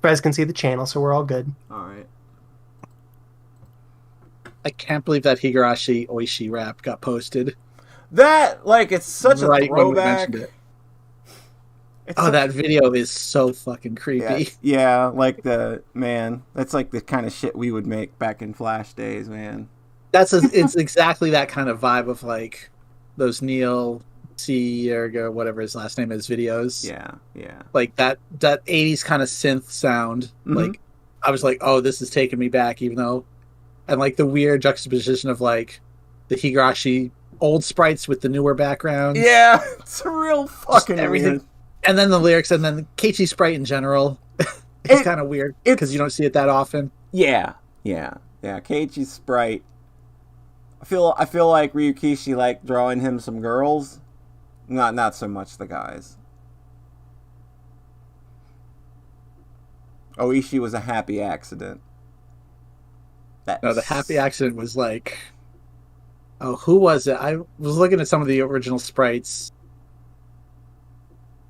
guys can see the channel, so we're all good. All right. I can't believe that Higurashi Oishi rap got posted. That, like, it's such a Right when we throwback. mentioned it. That video is so fucking creepy. Yeah, like that's like the kind of shit we would make back in Flash days, man. It's exactly that kind of vibe of like those Neil C. or whatever his last name is videos. Yeah. Like that 80s kind of synth sound. Mm-hmm. Like I was like, oh, this is taking me back, even though, and like the weird juxtaposition of like the Higurashi old sprites with the newer background. Yeah, it's a real fucking everything. Weird. And then the lyrics, and then Keiichi sprite in general. It's kind of weird because you don't see it that often. Yeah. Keiichi sprite. I feel like Ryukishi like drawing him some girls, not so much the guys. Oishi was a happy accident. No, the happy accident was like, oh, who was it? I was looking at some of the original sprites.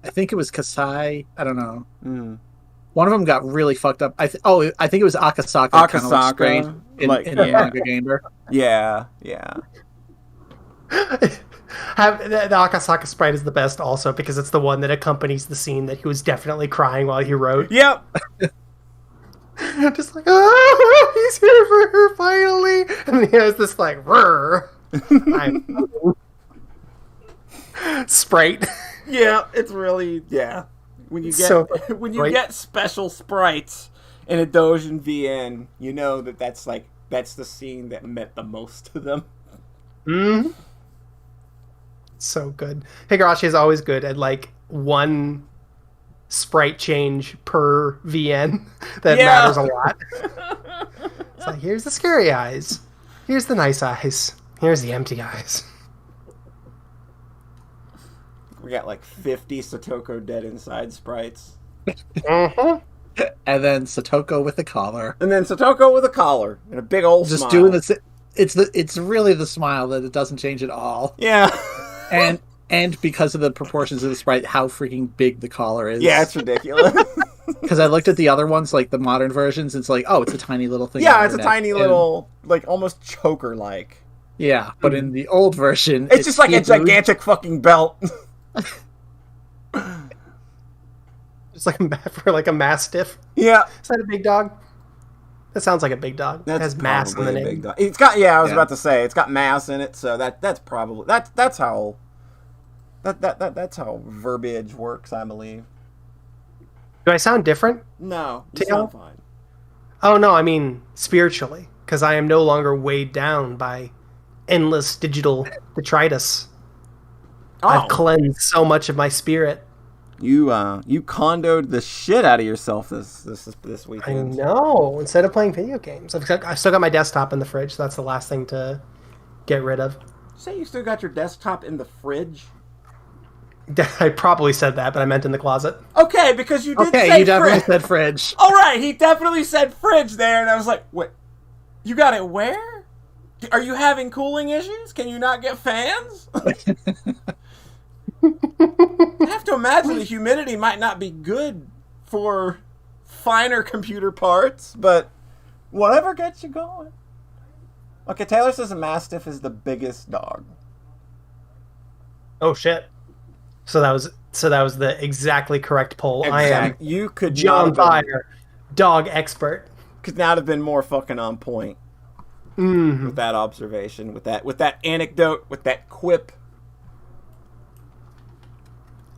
I think it was Kasai. I don't know. One of them got really fucked up. I think it was Akasaka. Akasaka, kind of in the manga gamer. Yeah. The Akasaka sprite is the best also because it's the one that accompanies the scene that he was definitely crying while he wrote. Yep. Just like, oh, he's here for her finally. And he has this like, sprite. Yeah, it's really, When you get get special sprites in a Dojin VN, you know that's the scene that meant the most to them. So good. Higurashi is always good at like one sprite change per VN that matters a lot. It's like, here's the scary eyes, here's the nice eyes, here's the empty eyes. We got like 50 Satoko dead inside sprites. And then Satoko with a collar. And a big old just smile. Doing this. It's really the smile that it doesn't change at all. Yeah. and because of the proportions of the sprite, how freaking big the collar is. Yeah, it's ridiculous. Because I looked at the other ones, like the modern versions, it's like, oh, it's a tiny little thing. Yeah, it's a tiny little, like almost choker-like. Yeah, but in the old version, it's just like a gigantic fucking belt. It's like for like a mastiff. Yeah. Is that a big dog? That sounds like a big dog. It has mass in the name. Big dog. It's got I was about to say it's got mass in it, so that's probably that's how verbiage works, I believe. Do I sound different? No, you sound fine. Oh no, I mean spiritually, because I am no longer weighed down by endless digital detritus. I've cleansed so much of my spirit. You condoed the shit out of yourself this weekend. I know. Instead of playing video games, I've still got my desktop in the fridge. So that's the last thing to get rid of. Say you still got your desktop in the fridge? I probably said that, but I meant in the closet. Okay, because you did say fridge. You definitely said fridge. All right, he definitely said fridge there, and I was like, "What? You got it where? Are you having cooling issues? Can you not get fans?" I have to imagine the humidity might not be good for finer computer parts, but whatever gets you going. Okay, Taylor says a Mastiff is the biggest dog. Oh shit! So that was the exactly correct poll. I am. You could John Fire, dog expert. Could not have been more fucking on point with that observation, with that anecdote, with that quip.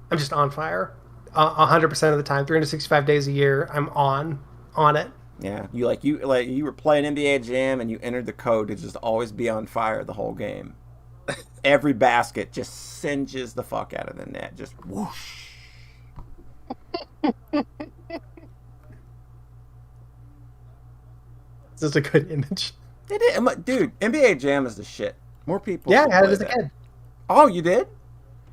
I'm just on fire, 100% of the time, 365 days a year. I'm on it. Yeah, you were playing NBA Jam and you entered the code to just always be on fire the whole game. Every basket just singes the fuck out of the net, just whoosh. This is a good image. It is, dude. NBA Jam is the shit. More people. Yeah, I had it as a kid. Oh, you did?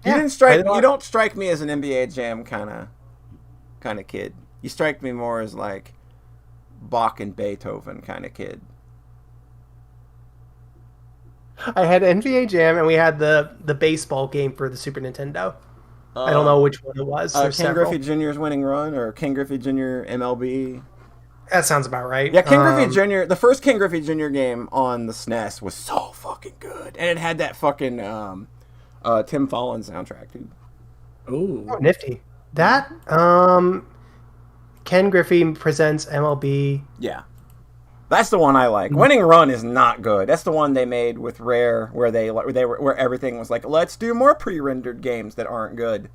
Yeah, you don't strike me as an NBA Jam kind of kid. You strike me more as like Bach and Beethoven kind of kid. I had NBA Jam and we had the baseball game for the Super Nintendo. I don't know which one it was. There's Ken several. Griffey Jr.'s winning run or Ken Griffey Jr. MLB. That sounds about right. Yeah, Ken Griffey Jr. The first Ken Griffey Jr. game on the SNES was so fucking good, and it had that fucking Tim Fallon soundtrack too. Ooh. Oh, nifty. That Ken Griffey presents MLB. Yeah, that's the one I like. Winning Run is not good. That's the one they made with Rare, where everything was like, let's do more pre-rendered games that aren't good.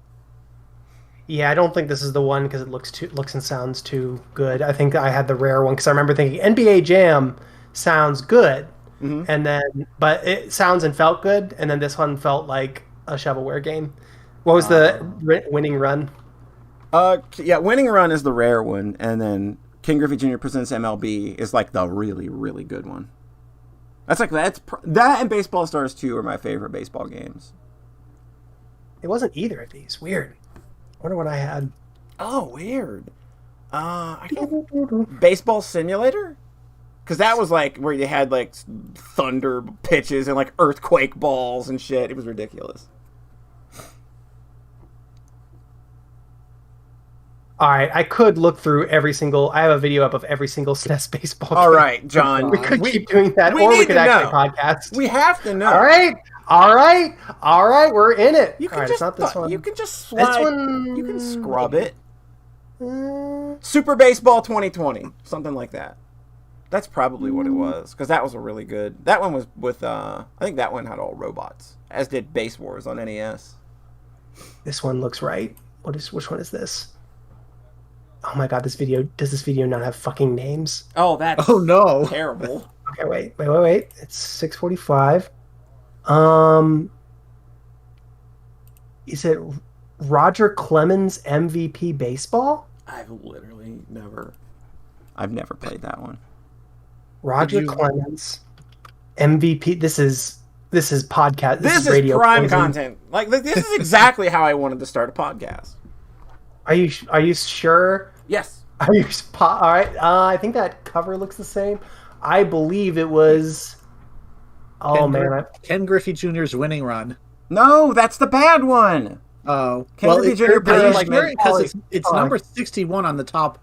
Yeah, I don't think this is the one because it looks and sounds too good. I think I had the Rare one because I remember thinking NBA Jam sounds good, but it sounds and felt good, and then this one felt like a shovelware game. What was the Winning Run? Winning Run is the Rare one, and then Ken Griffey Jr. Presents MLB is like the really, really good one. That and Baseball Stars 2 are my favorite baseball games. It wasn't either of these. Weird. I wonder what I had. Oh, weird. Baseball Simulator? Because that was like where you had like thunder pitches and like earthquake balls and shit. It was ridiculous. All right, I could look through every single. I have a video up of every single SNES baseball game. All right, John. We could keep doing that, or we could actually podcast. We have to know. All right. We're in it. You can all right, just it's not this one. You can just slide. This one. You can scrub it. Super Baseball 2020, something like that. That's probably what it was, because that was a really good. That one was with. I think that one had all robots, as did Base Wars on NES. This one looks right. Which one is this? Oh my god, does this video not have fucking names? Oh, that's no. Terrible. Okay, wait. It's 6:45. Is it Roger Clemens MVP baseball? I've never played that one. Roger Clemens MVP. This is podcast. This is radio prime poison. content. Like this is exactly how I wanted to start a podcast. Are you sure? Yes. Are you all right? I think that cover looks the same. I believe it was. Ken Griffey Jr.'s Winning Run. No, that's the bad one. Oh, Ken Griffey Jr. because it's number 61 on the top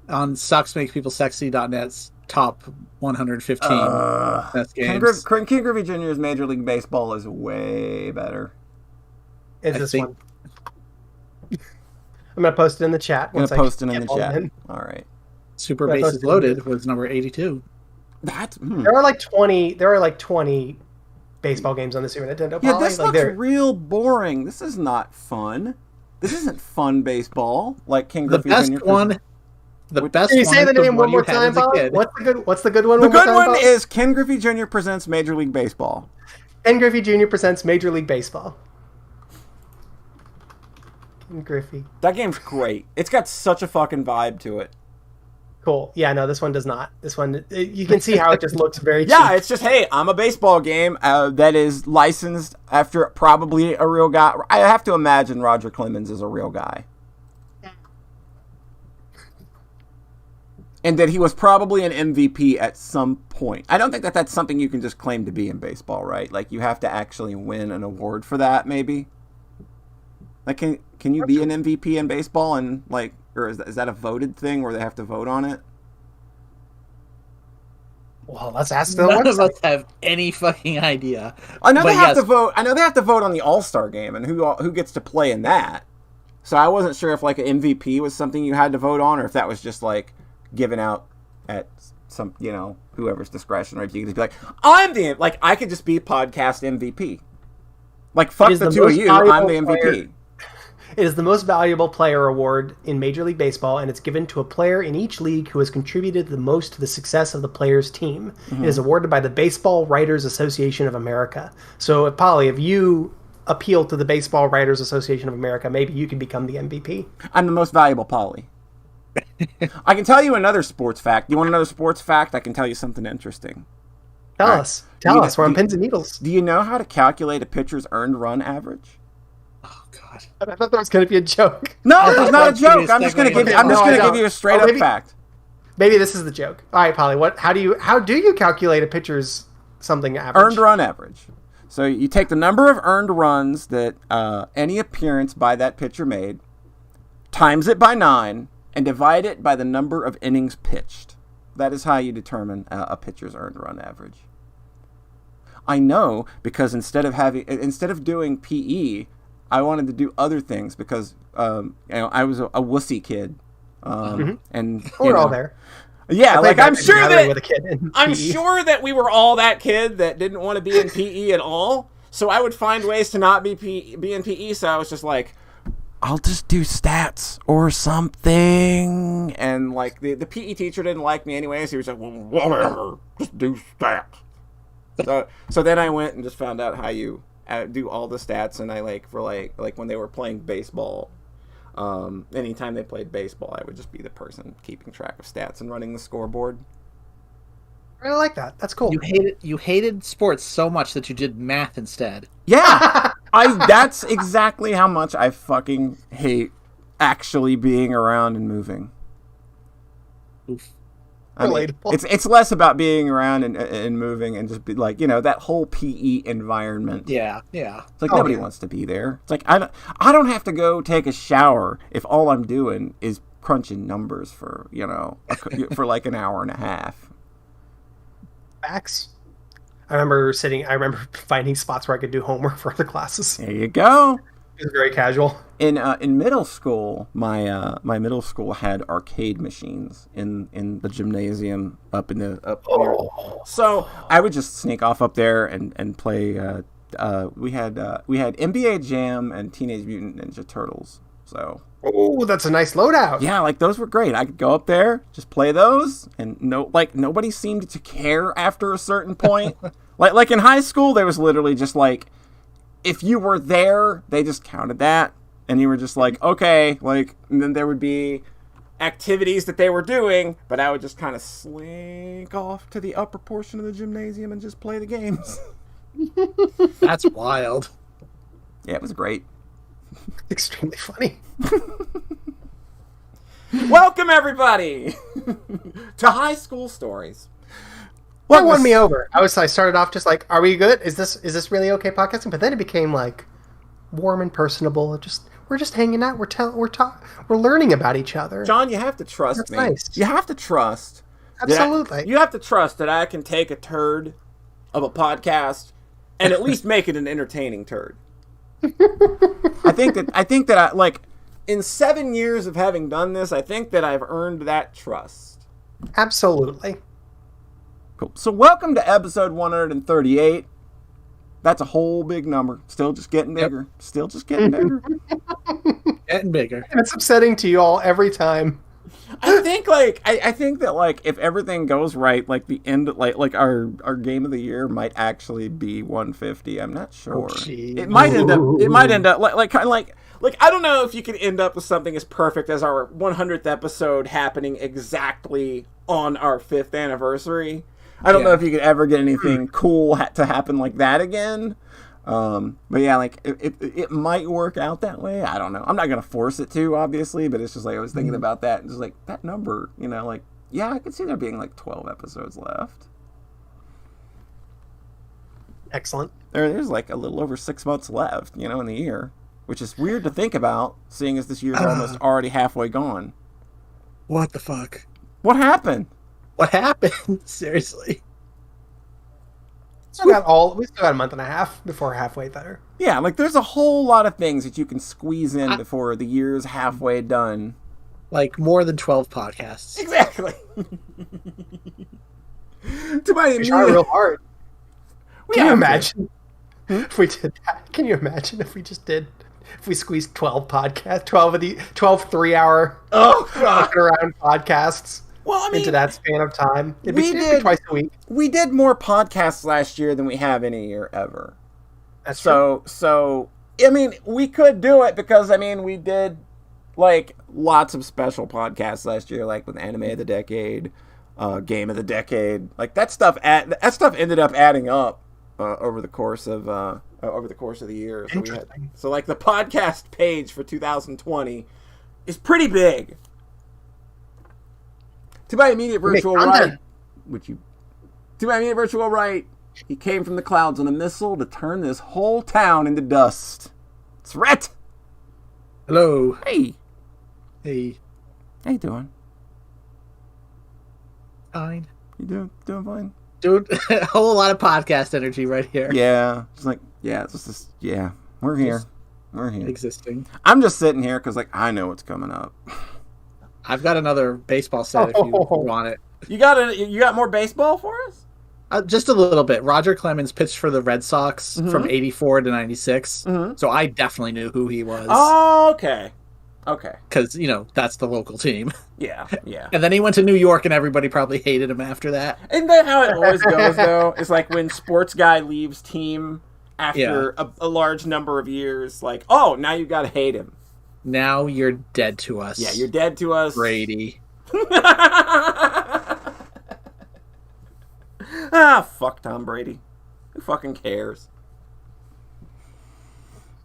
on SocksMakesPeopleSexy.net's top 115 best games. Ken Griffey Jr.'s Major League Baseball is way better. Is this one? I'm gonna post it in the chat. All right. Super Bases Loaded was number 82. There are like 20 baseball games on the Super Nintendo. Yeah, this looks real boring. This is not fun. This isn't fun baseball. Like Ken Griffey Jr. The best. Can you say the name one more time, Bob? What's the good one? The good one is Ken Griffey Jr. Presents Major League Baseball. Ken Griffey Jr. Presents Major League Baseball. Ken Griffey. That game's great. It's got such a fucking vibe to it. Cool. Yeah, no, this one does not. This one, you can see how it just looks very cheap. Yeah, it's just, hey, I'm a baseball game that is licensed after probably a real guy. I have to imagine Roger Clemens is a real guy. And that he was probably an MVP at some point. I don't think that that's something you can just claim to be in baseball, right? Like, you have to actually win an award for that, maybe? Like, can you be an MVP in baseball and, like, or is that a voted thing where they have to vote on it? Well, let's ask them. None of us have any fucking idea. I know they have to vote. I know they have to vote on the All-Star game and who gets to play in that. So I wasn't sure if like an MVP was something you had to vote on, or if that was just like given out at some whoever's discretion. Right? You could just be like, I could just be podcast MVP. Like fuck the two of you. I'm the MVP. It is the most valuable player award in Major League Baseball, and it's given to a player in each league who has contributed the most to the success of the player's team. Mm-hmm. It is awarded by the Baseball Writers Association of America. So, Polly, if you appeal to the Baseball Writers Association of America, maybe you can become the MVP. I'm the most valuable Polly. I can tell you another sports fact. You want another sports fact? I can tell you something interesting. Tell us. Tell us. We're on pins and needles. Do you know how to calculate a pitcher's earned run average? Oh God! I thought that was going to be a joke. No, it's not a joke. I'm just going to give you a straight up fact. Maybe this is the joke. All right, Polly. How do you calculate a pitcher's something average? Earned run average. So you take the number of earned runs that any appearance by that pitcher made, times it by 9, and divide it by the number of innings pitched. That is how you determine a pitcher's earned run average. I know because instead of doing PE, I wanted to do other things because I was a wussy kid, and we're all there. Yeah, like I'm sure that we were all that kid that didn't want to be in PE at all. So I would find ways to not be in PE. So I was just like, I'll just do stats or something. And like the PE teacher didn't like me anyways. He was like, well, whatever, just do stats. So then I went and just found out how you do all the stats. And I like when they were playing baseball. Anytime they played baseball, I would just be the person keeping track of stats and running the scoreboard. I really like that. That's cool. You hated sports so much that you did math instead. Yeah, that's exactly how much I fucking hate actually being around and moving. Oof. I mean, it's less about being around and moving and just be like, that whole PE environment. Yeah. It's like nobody wants to be there. It's like I don't have to go take a shower if all I'm doing is crunching numbers for for like an hour and a half. Facts. I remember finding spots where I could do homework for other classes. There you go. It was very casual. In middle school, my middle school had arcade machines in the gymnasium up there. So I would just sneak off up there and play. We had NBA Jam and Teenage Mutant Ninja Turtles. So that's a nice loadout. Yeah, like those were great. I could go up there, just play those, and nobody seemed to care after a certain point. like in high school, there was literally just like, if you were there, they just counted that, and you were just like, okay, like, and then there would be activities that they were doing, but I would just kind of slink off to the upper portion of the gymnasium and just play the games. That's wild. Yeah, it was great. Extremely funny. Welcome, everybody, to High School Stories. That won me over. I started off just like, are we good? Is this really okay podcasting? But then it became like warm and personable. We're just hanging out. We're learning about each other. John, you have to trust me. Nice. You have to trust. Absolutely. You have to trust that I can take a turd of a podcast and at least make it an entertaining turd. I think that I like in 7 years of having done this, I think that I've earned that trust. Absolutely. Cool. So welcome to episode 138. That's a whole big number. Still just getting bigger. Yep. Still just getting bigger. Getting bigger. It's upsetting to you all every time. I think that if everything goes right, like the end, like our game of the year might actually be 150. I'm not sure. Oh, it might end up like I don't know if you could end up with something as perfect as our 100th episode happening exactly on our 5th anniversary. I don't know if you could ever get anything cool to happen like that again. But yeah, like it might work out that way. I don't know. I'm not gonna force it to, obviously, but it's just like I was thinking about that and just like that number, yeah, I could see there being like 12 episodes left. Excellent. There's like a little over 6 months left, in the year, which is weird to think about, seeing as this year's almost already halfway gone. What the fuck? What happened? What happened? Seriously. We still got a month and a half before we're halfway there. Yeah, like there's a whole lot of things that you can squeeze in before the year's halfway done. Like more than 12 podcasts. Exactly. We try real hard. Can you imagine if we did that? Can you imagine if we squeezed 12 podcasts, 12 3-hour walking around podcasts? Well, I mean, into that span of time. It'd be twice a week. We did more podcasts last year than we have any year ever. That's true. So, I mean, we could do it because, I mean, we did, like, lots of special podcasts last year, like with Anime of the Decade, Game of the Decade. Like, that stuff ended up adding up over the course of the year. So like, the podcast page for 2020 is pretty big. To my immediate virtual right, He came from the clouds on a missile to turn this whole town into dust. It's Rhett. Hello. Hey. Hey. How you doing? Fine. You doing fine? Dude, a whole lot of podcast energy right here. Yeah. It's like, yeah, it's just yeah. We're here. We're here. Existing. I'm just sitting here because, like, I know what's coming up. I've got another baseball set if you want it. You got more baseball for us? Just a little bit. Roger Clemens pitched for the Red Sox from 84 to 96. So I definitely knew who he was. Oh, okay. Okay. Because, that's the local team. Yeah, yeah. And then he went to New York and everybody probably hated him after that. Isn't that how it always goes, though? It's like when sports guy leaves team after a large number of years, like, oh, now you gotta hate him. Now you're dead to us. Yeah, you're dead to us. Brady. Fuck Tom Brady. Who fucking cares?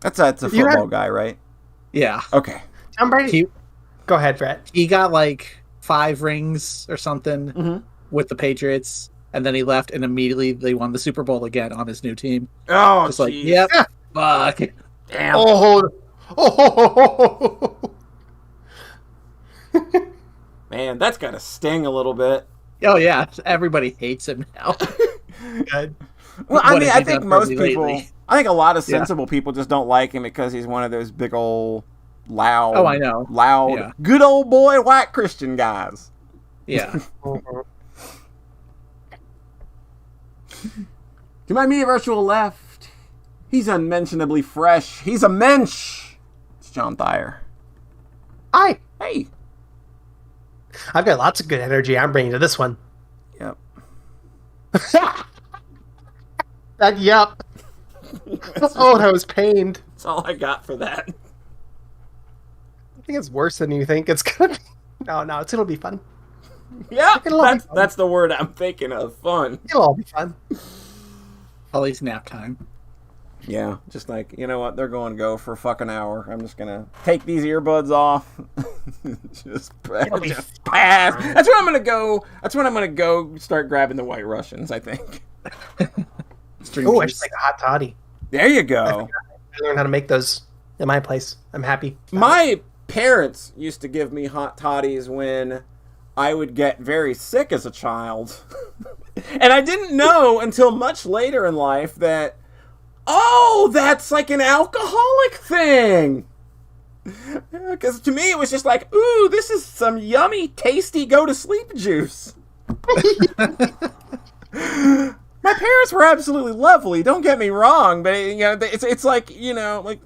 That's a football guy, right? Yeah. Okay. Tom Brady. Go ahead, Brett. He got like 5 rings or something with the Patriots, and then he left, and immediately they won the Super Bowl again on his new team. Oh, just like, yep. Fuck. Damn. Oh. Man, that's gotta sting a little bit. Oh yeah, everybody hates him now. Good. Well, I mean, I think most people, lately? I think a lot of sensible people just don't like him because he's one of those big old, loud, oh, I know, loud, good old boy white Christian guys. Yeah. To my me virtual left, he's unmentionably fresh. He's a mensch. It's John Thayer. Hi. Hey. I've got lots of good energy I'm bringing to this one. Yep. Yep. Oh, I was pained. That's all I got for that. I think it's worse than you think it's gonna be. No, it'll be fun. Yeah, fun. that's the word I'm thinking of. Fun. It'll all be fun. Always nap time. Yeah, just like, you know what, they're going to go for a fucking hour. I'm just gonna take these earbuds off. just pass. That's when I'm gonna go. That's when I'm gonna go start grabbing the White Russians, I think. Oh, I should make a hot toddy. There you go. I learned how to make those at my place. I'm happy. My parents used to give me hot toddies when I would get very sick as a child. And I didn't know until much later in life that, oh, that's like an alcoholic thing. Because to me it was just like, ooh, this is some yummy, tasty go-to-sleep juice. My parents were absolutely lovely, don't get me wrong, but it's like, like,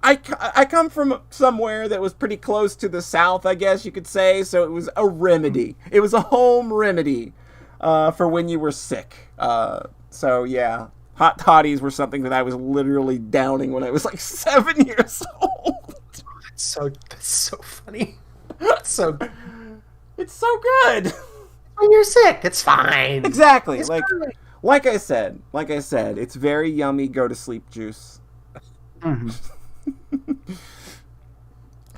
I come from somewhere that was pretty close to the South, I guess you could say, so it was a remedy. It was a home remedy for when you were sick. So yeah, hot toddies were something that I was literally downing when I was like 7 years old. That's so funny. It's so good. When you're sick, it's fine. Exactly. It's fine. Like I said, it's very yummy go to sleep juice. Mm-hmm.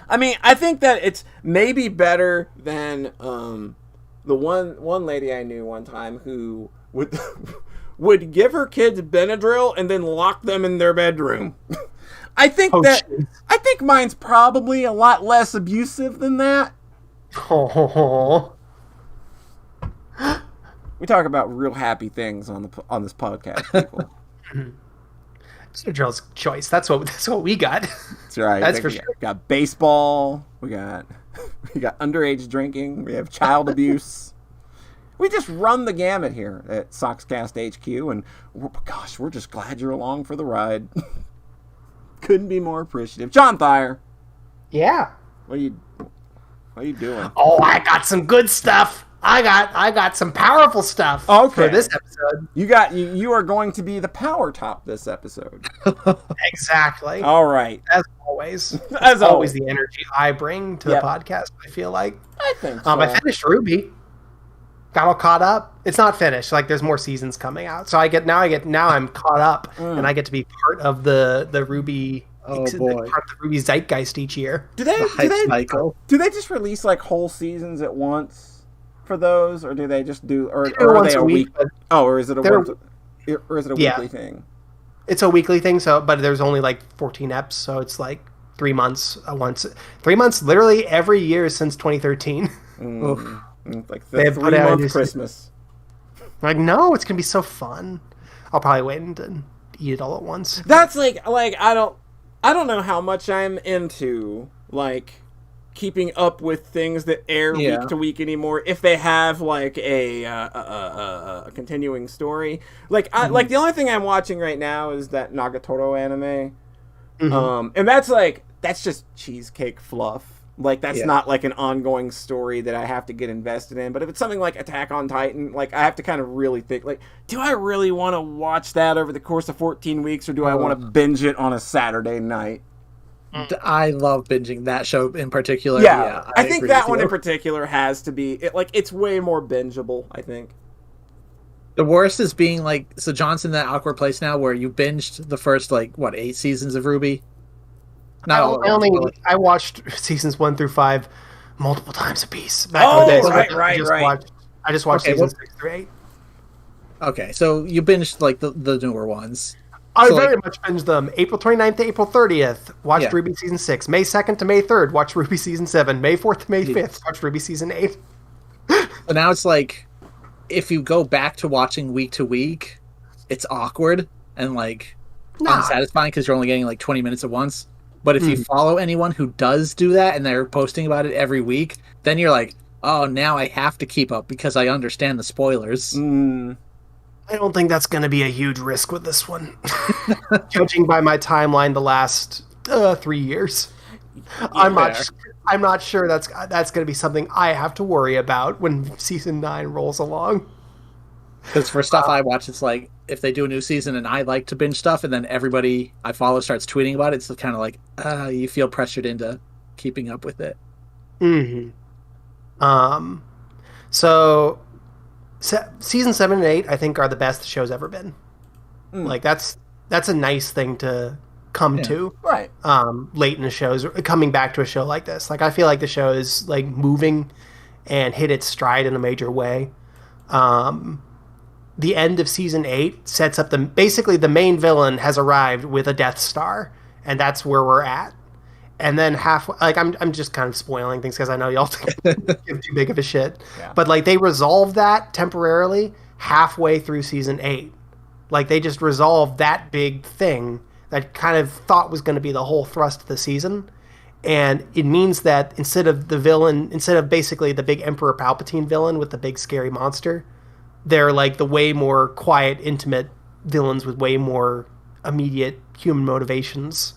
I mean, I think that it's maybe better than the one lady I knew one time who would give her kids Benadryl and then lock them in their bedroom. I think mine's probably a lot less abusive than that. We talk about real happy things on this podcast, people. Benadryl's choice. That's what we got. That's right. That's for sure. We got baseball. We got underage drinking. We have child abuse. We just run the gamut here at Sockscast HQ, and we're just glad you're along for the ride. Couldn't be more appreciative. John Thayer. Yeah. What are you doing? Oh, I got some good stuff. I got some powerful stuff for this episode. You are going to be the power top this episode. Exactly. All right. As always. As always, the energy I bring to the podcast, I feel like. I think so. I finished Ruby. Got all caught up. It's not finished. Like, there's more seasons coming out. So now I'm caught up and I get to be part of the Ruby part of the Ruby zeitgeist each year. Do they just release like whole seasons at once for those, or do they just do, or are they a week? Or is it a or is it a Yeah. weekly thing? It's a weekly thing, but there's only like 14 eps, so it's like 3 months once. 3 months literally every year since 2013. Like They the have put out a 3-month new Christmas. Like, no, it's gonna be so fun. I'll probably wait and eat it all at once. That's like I don't know how much I'm into like keeping up with things that air week to week anymore. If they have like a continuing story, like like the only thing I'm watching right now is that Nagatoro anime, and that's just cheesecake fluff. Like, that's not, like, an ongoing story that I have to get invested in. But if it's something like Attack on Titan, like, I have to kind of really think, like, do I really want to watch that over the course of 14 weeks, or do I want to binge it on a Saturday night? I love binging that show in particular. Yeah, I think agree that with one you. in particular has to be, it's way more bingeable, I think. The worst is being, like, so John's in that awkward place now where you binged the first, like, 8 seasons of RWBY? I watched seasons 1 through 5 multiple times a piece. Right. I just watched seasons 6 through 8. Okay, so you binged like the newer ones. I very much binged them. April 29th to April 30th, watched RWBY season 6. May 2nd to May 3rd, watched RWBY season 7. May 4th to May 5th, watched RWBY season 8. So now it's like, if you go back to watching week to week, it's awkward and like unsatisfying because you're only getting like 20 minutes at once. But if you follow anyone who does do that and they're posting about it every week, then you're like, oh, now I have to keep up because I understand the spoilers. I don't think that's going to be a huge risk with this one. Judging by my timeline the last 3 years. I'm not sure that's going to be something I have to worry about when season 9 rolls along. Because for stuff I watch, it's like, if they do a new season and I like to binge stuff and then everybody I follow starts tweeting about it, it's kind of like, you feel pressured into keeping up with it. So season 7 and 8, I think, are the best the show's ever been. Like, that's a nice thing to come to. Right. Late in the shows, coming back to a show like this. Like, I feel like the show is, like, moving and hit its stride in a major way. The end of season 8 sets up basically the main villain has arrived with a Death Star, and that's where we're at. And then I'm just kind of spoiling things because I know y'all give too big of a shit. Yeah. But like, they resolve that temporarily halfway through season 8. Like, they just resolved that big thing that kind of thought was going to be the whole thrust of the season. And it means that instead of basically the big Emperor Palpatine villain with the big scary monster, they're like the way more quiet, intimate villains with way more immediate human motivations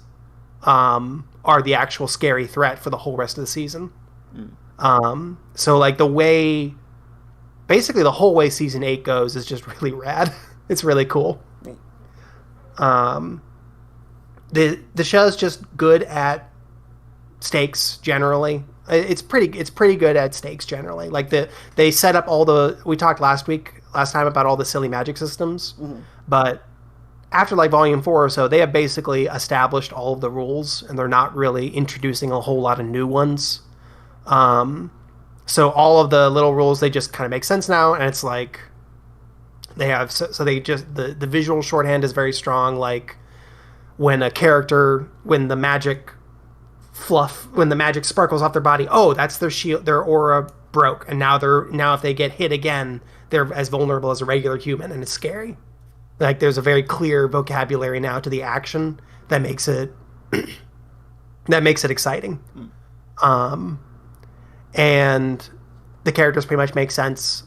are the actual scary threat for the whole rest of the season. So like basically the whole way season 8 goes is just really rad. It's really cool. The show's just good at stakes generally. It's pretty good at stakes generally. Like they set up we talked last time about all the silly magic systems, but after like volume 4 or so, they have basically established all of the rules and they're not really introducing a whole lot of new ones. So all of the little rules, they just kind of make sense now. And it's like they have, so they just, the visual shorthand is very strong. Like when the magic sparkles off their body, oh, that's their shield, their aura broke, and now if they get hit again, they're as vulnerable as a regular human, and it's scary. Like, there's a very clear vocabulary now to the action that makes it exciting. And the characters pretty much make sense.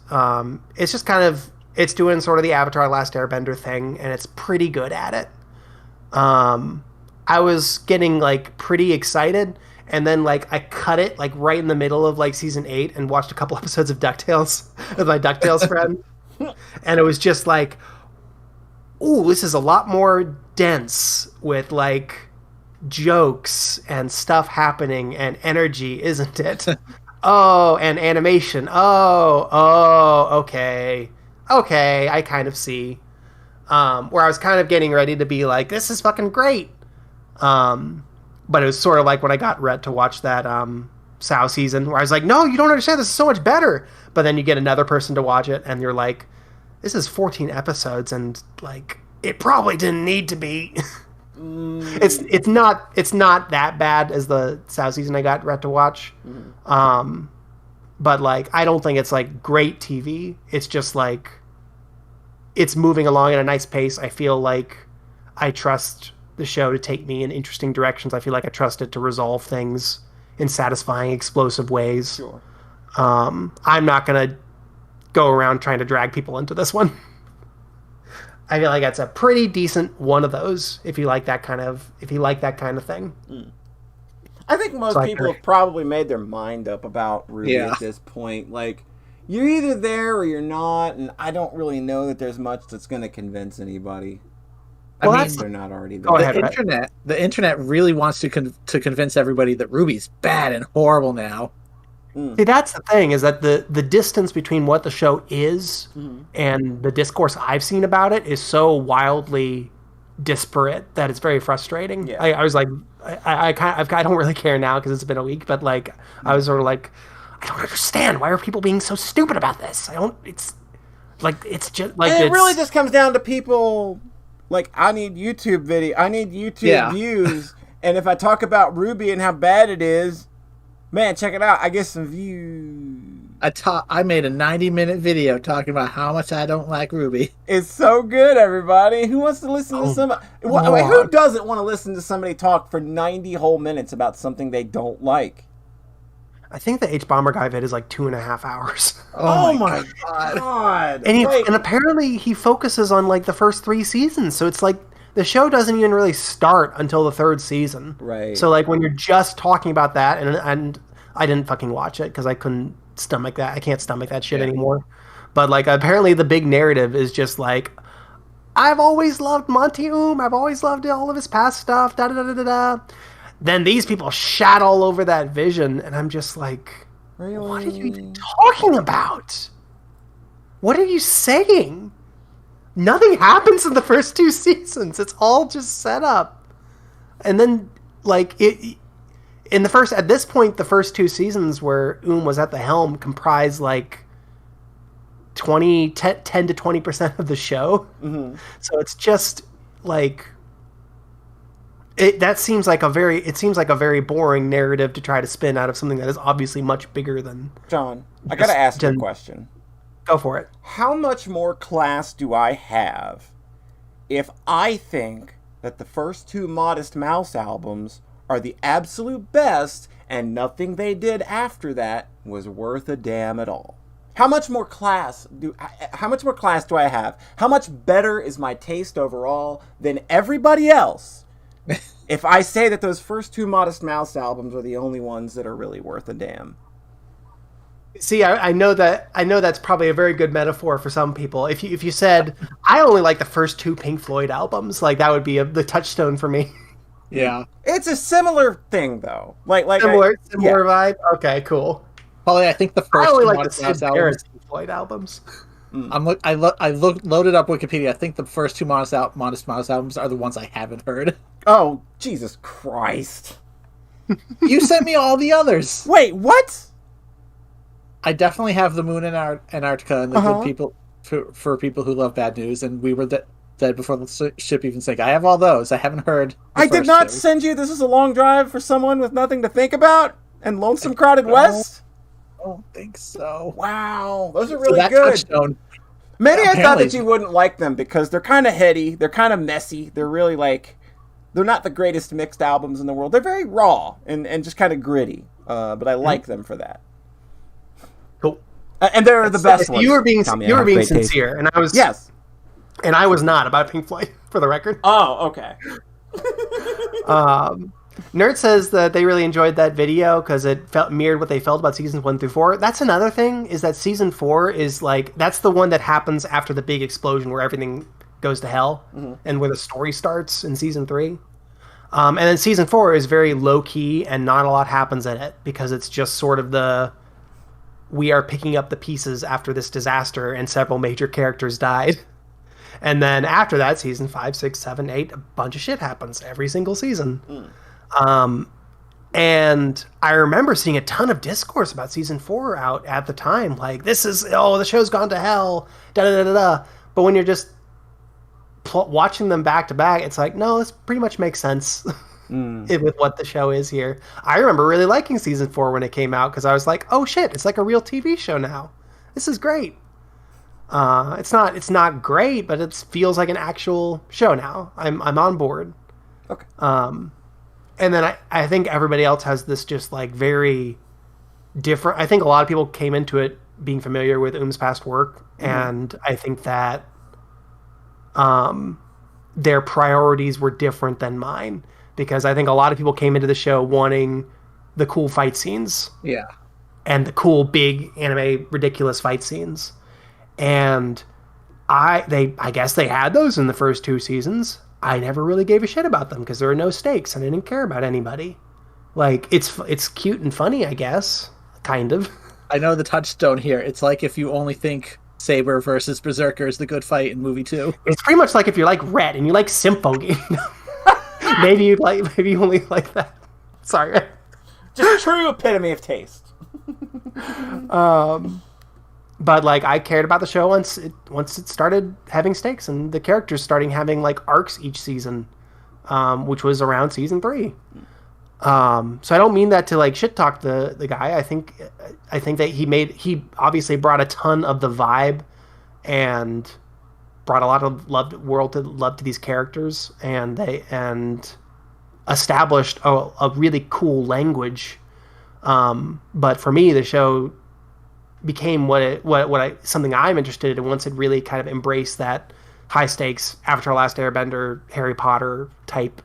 It's just kind of, it's doing sort of the Avatar Last Airbender thing, and it's pretty good at it. I was getting like pretty excited, and then like I cut it like right in the middle of like season 8 and watched a couple episodes of DuckTales with my DuckTales friend, and it was just like, ooh, this is a lot more dense with like jokes and stuff happening and energy, isn't it? Oh, and animation. Okay, I kind of see. Where I was kind of getting ready to be like, this is fucking great. But it was sort of like when I got Rhett to watch that Sao season, where I was like, no, you don't understand, this is so much better. But then you get another person to watch it, and you're like, this is 14 episodes, and like it probably didn't need to be. It's not that bad as the South season I got to watch. But like I don't think it's like great TV. It's just like it's moving along at a nice pace. I feel like I trust the show to take me in interesting directions. I feel like I trust it to resolve things in satisfying, explosive ways. Sure. I'm not gonna go around trying to drag people into this one. I feel like that's a pretty decent one of those if you like that kind of thing. I think most people have probably made their mind up about Ruby at this point. Like, you're either there or you're not, and I don't really know that there's much that's going to convince anybody. Well, I mean, they're not already there. The internet really wants to convince everybody that Ruby's bad and horrible now. See, that's the thing, is that the distance between what the show is and the discourse I've seen about it is so wildly disparate that it's very frustrating. Yeah. I was like, I don't really care now because it's been a week, but like, I was sort of like, I don't understand. Why are people being so stupid about this? It's just like, and it really just comes down to people like, I need YouTube views, and if I talk about Ruby and how bad it is, man, check it out. I get some views. I made a 90-minute video talking about how much I don't like Ruby. It's so good, everybody. Who wants to listen to somebody? Who doesn't want to listen to somebody talk for 90 whole minutes about something they don't like? I think the H-Bomber guy vid is like 2.5 hours. Oh my god! And apparently he focuses on like the first 3 seasons, so it's like the show doesn't even really start until the 3rd season. Right. So like when you're just talking about that, and I didn't fucking watch it because I couldn't stomach that. I can't stomach that shit anymore. But like apparently the big narrative is just like, I've always loved Monty I've always loved all of his past stuff. Da da da da da. Then these people shat all over that vision, and I'm just like, really? What are you even talking about? What are you saying? Nothing happens in the first 2 seasons. It's all just set up. And then, like, at this point, the first 2 seasons where was at the helm comprised, like, 10 to 20% of the show. Mm-hmm. So it's just, like, it seems like a very boring narrative to try to spin out of something that is obviously much bigger than... John, I gotta ask you a question. Go for it. How much more class do I have if I think that the first 2 Modest Mouse albums are the absolute best and nothing they did after that was worth a damn at all? How much more class do I have? How much better is my taste overall than everybody else if I say that those first 2 Modest Mouse albums are the only ones that are really worth a damn? See, I know that's probably a very good metaphor for some people. If you said, I only like the first 2 Pink Floyd albums, like that would be the touchstone for me. Yeah. It's a similar thing, though. Like similar vibe? Okay, cool. Probably, I think the first I only 2 like Modest the Mouse Sid albums... Pink Floyd albums. I loaded up Wikipedia. I think the first 2 Modest Mouse albums are the ones I haven't heard. Oh, Jesus Christ. You sent me all the others. Wait, what? I definitely have The Moon and Antarctica and The Good People for people who love bad news, and We Were Dead Before the Ship Even Sank. I have all those. I haven't heard. I did not send you This Is a Long Drive for Someone with Nothing to Think About and Lonesome Crowded West? I don't think so. Wow, those are really good. Touchstone. Maybe I thought that you wouldn't like them because they're kind of heady, they're kind of messy, they're really like, they're not the greatest mixed albums in the world. They're very raw and just kind of gritty, but I like them for that. Cool. And they're the best ones. You were being sincere, and I was and I was not about Pink Floyd, for the record. Oh, okay. Nerd says that they really enjoyed that video because it mirrored what they felt about seasons 1 through 4. That's another thing, is that season 4 is like, that's the one that happens after the big explosion where everything goes to hell, and where the story starts in season 3. And then season 4 is very low key and not a lot happens in it because it's just sort of we are picking up the pieces after this disaster and several major characters died. And then after that, season 5, 6, 7, 8, a bunch of shit happens every single season. And I remember seeing a ton of discourse about season 4 out at the time. Like, the show's gone to hell, da da da da da. But when you're just watching them back to back, it's like, no, this pretty much makes sense with what the show is here. I remember really liking season 4 when it came out because I was like, oh shit, it's like a real TV show now. This is great. It's not great, but it feels like an actual show now. I'm on board. Okay. And then I think everybody else has this just like very different. I think a lot of people came into it being familiar with past work, and I think that their priorities were different than mine, because I think a lot of people came into the show wanting the cool fight scenes. Yeah. And the cool big anime ridiculous fight scenes. And I guess they had those in the first 2 seasons. I never really gave a shit about them because there were no stakes and I didn't care about anybody. Like, it's cute and funny, I guess. Kind of. I know the touchstone here. It's like if you only think Saber versus Berserker is the good fight in movie 2. It's pretty much like if you're like Red and you like Symphogy. maybe you only like that. Sorry. Just true epitome of taste. But like, I cared about the show once it started having stakes and the characters starting having like arcs each season, which was around season 3. So I don't mean that to like shit talk the guy. I think that he obviously brought a ton of the vibe and brought a lot of love to these characters, and established a really cool language. But for me, the show became something I'm interested in once it really kind of embraced that high stakes Avatar: Last Airbender, Harry Potter type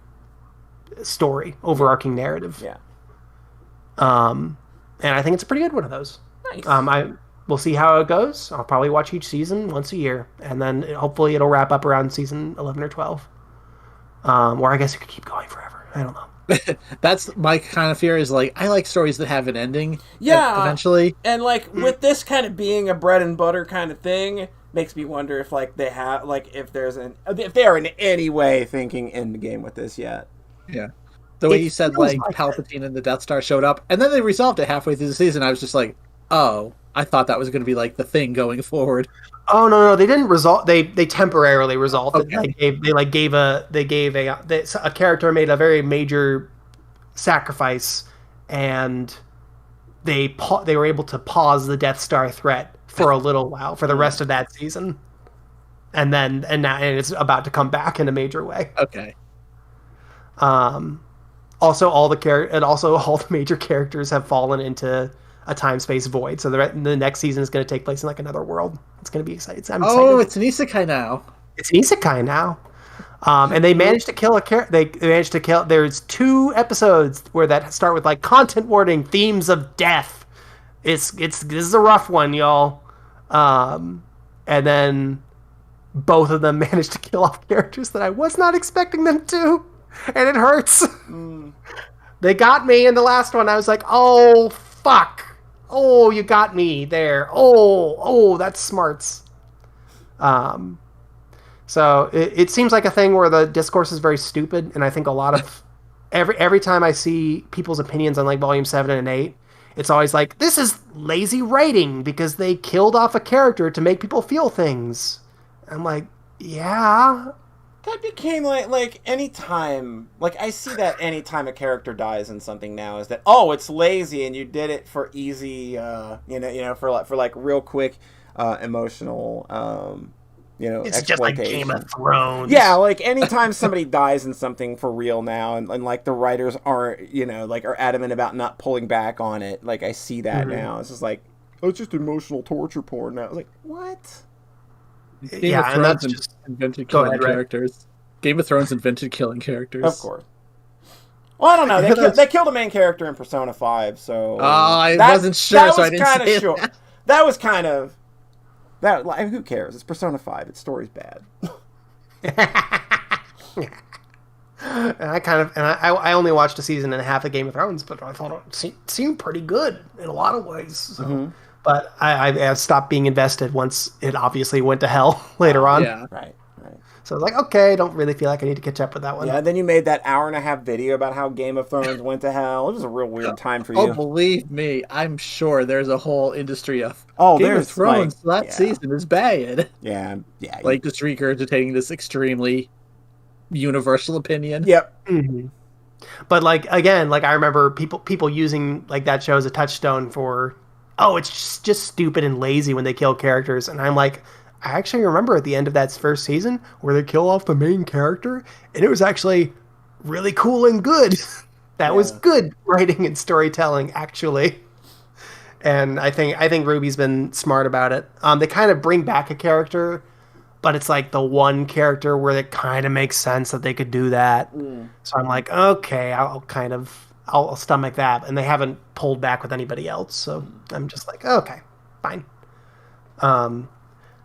story, overarching narrative. Yeah. And I think it's a pretty good one of those. Nice. We'll see how it goes. I'll probably watch each season once a year, and then hopefully it'll wrap up around season 11 or 12. Or I guess it could keep going forever. I don't know. That's my kind of fear, is like, I like stories that have an ending. Yeah. Eventually. And like with this kind of being a bread and butter kind of thing, makes me wonder if like they have like if they are in any way thinking end game with this yet. Yeah. The way you said like Palpatine and the Death Star showed up, and then they resolved it halfway through the season. I was just like, oh, I thought that was going to be like the thing going forward. Oh no, they didn't resolve. They temporarily resolved Okay. it. They gave a character made a very major sacrifice, and they were able to pause the Death Star threat for a little while for the rest of that season, and now it's about to come back in a major way. Okay. Also, all the major characters have fallen into a time-space void. So the next season is going to take place in like another world. It's going to be exciting. I'm excited. It's an isekai now. It's an isekai now. And they managed to kill there's 2 episodes where that start with like content warning, themes of death. This is a rough one, y'all. And then both of them managed to kill off characters that I was not expecting them to. And it hurts. They got me in the last one. I was like, oh, fuck. Oh, you got me there. Oh, that's smarts. So it seems like a thing where the discourse is very stupid, and I think a lot of every time I see people's opinions on like Volume 7 and 8, it's always like, this is lazy writing because they killed off a character to make people feel things. I'm like, yeah. That became like anytime, like I see that anytime a character dies in something now is that, oh, it's lazy and you did it for easy, for like real quick, emotional, it's just like Game of Thrones. Yeah, like anytime somebody dies in something for real now, and like the writers aren't, are adamant about not pulling back on it. Like I see that now. It's just like, oh, it's just emotional torture porn now. I was like, what? Game of Thrones invented killing characters. Game of Thrones invented killing characters. Of course. Well, I don't know. They killed a main character in Persona 5, so... I wasn't sure, so I didn't say that. That was kind of... Like, who cares? It's Persona 5. Its story's bad. And I only watched a season and a half of Game of Thrones, but I thought it seemed pretty good in a lot of ways. So. But I stopped being invested once it obviously went to hell later on. Yeah. Right. So I was like, okay, I don't really feel like I need to catch up with that one. Yeah, and then you made that hour-and-a-half video about how Game of Thrones went to hell. It was a real weird time for Oh, you. believe me, I'm sure there's a whole industry of Game of there's Thrones like, that season is bad. Yeah. Like just regurgitating this extremely universal opinion. Yep. Mm-hmm. But like again, like I remember people using like that show as a touchstone for, oh, it's just stupid and lazy when they kill characters, and I'm like, I actually remember at the end of that first season where they kill off the main character, and it was actually really cool and good. That was good writing and storytelling, actually. And I think Ruby's been smart about it. They kind of bring back a character, but it's like the one character where it kind of makes sense that they could do that. So I'm like, okay, I'll stomach that. And they haven't pulled back with anybody else, so I'm just like, okay, fine.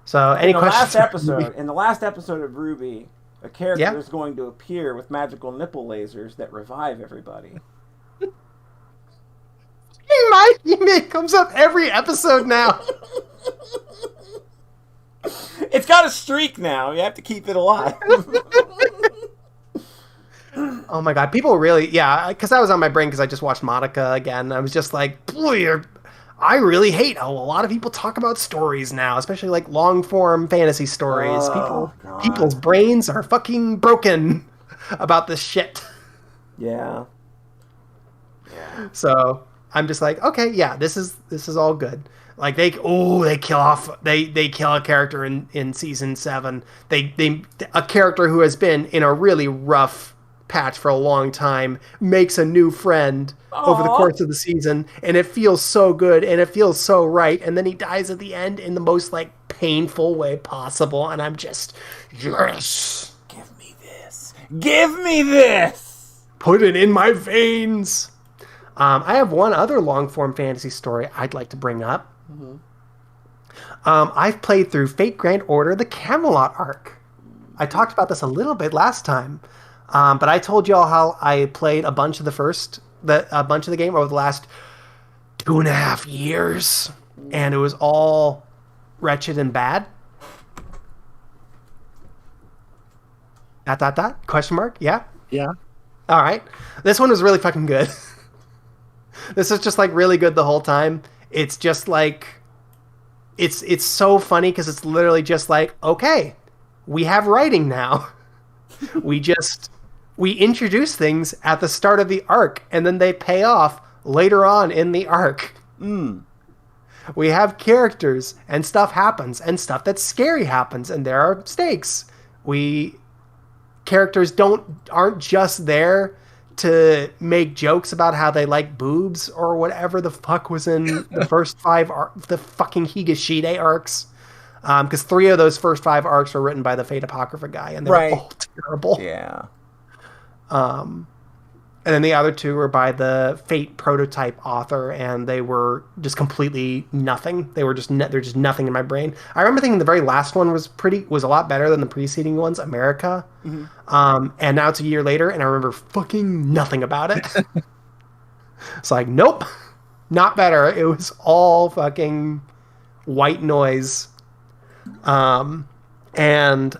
So any questions? In the last episode of Ruby, a character is going to appear with magical nipple lasers that revive everybody. It comes up every episode now. It's got a streak now. You have to keep it alive. Oh my god, people really, because I was on my brain because I just watched Monica again. I was just like, boy, I really hate how a lot of people talk about stories now, especially like long form fantasy stories. People's brains are fucking broken about this shit. Yeah. So I'm just like, okay, yeah, this is all good. Like they kill a character in season 7. A character who has been in a really rough patch for a long time makes a new friend over the course of the season, and it feels so good and it feels so right, and then he dies at the end in the most like painful way possible, and I'm just, yes, give me this, put it in my veins. I have one other long form fantasy story I'd like to bring up. I've played through Fate Grand Order, the Camelot arc. I talked about this a little bit last time. But I told y'all how I played a bunch of the game over the last 2.5 years, and it was all wretched and bad. ... Question mark? Yeah. All right. This one was really fucking good. This is just like really good the whole time. It's just like, it's so funny because it's literally just like, okay, we have writing now. We introduce things at the start of the arc, and then they pay off later on in the arc. We have characters, and stuff happens, and stuff that's scary happens, and there are stakes. Characters aren't just there to make jokes about how they like boobs or whatever the fuck was in the first 5 the fucking Higashide arcs. Because 3 of those first 5 arcs were written by the Fate Apocrypha guy, and they're all terrible. Yeah. And then the other 2 were by the Fate prototype author, and they were just completely nothing. They're just nothing in my brain. I remember thinking the very last one was a lot better than the preceding ones, America. And now it's a year later, and I remember fucking nothing about it. It's like, nope, not better. It was all fucking white noise. And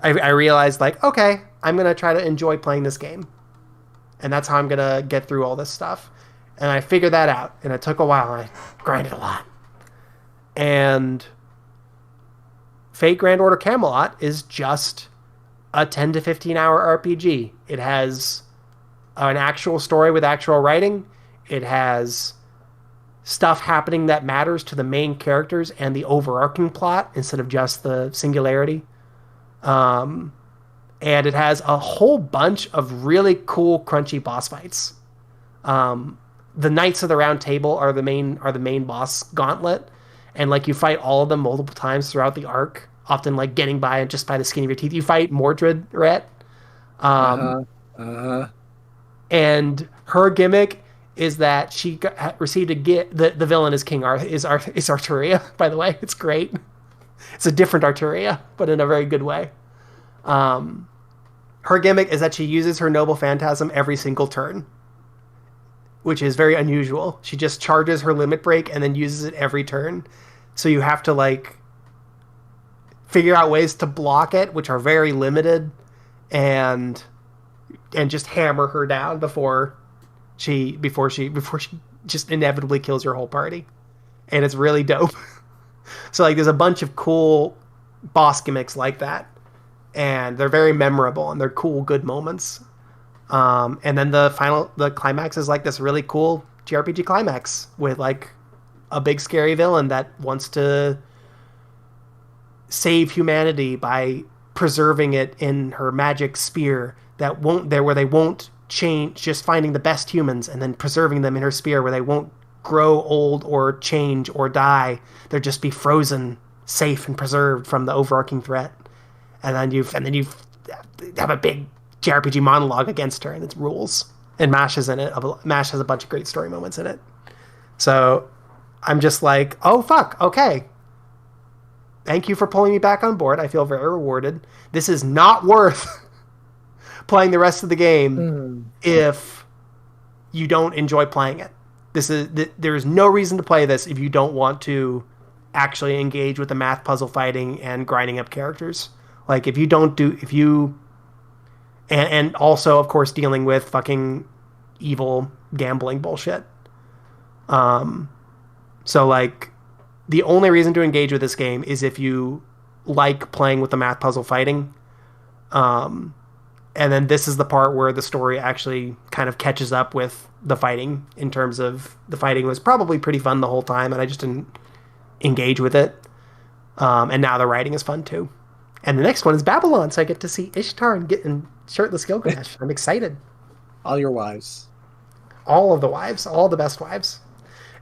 I realized, like, okay, I'm going to try to enjoy playing this game. And that's how I'm going to get through all this stuff. And I figured that out. And it took a while, and I grinded a lot. And Fate Grand Order Camelot is just a 10 to 15 hour RPG. It has an actual story with actual writing. It has stuff happening that matters to the main characters and the overarching plot instead of just the singularity. And it has a whole bunch of really cool, crunchy boss fights. The Knights of the Round Table are the main boss gauntlet, and like you fight all of them multiple times throughout the arc, often like getting by just by the skin of your teeth. You fight Mordred Rhett, and her gimmick is that she received a gift. The villain is is Arturia. By the way, it's great. It's a different Arturia, but in a very good way. Her gimmick is that she uses her Noble Phantasm every single turn, which is very unusual. She just charges her limit break and then uses it every turn. So you have to like figure out ways to block it, which are very limited. and just hammer her down before she just inevitably kills your whole party. And it's really dope. So like there's a bunch of cool boss gimmicks like that, and they're very memorable and they're cool, good moments. And then the climax is like this really cool JRPG climax with like a big scary villain that wants to save humanity by preserving it in her magic spear where they won't change, just finding the best humans and then preserving them in her spear where they won't grow old or change or die. They'll just be frozen, safe and preserved from the overarching threat. And then you have a big JRPG monologue against her, and it's rules. And MASH is in it. MASH has a bunch of great story moments in it. So I'm just like, oh fuck, okay. Thank you for pulling me back on board. I feel very rewarded. This is not worth playing the rest of the game if you don't enjoy playing it. There's no reason to play this if you don't want to actually engage with the math puzzle fighting and grinding up characters. Like and also of course dealing with fucking evil gambling bullshit. So like the only reason to engage with this game is if you like playing with the math puzzle fighting. And then this is the part where the story actually kind of catches up with the fighting, in terms of the fighting was probably pretty fun the whole time, and I just didn't engage with it. And now the writing is fun too. And the next one is Babylon, so I get to see Ishtar and getting shirtless Gilgamesh. I'm excited. All your wives. All of the wives, all the best wives.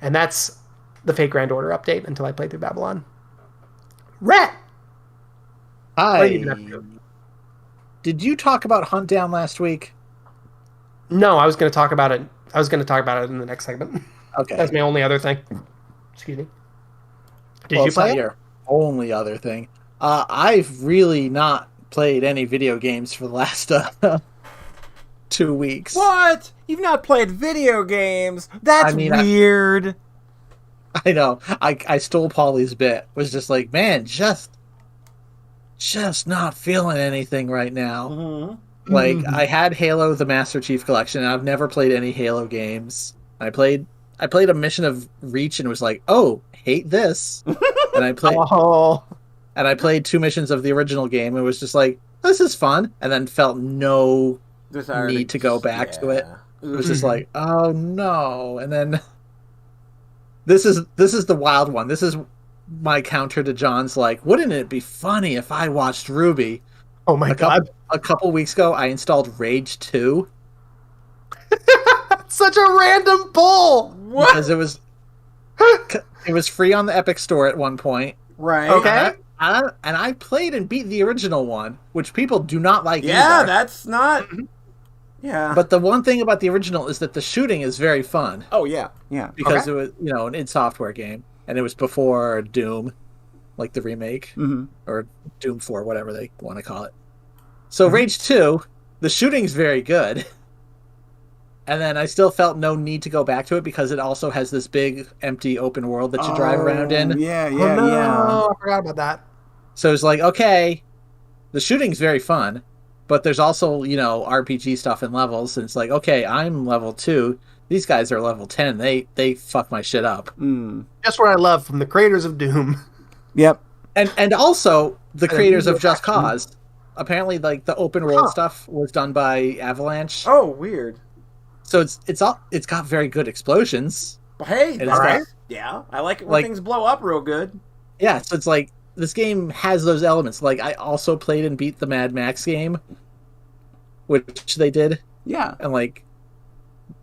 And that's the Fate Grand Order update until I play through Babylon. Rhett! Hi. Did you talk about Hunt Down last week? No, I was going to talk about it. I was going to talk about it in the next segment. Okay. That's my only other thing. Excuse me. Did Well, you play it's not it? your only other thing. I've really not played any video games for the last 2 weeks. What? You've not played video games? That's weird. I know. I stole Paulie's bit. Was just like, man, just not feeling anything right now. Mm-hmm. Like, I had Halo the Master Chief Collection, and I've never played any Halo games. I played a mission of Reach and was like, oh, hate this. And I played 2 missions of the original game and was just like, this is fun. And then felt no need to go back to it. It was just like, oh no. And then this is the wild one. This is my counter to John's like, wouldn't it be funny if I watched Ruby? Oh my god. A couple weeks ago, I installed Rage 2. Such a random pull! What? Because it was free on the Epic Store at one point. Right. Okay. And I played and beat the original one, which people do not like either. Yeah, that's not... Yeah. But the one thing about the original is that the shooting is very fun. Oh, yeah. Yeah. Because it was, an id Software game. And it was before Doom, like the remake. Mm-hmm. Or Doom 4, whatever they want to call it. So Rage 2, the shooting's very good. And then I still felt no need to go back to it because it also has this big, empty, open world that you drive around in. Yeah, I forgot about that. So it's like, okay, the shooting's very fun, but there's also, RPG stuff and levels, and it's like, okay, I'm level 2. These guys are level 10. They fuck my shit up. Just what I love from the creators of Doom. Yep. And also the creators of Just Cause. Apparently, like, the open world stuff was done by Avalanche. Oh, weird. So it's got very good explosions. But hey, And it's got- yeah, I like it when things blow up real good. Yeah, so it's like, this game has those elements. Like, I also played and beat the Mad Max game, which they did. Yeah. And, like,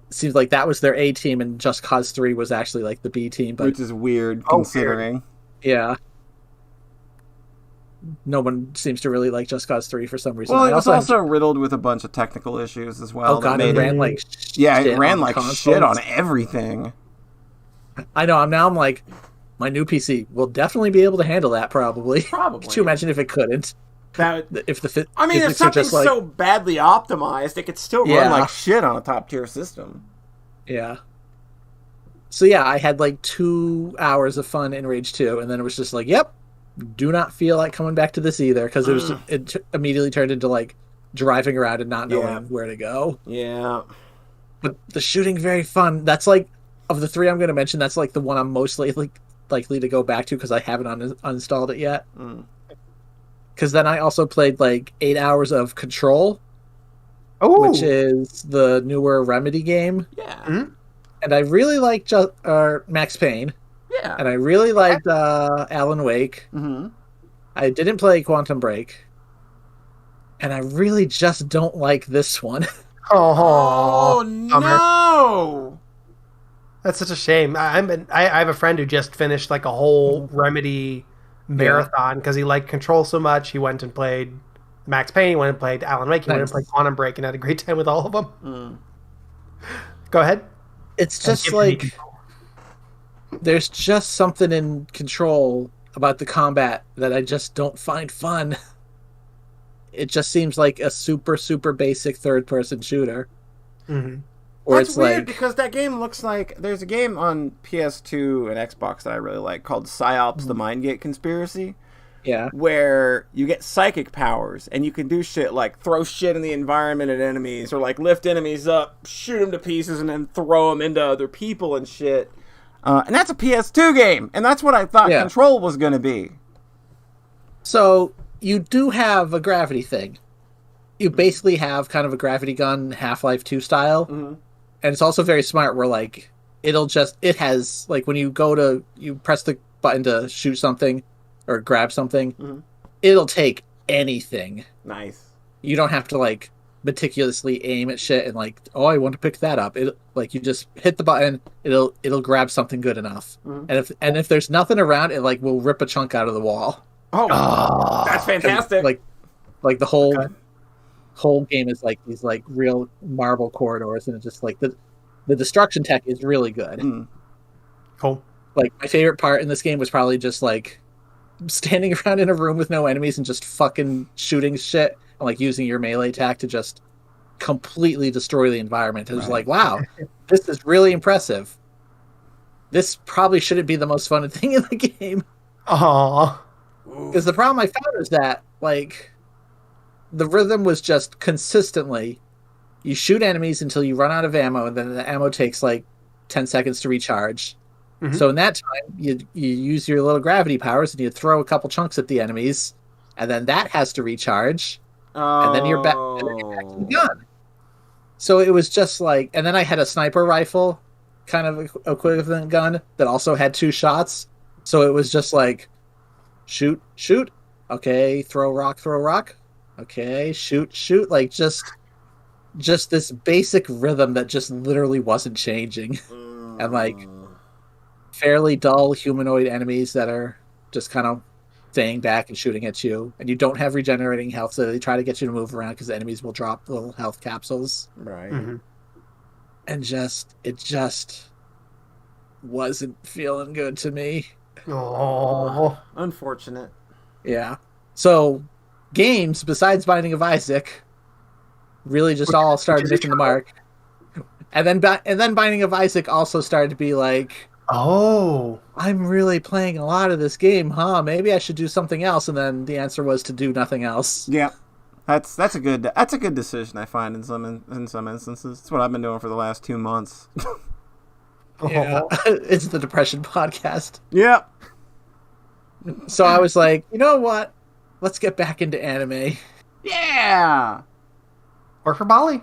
it seems like that was their A team, and Just Cause 3 was actually, like, the B team. But Which is weird, considering. yeah. No one seems to really like Just Cause 3 for some reason. Well, it was also riddled with a bunch of technical issues as well. Oh god, it ran like shit. Yeah, it ran like consoles. shit on everything. I know. I'm like, my new PC will definitely be able to handle that. Probably. Could you imagine if it couldn't? If something's so badly optimized, it could still run like shit on a top tier system. Yeah. So yeah, I had like 2 hours of fun in Rage 2, and then it was just like, yep, do not feel like coming back to this either, because it immediately turned into like driving around and not knowing where to go. Yeah. But the shooting very fun. That's like, of the three I'm going to mention, that's like the one I'm most likely to go back to because I haven't uninstalled it yet. Because then I also played like 8 hours of Control, which is the newer Remedy game. Yeah. And I really liked Max Payne. Yeah. And I really liked Alan Wake. I didn't play Quantum Break. And I really just don't like this one. Oh no! That's such a shame. I have a friend who just finished like a whole Remedy marathon because he liked Control so much. He went and played Max Payne, he went and played Alan Wake, he went and played Quantum Break, and had a great time with all of them. Go ahead. It's just like there's just something in Control about the combat that I just don't find fun. It just seems like a super, super basic third-person shooter. That's weird because that game looks like... There's a game on PS2 and Xbox that I really like called PsyOps the Mindgate Conspiracy. Yeah. Where you get psychic powers and you can do shit like throw shit in the environment at enemies or like lift enemies up, shoot them to pieces, and then throw them into other people and shit. And that's a PS2 game. And that's what I thought Control was going to be. So... you do have a gravity thing. You basically have kind of a gravity gun, Half-Life 2 style. And it's also very smart where, like, it has, like, when you press the button to shoot something or grab something, it'll take anything. Nice. You don't have to, like, meticulously aim at shit and, like, oh, I want to pick that up. Like, you just hit the button, it'll grab something good enough. And if there's nothing around, it, like, will rip a chunk out of the wall. Oh, that's fantastic! Like the whole game is like these like real marble corridors, and it's just like the destruction tech is really good. Cool. Like my favorite part in this game was probably just like standing around in a room with no enemies and just fucking shooting shit and like using your melee attack to just completely destroy the environment. It was like, wow, this is really impressive. This probably shouldn't be the most fun thing in the game. Because the problem I found is that, like, the rhythm was just consistently, you shoot enemies until you run out of ammo, and then the ammo takes, like, 10 seconds to recharge. So in that time, you use your little gravity powers, and you throw a couple chunks at the enemies, and then that has to recharge, and then you're back to the gun. So it was just like, and then I had a sniper rifle, kind of equivalent gun, that also had 2 shots, so it was just like, shoot, okay, throw rock, okay, shoot, like just this basic rhythm that just literally wasn't changing. And like fairly dull humanoid enemies that are just kind of staying back and shooting at you, and you don't have regenerating health, so they try to get you to move around because the enemies will drop little health capsules. Right. And it just wasn't feeling good to me. Oh, unfortunate. Yeah. So, games besides Binding of Isaac really just all started missing the mark. And then Binding of Isaac also started to be like, oh, I'm really playing a lot of this game, huh? Maybe I should do something else. And then the answer was to do nothing else. Yeah. That's a good decision, I find, in some instances. It's what I've been doing for the last 2 months. Yeah, it's the Depression Podcast. Yeah. So I was like, you know what? Let's get back into anime. Yeah. Or for Polly.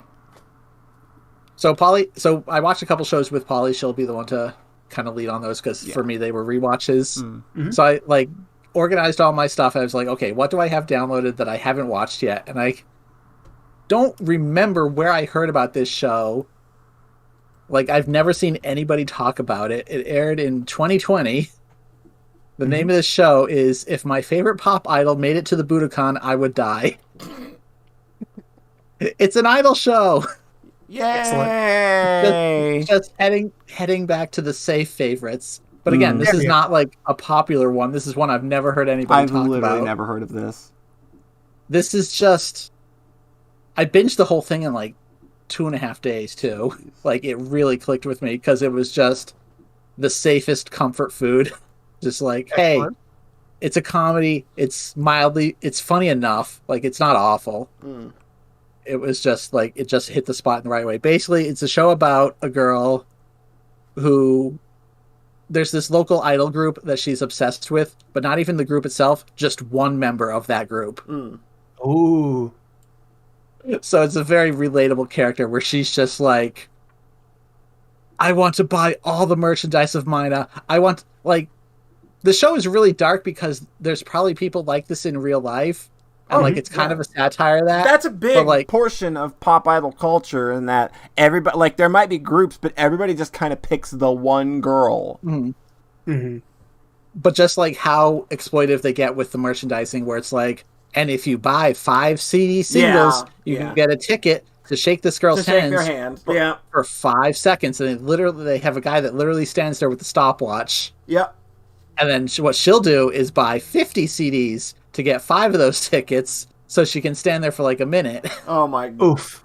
So I watched a couple shows with Polly. She'll be the one to kind of lead on those because for me they were rewatches. So I like organized all my stuff. I was like, okay, what do I have downloaded that I haven't watched yet? And I don't remember where I heard about this show. Like, I've never seen anybody talk about it. It aired in 2020. The name of this show is If My Favorite Pop Idol Made It to the Budokan, I Would Die. It's an idol show. Yay! Just heading back to the safe favorites. But again, this is not like a popular one. This is one I've never heard anybody talk about. I've literally never heard of this. This is just... I binged the whole thing in like 2.5 days too. Like, it really clicked with me because it was just the safest comfort food. Just like, hey, it's a comedy. It's funny enough. Like, it's not awful. it was just like it just hit the spot in the right way. Basically, it's a show about a girl who there's this local idol group that she's obsessed with, but not even the group itself, just one member of that group. Ooh. So it's a very relatable character where she's just like, I want to buy all the merchandise of Mina. I want, like, the show is really dark because there's probably people like this in real life. And, like, it's kind of a satire of that. That's a big like, portion of pop idol culture, in that everybody, like, there might be groups, but everybody just kind of picks the one girl. But just, like, how exploitive they get with the merchandising, where it's like, and if you buy 5 CD singles, you can get a ticket to shake this girl's hands for 5 seconds. And they have a guy that literally stands there with the stopwatch. Yep. And then what she'll do is buy 50 CDs to get 5 of those tickets so she can stand there for like a minute. Oh my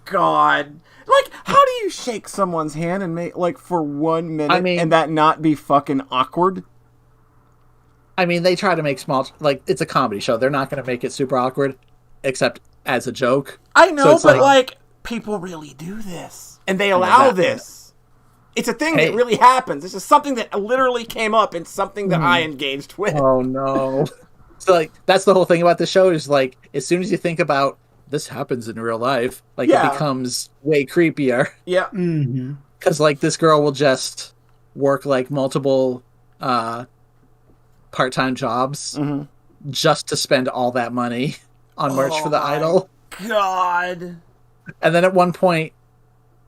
God. Like, how do you shake someone's hand and make, like, for 1 minute and that not be fucking awkward? I mean, they try to make like, it's a comedy show. They're not going to make it super awkward, except as a joke. I know, so but like, people really do this. And they allow this. It's a thing that really happens. This is something that literally came up in something that I engaged with. Oh, no. So, like, that's the whole thing about the show is, like, as soon as you think about this happens in real life, like, it becomes way creepier. Yeah. Because, like, this girl will just work, like, multiple part-time jobs just to spend all that money on merch for the idol. God. And then at one point,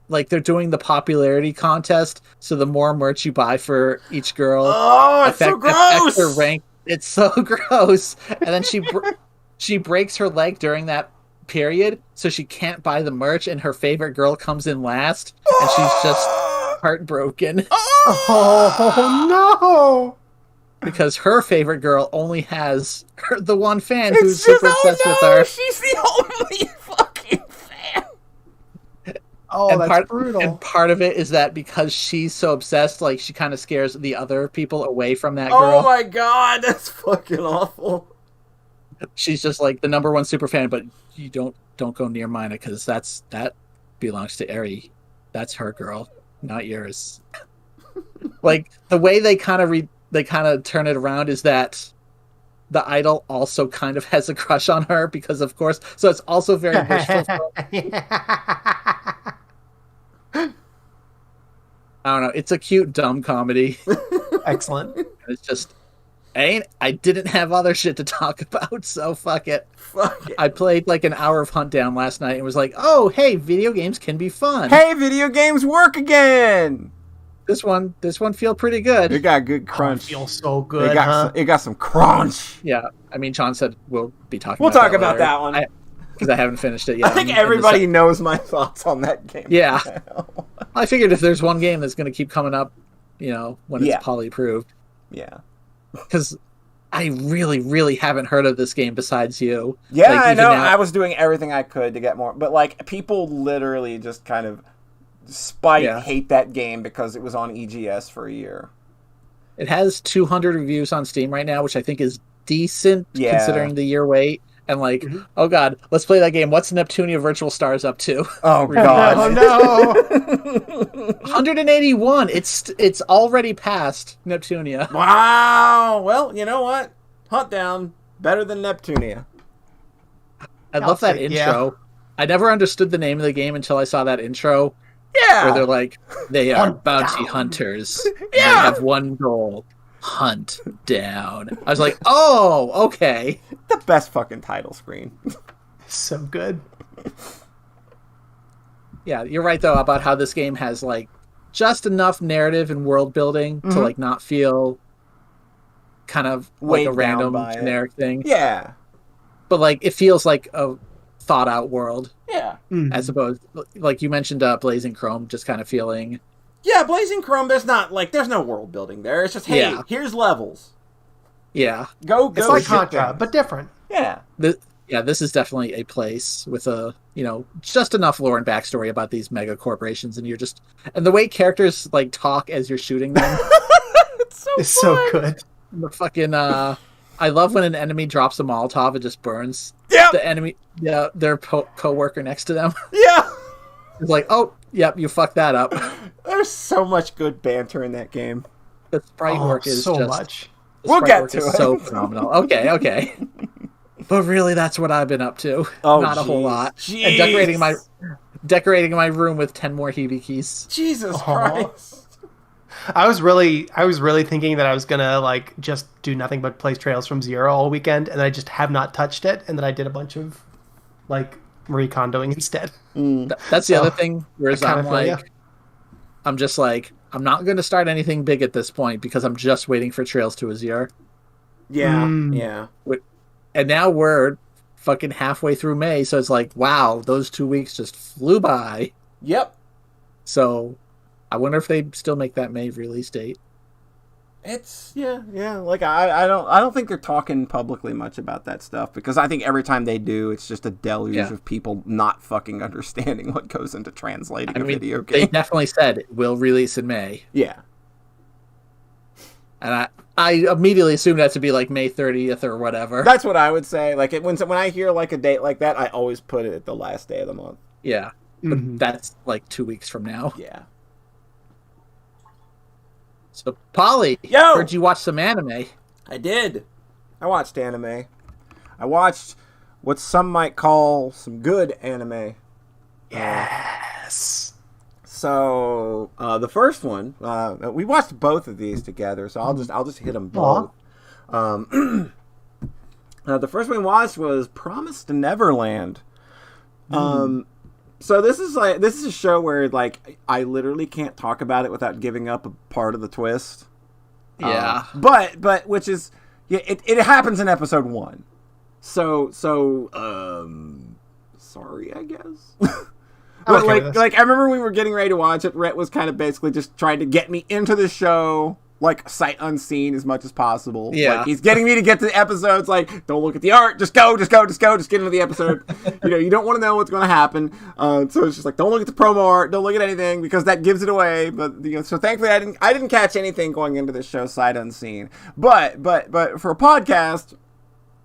like, they're doing the popularity contest, so the more merch you buy for each girl, it's so gross. Her rank. It's so gross. And then she breaks her leg during that period, so she can't buy the merch, and her favorite girl comes in last, and she's just heartbroken. Oh no! Because her favorite girl only has the one fan who's super obsessed with her. She's the only fucking fan. Oh, and that's brutal. And part of it is that because she's so obsessed, like, she kind of scares the other people away from that girl. Oh my God, that's fucking awful. She's just like the number one super fan, but you don't go near Mina because that belongs to Eri. That's her girl, not yours. Like, the way they kind of turn it around is that the idol also kind of has a crush on her because, of course, so it's also very wishful. I don't know. It's a cute, dumb comedy. Excellent. It's just, I didn't have other shit to talk about, so fuck it. I played like an hour of Hunt Down last night and was like, oh, hey, video games can be fun. Hey, video games work again. This one feel pretty good. It got good crunch. It feels so good. It got some crunch. Yeah, I mean, John said we'll be talking. We'll talk about that one because I haven't finished it yet. I think everybody knows my thoughts on that game. Yeah, I figured if there's one game that's going to keep coming up, when it's poly approved. Yeah, because I really, really haven't heard of this game besides you. Yeah, like, I know. Now, I was doing everything I could to get more, but like people literally just kind of hate that game because it was on EGS for a year. It has 200 reviews on Steam right now, which I think is decent considering the year wait. And like, oh god, let's play that game. What's Neptunia Virtual Stars up to? Oh god, oh no! 181. It's already past Neptunia. Wow. Well, you know what? Hunt Down better than Neptunia. I love that intro. Yeah. I never understood the name of the game until I saw that intro. Yeah. Where they're like, they are bounty hunters. They have one goal. Hunt down. I was like, oh, okay. The best fucking title screen. So good. Yeah, you're right, though, about how this game has, like, just enough narrative and world building to, like, not feel kind of like a random generic thing. Yeah. But, like, it feels like a thought-out world. Yeah. As opposed, like you mentioned, Blazing Chrome just kind of feeling... Yeah, Blazing Chrome, there's no world building there. It's just, hey, here's levels. Yeah. Go. It's like Contra, but different. Yeah. This is definitely a place with just enough lore and backstory about these mega corporations, and and the way characters like talk as you're shooting them. It's so good. The fucking I love when an enemy drops a Molotov, it just burns Yep. the enemy, yeah, their co-worker next to them. Yeah. It's like, oh, yep, you fucked that up. There's so much good banter in that game. The sprite work is so just much. We'll get to it. So phenomenal. Okay. But really, that's what I've been up to. Oh, not a whole lot. Jeez. And decorating my room with 10 more hibikis. Jesus Christ. I was really thinking that I was gonna like just do nothing but play Trails from Zero all weekend, and I just have not touched it, and then I did a bunch of like Marie Kondoing instead. That's the other thing. Whereas I'm like, ya. I'm just like, I'm not going to start anything big at this point because I'm just waiting for Trails to Azure. Yeah, yeah. And now we're fucking halfway through May, so it's like, wow, those 2 weeks just flew by. Yep. So I wonder if they still make that May release date. It's yeah. Like I don't think they're talking publicly much about that stuff because I think every time they do, it's just a deluge of people not fucking understanding what goes into translating a video game. They definitely said it will release in May. Yeah. And I immediately assumed that to be like May 30th or whatever. That's what I would say. Like when I hear like a date like that, I always put it at the last day of the month. Yeah. But that's like 2 weeks from now. Yeah. So, Polly, heard you watch some anime. I did. I watched anime. I watched what some might call some good anime. Yes. So the first one, we watched both of these together. So I'll just hit them both. The first one we watched was Promised Neverland. So this is a show where like I literally can't talk about it without giving up a part of the twist. Yeah. But which is it happens in episode 1. So sorry, I guess. But like I remember we were getting ready to watch it. Rhett was kind of basically just trying to get me into the show like sight unseen as much as possible. Yeah. Like, he's getting me to get to the episodes. Like, don't look at the art. Just go. Just get into the episode. You don't want to know what's going to happen. So it's just like, don't look at the promo art. Don't look at anything because that gives it away. But so thankfully I didn't catch anything going into this show sight unseen. But for a podcast,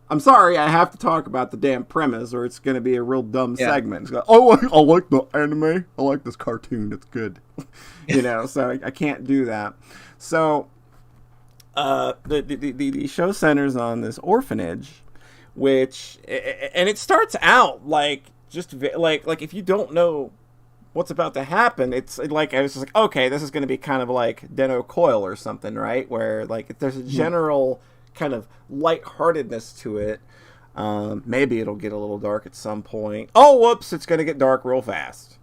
I'm sorry, I have to talk about the damn premise, or it's going to be a real dumb segment. It's like, I like the anime. I like this cartoon. It's good. So I can't do that. So, the show centers on this orphanage, and it starts out like just like if you don't know what's about to happen, it's like I was just like, okay, this is going to be kind of like Den Coil or something, right? Where like there's a general kind of lightheartedness to it. Maybe it'll get a little dark at some point. Oh, whoops! It's going to get dark real fast.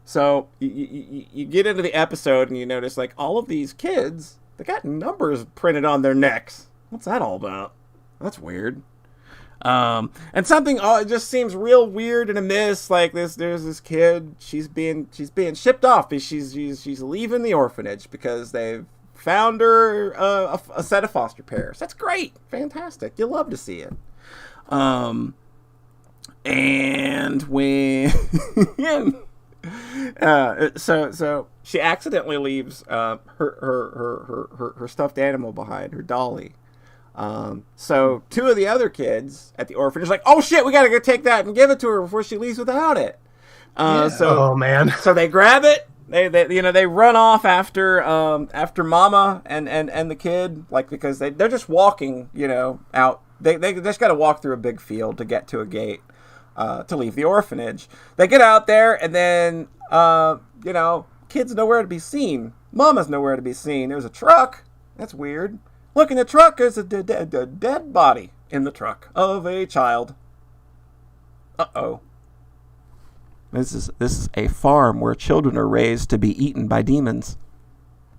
So you get into the episode and you notice like all of these kids, they got numbers printed on their necks. What's that all about? That's weird. And something it just seems real weird and amiss. Like there's this kid. She's being shipped off. She's leaving the orphanage because they've found her a set of foster parents. That's great, fantastic. You love to see it. And when so she accidentally leaves her stuffed animal behind, her dolly. So 2 of the other kids at the orphanage are like, oh shit, we gotta go take that and give it to her before she leaves without it. Oh man. So they grab it. They run off after Mama and the kid, like, because they're just walking, out. They just got to walk through a big field to get to a gate to leave the orphanage. They get out there, and then kid's nowhere to be seen. Mama's nowhere to be seen. There's a truck. That's weird. Look in the truck. There's a dead body in the truck of a child. Uh-oh. This is a farm where children are raised to be eaten by demons.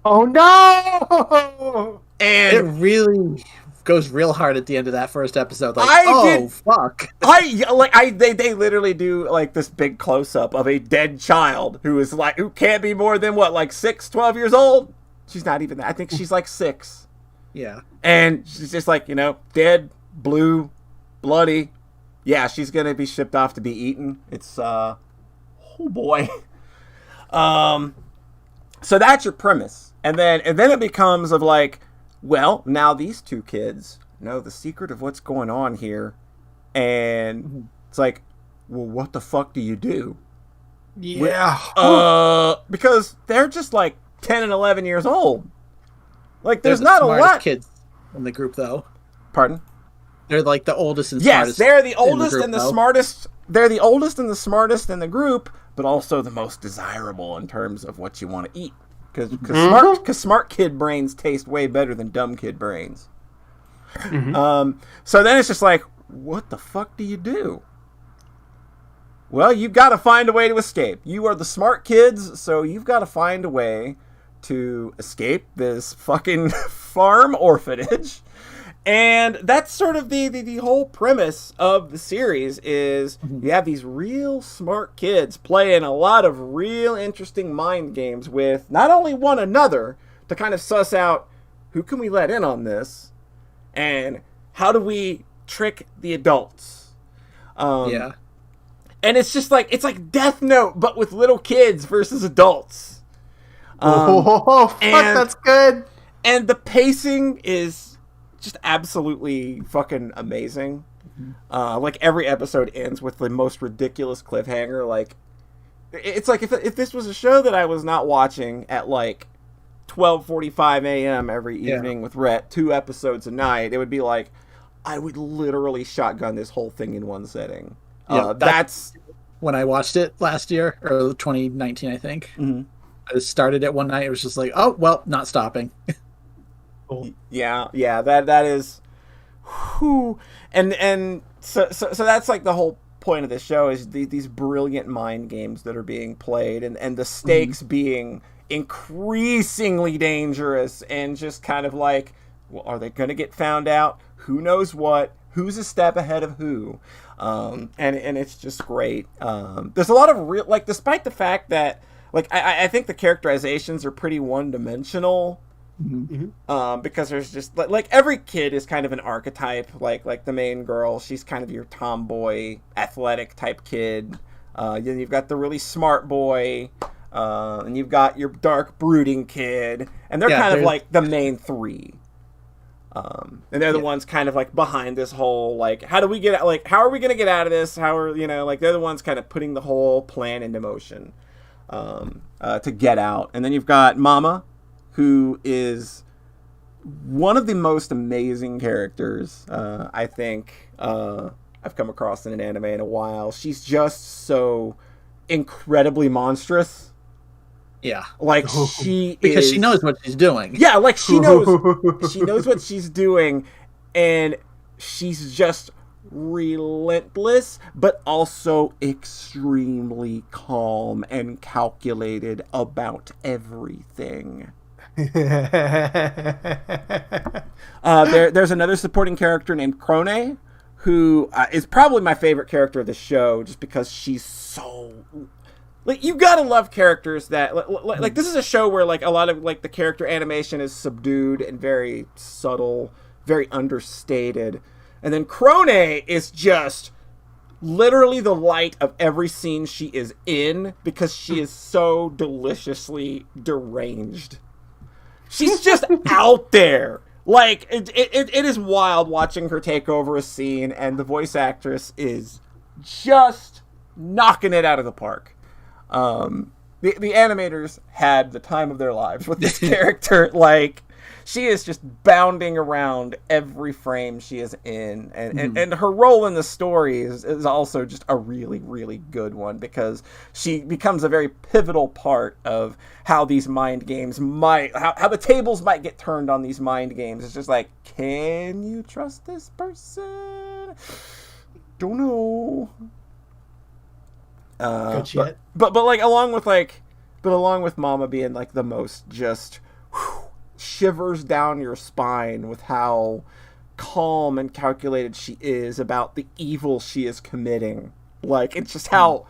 Oh no! And it really goes real hard at the end of that first episode. Like, fuck! They literally do like this big close up of a dead child who can't be more than 12 years old. She's not even that. I think she's like 6. Yeah, and she's just like dead, blue, bloody. Yeah, she's gonna be shipped off to be eaten. It's oh boy. So that's your premise. And then it becomes of like, well, now these 2 kids know the secret of what's going on here. And it's like, well, what the fuck do you do? Yeah. Because they're just like 10 and 11 years old. Like, there's They're not the a smartest lot. kids in the group, though. Pardon? They're like the oldest and Yes, smartest. they're the oldest and the group, smartest. They're the oldest and the smartest in the group, but also the most desirable in terms of what you want to eat. Because smart kid brains taste way better than dumb kid brains. So then it's just like, what the fuck do you do? Well, you've got to find a way to escape. You are the smart kids, so you've got to find a way to escape this fucking farm orphanage. And that's sort of the whole premise of the series is you have these real smart kids playing a lot of real interesting mind games with not only one another to kind of suss out who can we let in on this and how do we trick the adults. Yeah. And it's just like, it's like Death Note, but with little kids versus adults. Fuck, that's good. And the pacing is just absolutely fucking amazing. Like, every episode ends with the most ridiculous cliffhanger. Like, it's like if this was a show that I was not watching at like 12:45 a.m. every evening with Rhett, 2 episodes a night, it would be like, I would literally shotgun this whole thing in one setting. That's when I watched it last year, or 2019, I think. I started it one night. It was just like, oh, well, not stopping. Yeah, that is, whew. And so that's like the whole point of this show is these brilliant mind games that are being played, and the stakes being increasingly dangerous, and just kind of like, well, are they going to get found out? Who knows what? Who's a step ahead of who? And it's just great. There's a lot of real, like, despite the fact that, like, I think the characterizations are pretty one-dimensional. Because there's just like every kid is kind of an archetype, like the main girl, she's kind of your tomboy athletic type kid, then you've got the really smart boy, and you've got your dark brooding kid, and they're kind of like the main 3, and they're the ones kind of like behind this whole, like, how are we gonna get out of this, like, they're the ones kind of putting the whole plan into motion to get out. And then you've got Mama, who is one of the most amazing characters I think I've come across in an anime in a while. She's just so incredibly monstrous. Yeah. Like, because she knows what she's doing. Yeah, like, she knows what she's doing, and she's just relentless, but also extremely calm and calculated about everything. There's another supporting character named Krone, who is probably my favorite character of the show, just because she's so, like, you gotta love characters that like this is a show where, like, a lot of, like, the character animation is subdued and very subtle, very understated, and then Krone is just literally the light of every scene she is in, because she is so deliciously deranged. She's just out there. Like, it is wild watching her take over a scene, and the voice actress is just knocking it out of the park. The animators had the time of their lives with this character. Like, she is just bounding around every frame she is in, and her role in the story is also just a really, really good one, because she becomes a very pivotal part of how these mind games how the tables might get turned on these mind games. It's just like, can you trust this person? Don't know. Good shit. But along with Mama being, like, the most just shivers down your spine with how calm and calculated she is about the evil she is committing. Like, it's just how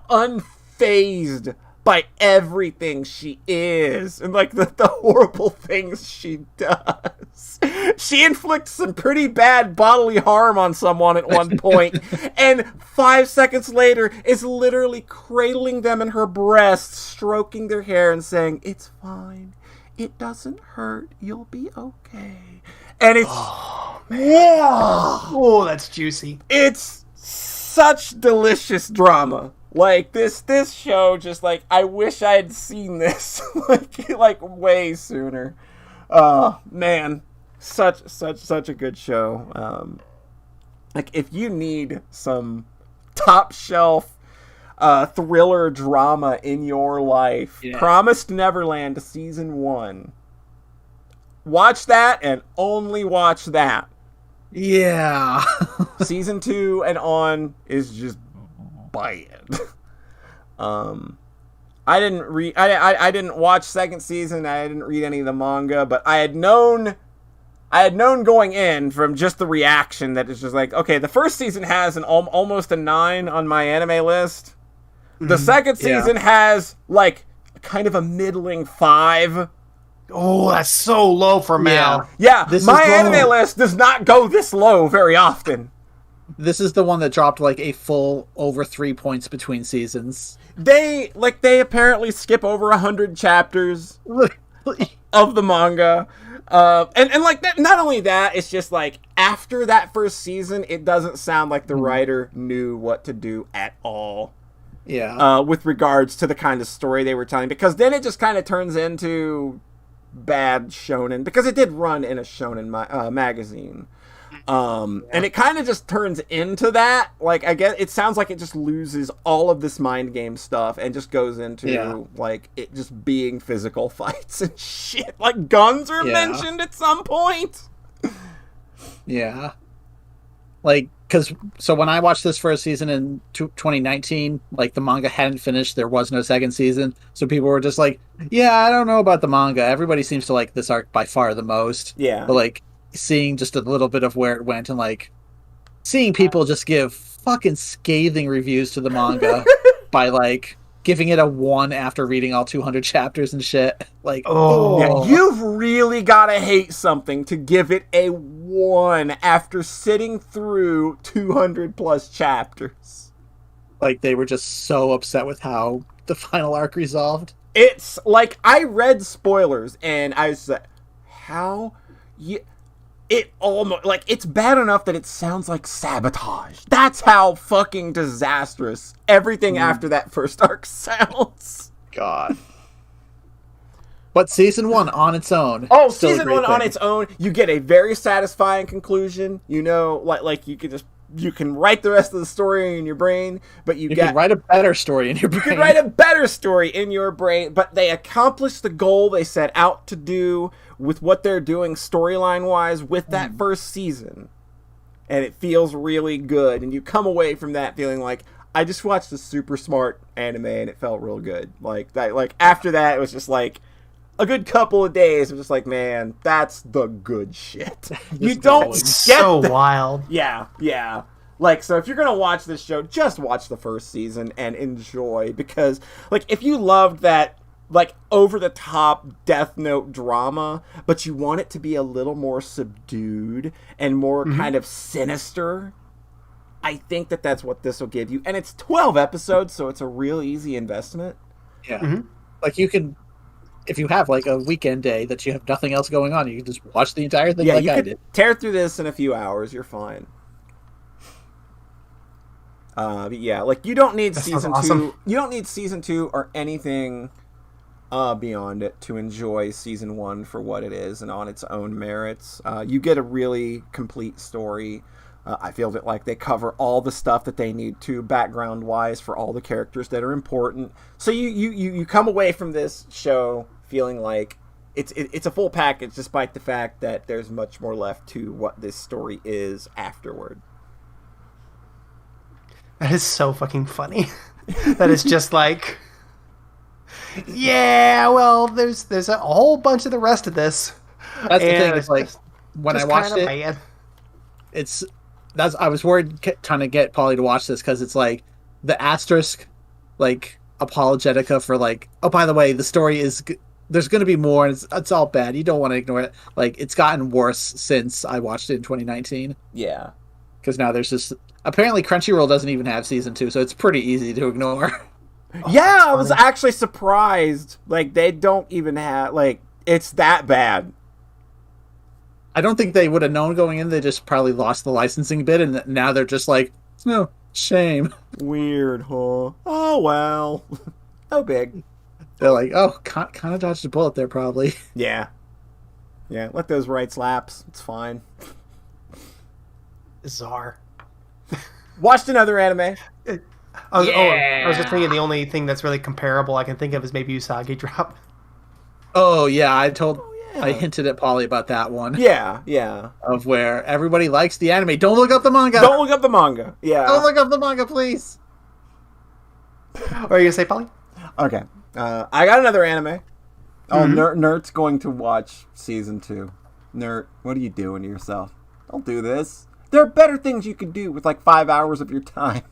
unfazed by everything she is, and, like, the horrible things she does. She inflicts some pretty bad bodily harm on someone at one point, and 5 seconds later is literally cradling them in her breasts, stroking their hair and saying, "It's fine. It doesn't hurt. You'll be okay." And it's, yeah. Oh, that's juicy. It's such delicious drama. Like this show, just like I wish I had seen this like way sooner. Man, such a good show. Like if you need some top shelf thriller drama in your life, Promised Neverland season 1. Watch that and only watch that. Yeah. Season 2 and on is just bad. I didn't watch second season. I didn't read any of the manga, but I had known going in from just the reaction that it's just like, okay, the first season has an almost a 9 on my anime list. The second season has like kind of a middling 5. Oh, that's so low for Mal. Yeah, my anime list does not go this low very often. This is the one that dropped like a full over 3 points between seasons. They apparently skip over 100 chapters of the manga. And like that, not only that, it's just like after that first season, it doesn't sound like the writer knew what to do at all. Yeah. With regards to the kind of story they were telling, because then it just kind of turns into bad shonen, because it did run in a shonen magazine. And it kind of just turns into that. Like, I guess it sounds like it just loses all of this mind game stuff and just goes into like it just being physical fights and shit. Like guns are mentioned at some point. Yeah. Like, so when I watched this first season in 2019, like the manga hadn't finished, there was no second season, so people were just like, yeah, I don't know about the manga. Everybody seems to like this arc by far the most. Yeah. But like seeing just a little bit of where it went and like seeing people just give fucking scathing reviews to the manga by like giving it a 1 after reading all 200 chapters and shit. Like, yeah, you've really gotta hate something to give it a 1 after sitting through 200 plus chapters. Like, they were just so upset with how the final arc resolved. It's like, I read spoilers and I was like, how you... It almost, like, it's bad enough that it sounds like sabotage. That's how fucking disastrous everything after that first arc sounds. God. But season 1 on its own. Oh, season 1 on its own, you get a very satisfying conclusion. You know, like you can write the rest of the story in your brain, but you can write a better story in your brain. You can write a better story in your brain, but they accomplished the goal they set out to do with what they're doing storyline-wise with that first season. And it feels really good, and you come away from that feeling like, I just watched a super smart anime and it felt real good. Like after that, it was just like a good couple of days. I'm just like, man, that's the good shit. You don't get so wild. Yeah. Like, so if you're gonna watch this show, just watch the first season and enjoy, because like if you loved that like over the top Death Note drama, but you want it to be a little more subdued and more kind of sinister, I think that's what this will give you. And it's 12 episodes, so it's a real easy investment. Yeah. Like you can, if you have like a weekend day that you have nothing else going on, you can just watch the entire thing like I did. Tear through this in a few hours, you're fine. But yeah, like you don't need season 2. You don't need season 2 or anything beyond it to enjoy season 1 for what it is and on its own merits. You get a really complete story. I feel that like they cover all the stuff that they need to background wise for all the characters that are important. So you come away from this show feeling like it's a full package, despite the fact that there's much more left to what this story is afterward. That is so fucking funny. That is just like, yeah, well, there's a whole bunch of the rest of this. That's the thing. It's like when I watched it, bad. I was worried trying to get Polly to watch this because it's like the asterisk, like apologetica for like, oh, by the way, the story is there's going to be more, and it's all bad. You don't want to ignore it. Like it's gotten worse since I watched it in 2019. Yeah, because now there's just apparently Crunchyroll doesn't even have season 2, so it's pretty easy to ignore. Yeah, I was actually surprised. Like they don't even have like it's that bad. I don't think they would have known going in. They just probably lost the licensing bid, and now they're just like, no, shame. Weird, huh? Oh, well. No big. They're like, oh, kind of dodged a bullet there, probably. Yeah. Yeah, let those rights lapse. It's fine. Bizarre. Watched another anime. I was just thinking the only thing that's really comparable I can think of is maybe Usagi Drop. Oh, yeah, I hinted at Polly about that one. Yeah. Of where everybody likes the anime. Don't look up the manga. Don't look up the manga. Yeah. Don't look up the manga, please. What are you going to say, Polly? Okay. I got another anime. Oh, Nert's going to watch season 2. Nert, what are you doing to yourself? Don't do this. There are better things you could do with like 5 hours of your time.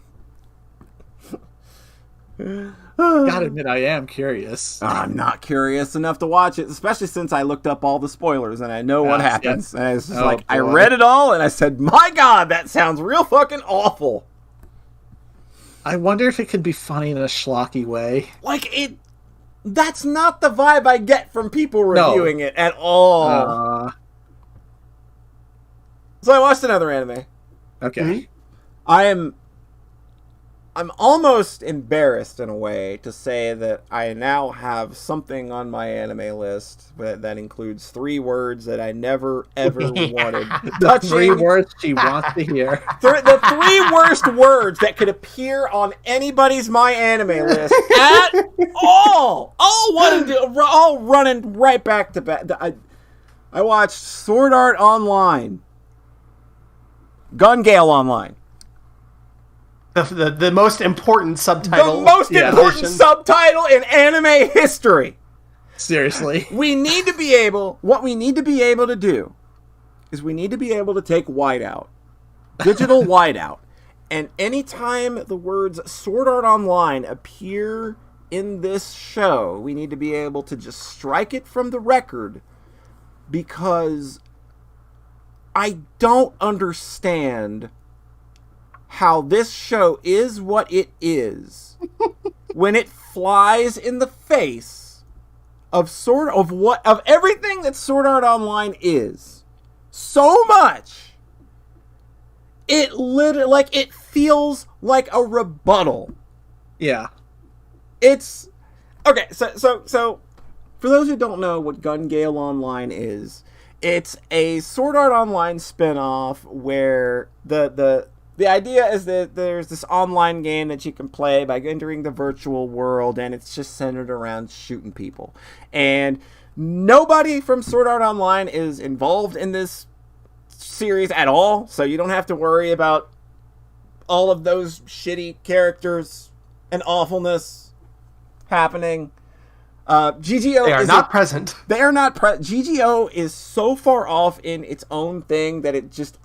Gotta admit, I am curious. I'm not curious enough to watch it, especially since I looked up all the spoilers and I know what happens. Yes. And it's just I read it all and I said, my God, that sounds real fucking awful. I wonder if it could be funny in a schlocky way. That's not the vibe I get from people reviewing it at all. So I watched another anime. Okay. Mm-hmm. I'm almost embarrassed in a way to say that I now have something on my anime list that includes 3 words that I never ever wanted. The 3 words she wants to hear. The 3 worst words that could appear on anybody's My Anime list at all. All running right back to back. I watched Sword Art Online. Gun Gale Online. The most important subtitle. The most important subtitle in anime history. Seriously. What we need to be able to do is we need to be able to take whiteout. Digital whiteout. And anytime the words Sword Art Online appear in this show, we need to be able to just strike it from the record, because I don't understand how this show is what it is when it flies in the face of everything that Sword Art Online is so much. It literally it feels like a rebuttal. Yeah. It's okay. So for those who don't know what Gun Gale Online is, it's a Sword Art Online spinoff where the idea is that there's this online game that you can play by entering the virtual world, and it's just centered around shooting people. And nobody from Sword Art Online is involved in this series at all, so you don't have to worry about all of those shitty characters and awfulness happening. GGO They are not present. They are not present. GGO is so far off in its own thing that it just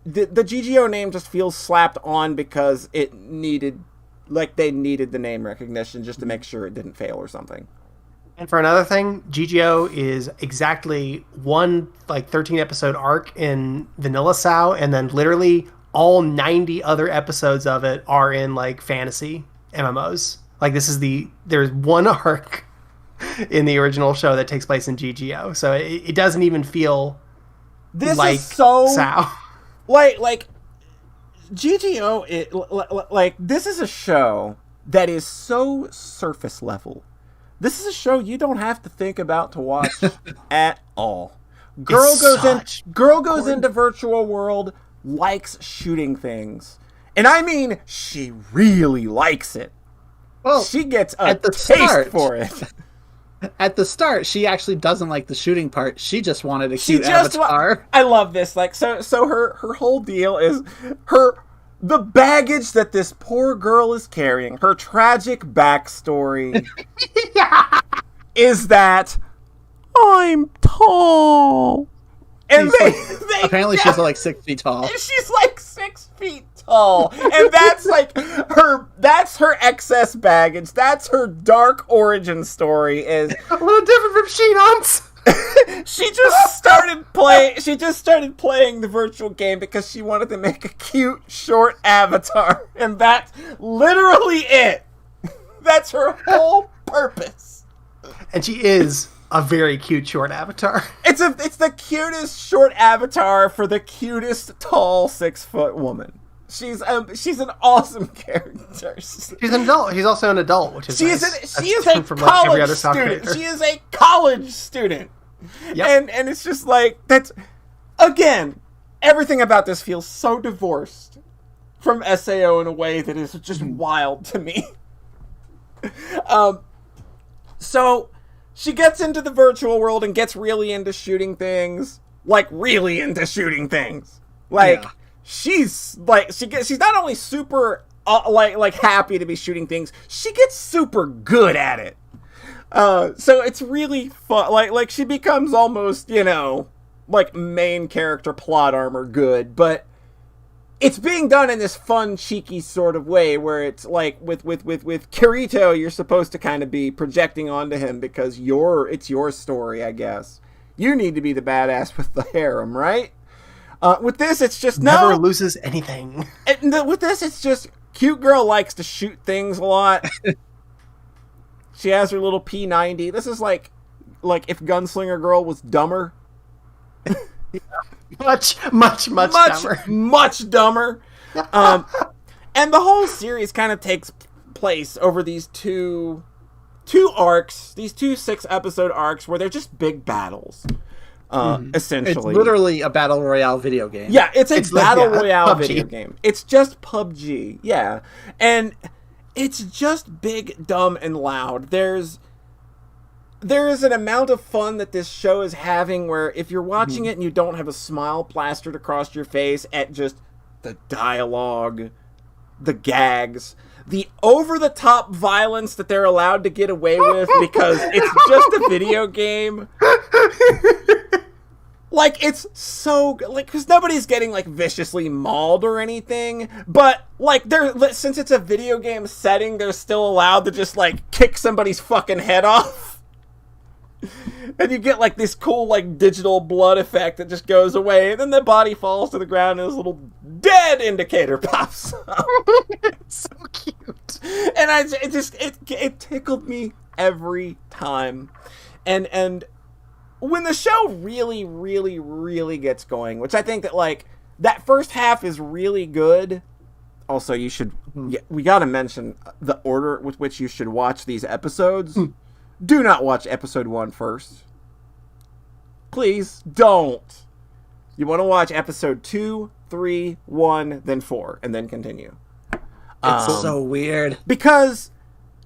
the GGO name just feels slapped on because it needed, they needed the name recognition just to make sure it didn't fail or something. And for another thing, GGO is exactly one 13 episode arc in Vanilla SAO, and then literally all 90 other episodes of it are in fantasy MMOs. There's one arc in the original show that takes place in GGO, so it doesn't even feel is so SAO. GGO, this is a show that is so surface level. This is a show you don't have to think about to watch at all. Girl goes into virtual world, likes shooting things. And I mean, she really likes it. Well, she gets a taste for it. At the start, she actually doesn't like the shooting part. She just wanted a cute avatar. I love this. So her whole deal is the baggage that this poor girl is carrying, her tragic backstory is that I'm tall. And apparently she's 6 feet tall. She's 6 feet tall. And that's her excess baggage. That's her dark origin story. Is a little different from Sheenon's. She just started playing the virtual game because she wanted to make a cute short avatar. And that's literally it. That's her whole purpose. And she is a very cute short avatar. It's the cutest short avatar for the cutest tall 6-foot woman. She's an awesome character. She's an adult. She's also an adult, which is nice. She is a college student. She is a college student. Yep. And it's just like, that's, again, everything about this feels so divorced from SAO in a way that is just wild to me. So she gets into the virtual world and gets really into shooting things. Like, really into shooting things. Like, she's not only super like happy to be shooting things, she gets super good at it. So it's really fun. Like she becomes almost, like main character plot armor good, but it's being done in this fun, cheeky sort of way where it's like with Kirito, you're supposed to kind of be projecting onto him because it's your story, I guess. You need to be the badass with the harem, right? With this, it's just never loses anything. With this, it's just cute girl likes to shoot things a lot. She has her little P90. This is like if Gunslinger Girl was dumber. much dumber. Much dumber. And the whole series kind of takes place over these two arcs, these 2 6-episode arcs where they're just big battles. Essentially. It's literally a battle royale video game. Yeah, it's a battle royale video game. It's just PUBG. Yeah. And it's just big, dumb, and loud. There is an amount of fun that this show is having where if you're watching it and you don't have a smile plastered across your face at just the dialogue, the gags, the over-the-top violence that they're allowed to get away with because it's just a video game. Like, it's so good. Like, because nobody's getting, like, viciously mauled or anything. But, like, since it's a video game setting, they're still allowed to just, like, kick somebody's fucking head off. And you get, like, this cool, like, digital blood effect that just goes away. And then the body falls to the ground and this little dead indicator pops up. It's so cute. And it tickled me every time. And when the show really, really, really gets going, which I think that, like, that first half is really good. Also, we gotta mention the order with which you should watch these episodes. Do not watch episode 1 first. Please don't. You want to watch episode 2, 3, 1, then 4, and then continue. It's so weird. Because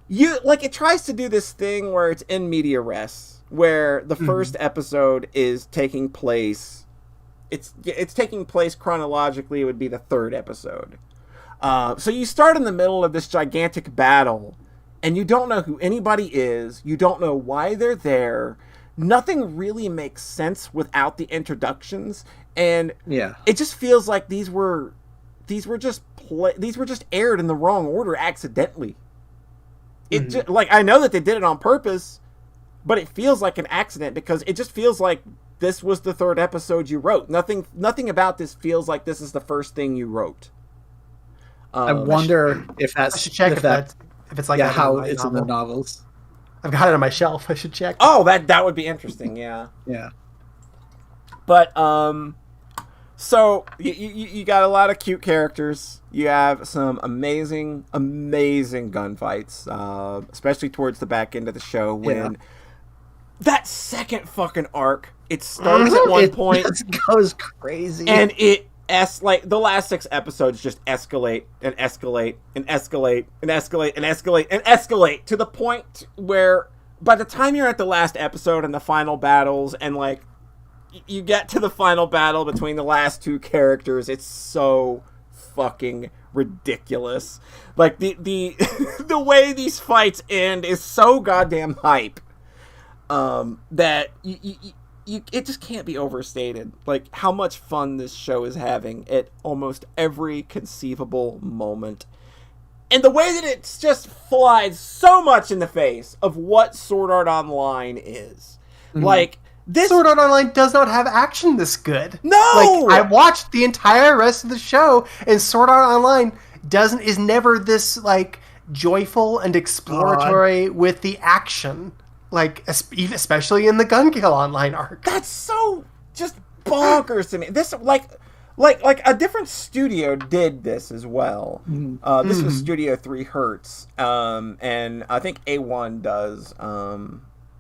it tries to do this thing where it's in media res, where the first episode is taking place. It's taking place chronologically. It would be the 3rd episode. So you start in the middle of this gigantic battle, and you don't know who anybody is. You don't know why they're there. Nothing really makes sense without the introductions, and it just feels like these were just aired in the wrong order accidentally. I know that they did it on purpose, but it feels like an accident because it just feels like this was the 3rd episode you wrote. Nothing about this feels like this is the first thing you wrote. I wonder if that's... I should check if it's like that how it's in the novels. I've got it on my shelf. I should check. Oh, that would be interesting, yeah. Yeah. But, so, you got a lot of cute characters. You have some amazing, amazing gunfights, especially towards the back end of the show when that second fucking arc, it starts at one point. It just goes crazy. And the last 6 episodes just escalate and escalate and escalate and escalate and escalate and escalate to the point where by the time you're at the last episode and the final battles and, like, you get to the final battle between the last 2 characters, it's so fucking ridiculous. Like, the the way these fights end is so goddamn hype that it just can't be overstated, like, how much fun this show is having at almost every conceivable moment. And the way that it just flies so much in the face of what Sword Art Online is. Like, this Sword Art Online does not have action this good. No! Like, I watched the entire rest of the show, and Sword Art Online is never this, like, joyful and exploratory with the action. Like, especially in the Gun Kill Online arc. That's so just bonkers to me. This, like a different studio did this as well. This was Studio 3 Hertz, and I think A1 does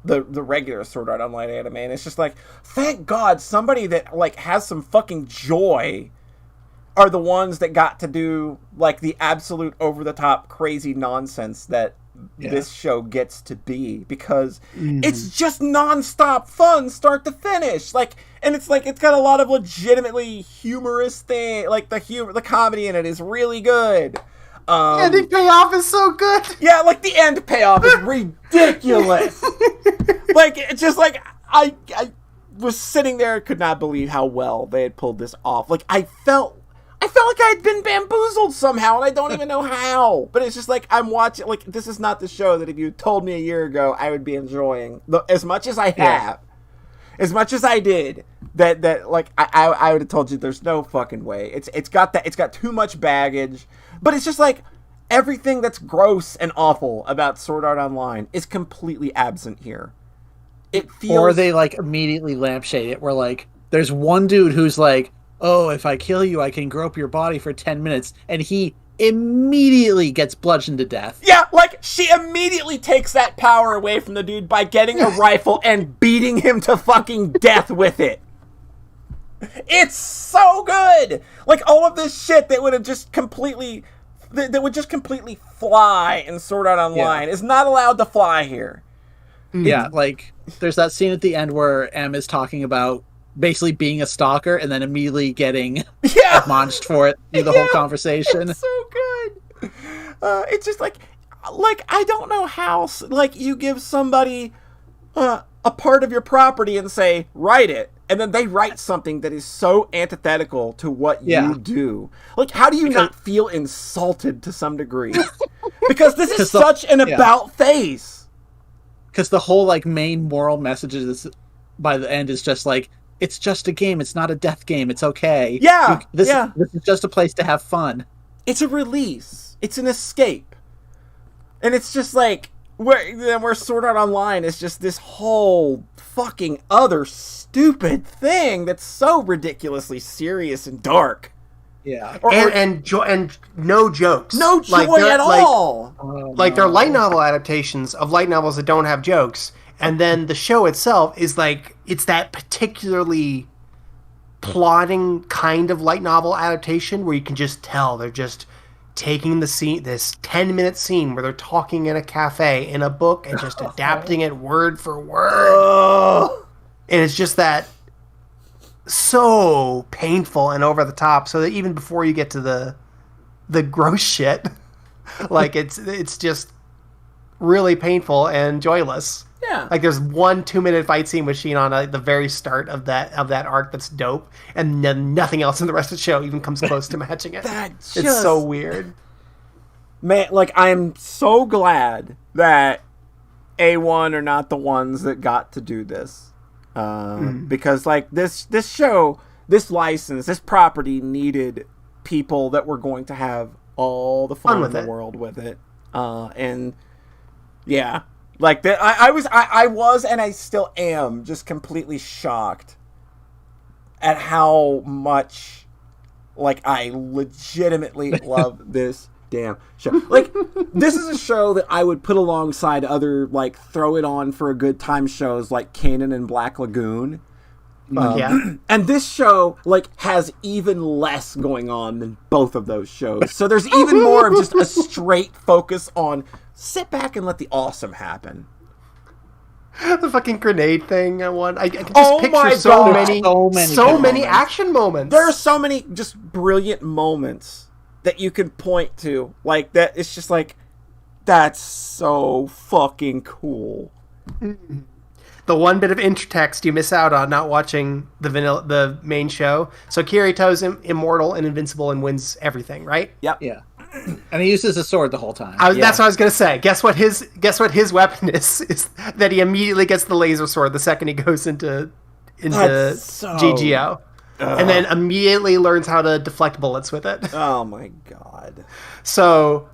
the regular Sword Art Online anime. And it's just like, thank God somebody that like has some fucking joy are the ones that got to do like the absolute over the top crazy nonsense that this show gets to be, because it's just nonstop fun start to finish. Like, and it's like, it's got a lot of legitimately humorous thing, like the comedy in it is really good. The ending payoff is so good. Yeah, like the end payoff is ridiculous. Like, it's just like, I was sitting there, could not believe how well they had pulled this off. Like, I felt like I had been bamboozled somehow, and I don't even know how. But it's just like, I'm watching, like, this is not the show that if you told me a year ago I would be enjoying as much as I have, as much as I did. That like I would have told you there's no fucking way. It's got too much baggage, but it's just like everything that's gross and awful about Sword Art Online is completely absent here. It feels, or they like immediately lampshade it. Where like there's one dude who's like, oh, if I kill you, I can grope your body for 10 minutes. And he immediately gets bludgeoned to death. Yeah, like, she immediately takes that power away from the dude by getting a rifle and beating him to fucking death with it. It's so good! Like, all of this shit that would have just completely... that would just completely fly in Sword Art Online is not allowed to fly here. Yeah, like, there's that scene at the end where M is talking about basically being a stalker and then immediately getting admonished for it through the whole conversation. It's so good. It's just like I don't know how, like, you give somebody a part of your property and say, write it, and then they write something that is so antithetical to what you do. Like, how do you not feel insulted to some degree? Because this is such an about face. Because the whole, like, main moral message is, by the end, is just like, it's just a game. It's not a death game. It's okay. This is just a place to have fun. It's a release. It's an escape. And it's just like, where Sword Art Online is just this whole fucking other stupid thing that's so ridiculously serious and dark. Yeah. And no jokes. No joy at all. Like, they're light novel adaptations of light novels that don't have jokes. And then the show itself is like, it's that particularly plotting kind of light novel adaptation where you can just tell they're just taking the scene, this 10-minute scene where they're talking in a cafe in a book and just adapting it word for word. And it's just that so painful and over the top, so that even before you get to the gross shit, like, it's just really painful and joyless. Yeah. Like, there's one 2-minute fight scene with Shinon at the very start of that arc that's dope, and nothing else in the rest of the show even comes close to matching it. It's so weird. Man, like, I am so glad that A1 are not the ones that got to do this. Because, like, this show, this license, this property needed people that were going to have all the fun in the world with it. And, yeah. Like, I was, and I still am, just completely shocked at how much, like, I legitimately love this damn show. Like, this is a show that I would put alongside other, like, throw it on for a good time shows like Kanan and Black Lagoon. And this show, like, has even less going on than both of those shows. So there's even more of just a straight focus on sit back and let the awesome happen. The fucking grenade thing. I can just picture so many action moments. There are so many just brilliant moments that you can point to. Like, that, it's just like, that's so fucking cool. The one bit of intertext you miss out on not watching the main show. So Kirito's immortal and invincible and wins everything, right? Yep. Yeah. And he uses a sword the whole time. That's what I was gonna say. Guess what his weapon is? Is that he immediately gets the laser sword the second he goes into GGO, and then immediately learns how to deflect bullets with it. Oh my god! So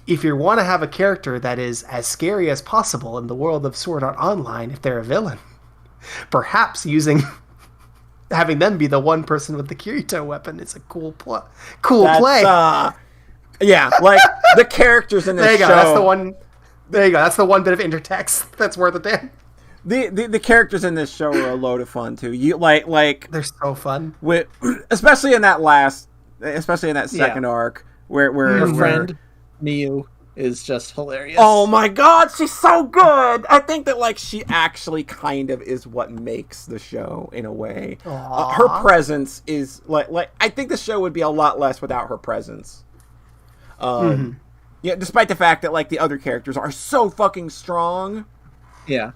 if you want to have a character that is as scary as possible in the world of Sword Art Online, if they're a villain, perhaps having them be the one person with the Kirito weapon is a cool play. Yeah, like the characters in this there you go. show. That's the one. There you go. That's the one bit of intertext that's worth a damn. The characters in this show are a load of fun too. You like they're so fun. Especially in that second arc where her friend Miyu is just hilarious. Oh my god, she's so good. I think that like she actually kind of is what makes the show in a way. Her presence is like I think the show would be a lot less without her presence. Yeah, despite the fact that like the other characters are so fucking strong. Yeah.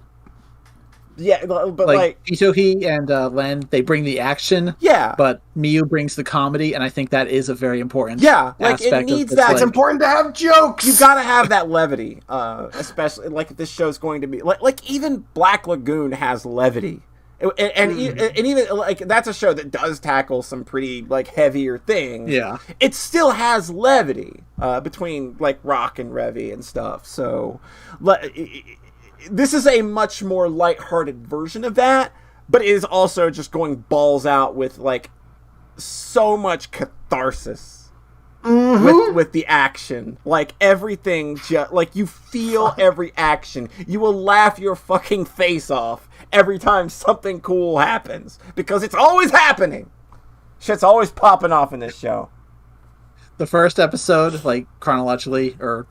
Yeah, but like Itohi and Len, they bring the action. Yeah, but Miyu brings the comedy, and I think that is a very important. Yeah, like it needs that. It's important to have jokes. You gotta have that levity, especially like if this show's going to be like even Black Lagoon has levity, and even like that's a show that does tackle some pretty like heavier things. Yeah, it still has levity between like Rock and Revy and stuff. So. This is a much more lighthearted version of that, but it is also just going balls out with like so much catharsis with the action. Like everything, like you feel every action. You will laugh your fucking face off every time something cool happens because it's always happening. Shit's always popping off in this show. The first episode, like chronologically or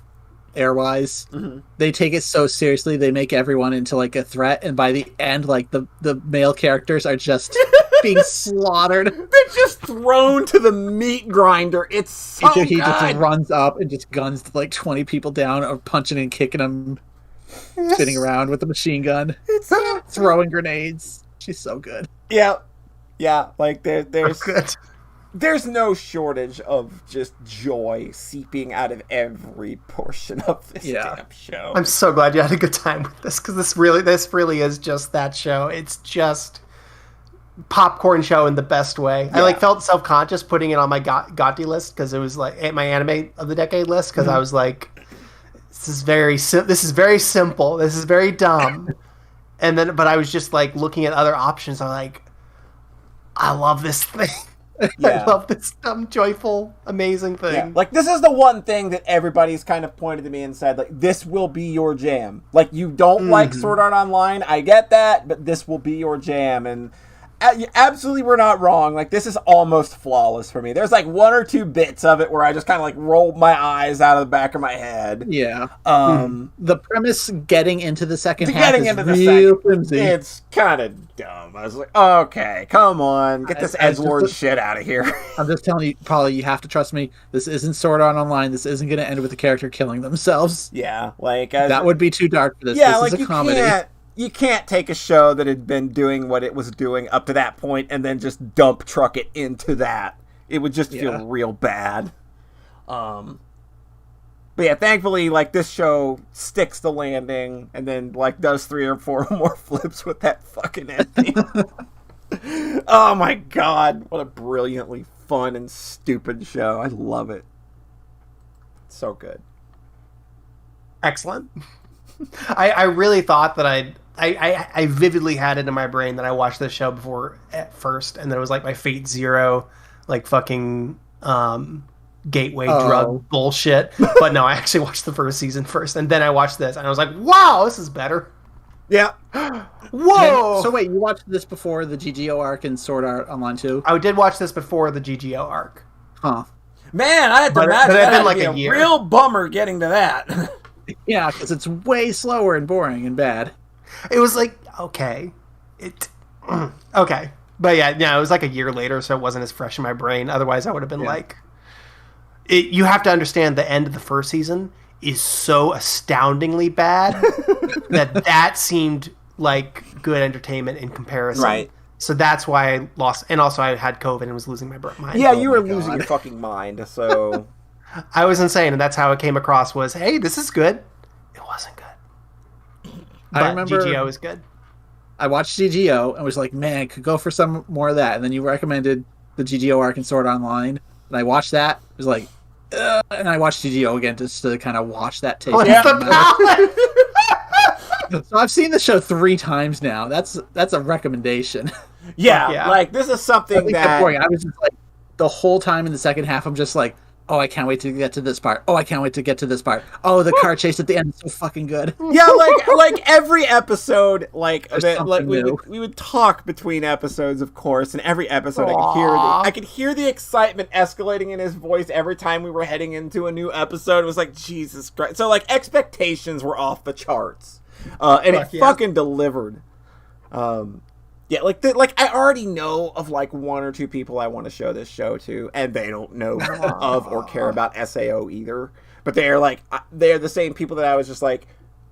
airwise, they take it so seriously. They make everyone into like a threat, and by the end, like the male characters are just being slaughtered. They're just thrown to the meat grinder. It's so good. He just runs up and just guns like 20 people down, or punching and kicking them, spinning around with a machine gun, throwing grenades. She's so good. Yeah, like there's good. There's no shortage of just joy seeping out of every portion of this damn show. I'm so glad you had a good time with this, because this really is just that show. It's just popcorn show in the best way. Yeah. I like felt self-conscious putting it on my Gotti list, because it was like my anime of the decade list, because I was like, this is very simple. This is very dumb. But I was just like looking at other options. I'm like, I love this thing. Yeah. I love this dumb, joyful, amazing thing. Yeah. Like, this is the one thing that everybody's kind of pointed to me and said, like, this will be your jam. Like, you don't like Sword Art Online, I get that, but this will be your jam. And absolutely we're not wrong. Like, this is almost flawless for me. There's, like, one or two bits of it where I just kind of, like, rolled my eyes out of the back of my head. Yeah. The premise getting into the second half is real flimsy. It's kind of dumb. I was like, okay, come on. Get this edgelord shit out of here. I'm just telling you, Paula, you have to trust me. This isn't Sword Art Online. This isn't going to end with the character killing themselves. Yeah, like... that would be too dark for this. Yeah, this is a comedy. You can't take a show that had been doing what it was doing up to that point and then just dump truck it into that. It would just feel real bad. But yeah, thankfully, like, this show sticks the landing and then, like, does 3 or 4 more flips with that fucking ending. Oh my god, what a brilliantly fun and stupid show. I love it. It's so good. Excellent. I really thought that I vividly had it in my brain that I watched this show before at first, and then it was like my Fate Zero, like fucking gateway drug bullshit. But no, I actually watched the first season first, and then I watched this, and I was like, wow, this is better. Yeah. Whoa! So wait, you watched this before the GGO arc and Sword Art Online 2? I did watch this before the GGO arc. Huh. Man, I had to imagine that had like to be a real bummer getting to that. Yeah, because it's way slower and boring and bad. It was like, okay. Okay. But yeah, it was like a year later, so it wasn't as fresh in my brain. Otherwise, I would have been like... you have to understand the end of the first season is so astoundingly bad that seemed like good entertainment in comparison. Right. So that's why I lost... And also, I had COVID and was losing my mind. Yeah, you were losing your fucking mind, so... I was insane, and that's how it came across was, hey, this is good. It wasn't good. But I remember GGO is good. I watched GGO and was like, man, I could go for some more of that. And then you recommended the GGO arc and Sword Online. And I watched that. It was like, and I watched GGO again just to kind of wash that taste. What's Yeah. the palate? So I've seen the show 3 times now. That's a recommendation. Yeah, Yeah. like this is I something think that's boring. that I was just like the whole time in the second half. I'm just like, oh, I can't wait to get to this part. Oh, I can't wait to get to this part. Oh, the car chase at the end is so fucking good. yeah, like every episode, like There's that, like something new. we would talk between episodes, of course, and every episode Aw. I could hear the excitement escalating in his voice every time we were heading into a new episode. It was like Jesus Christ. So like expectations were off the charts, and Fuck it yeah. fucking delivered. Yeah, like I already know of like 1 or 2 people I want to show this show to, and they don't know of or care about SAO either. But they're like they're the same people that I was just like,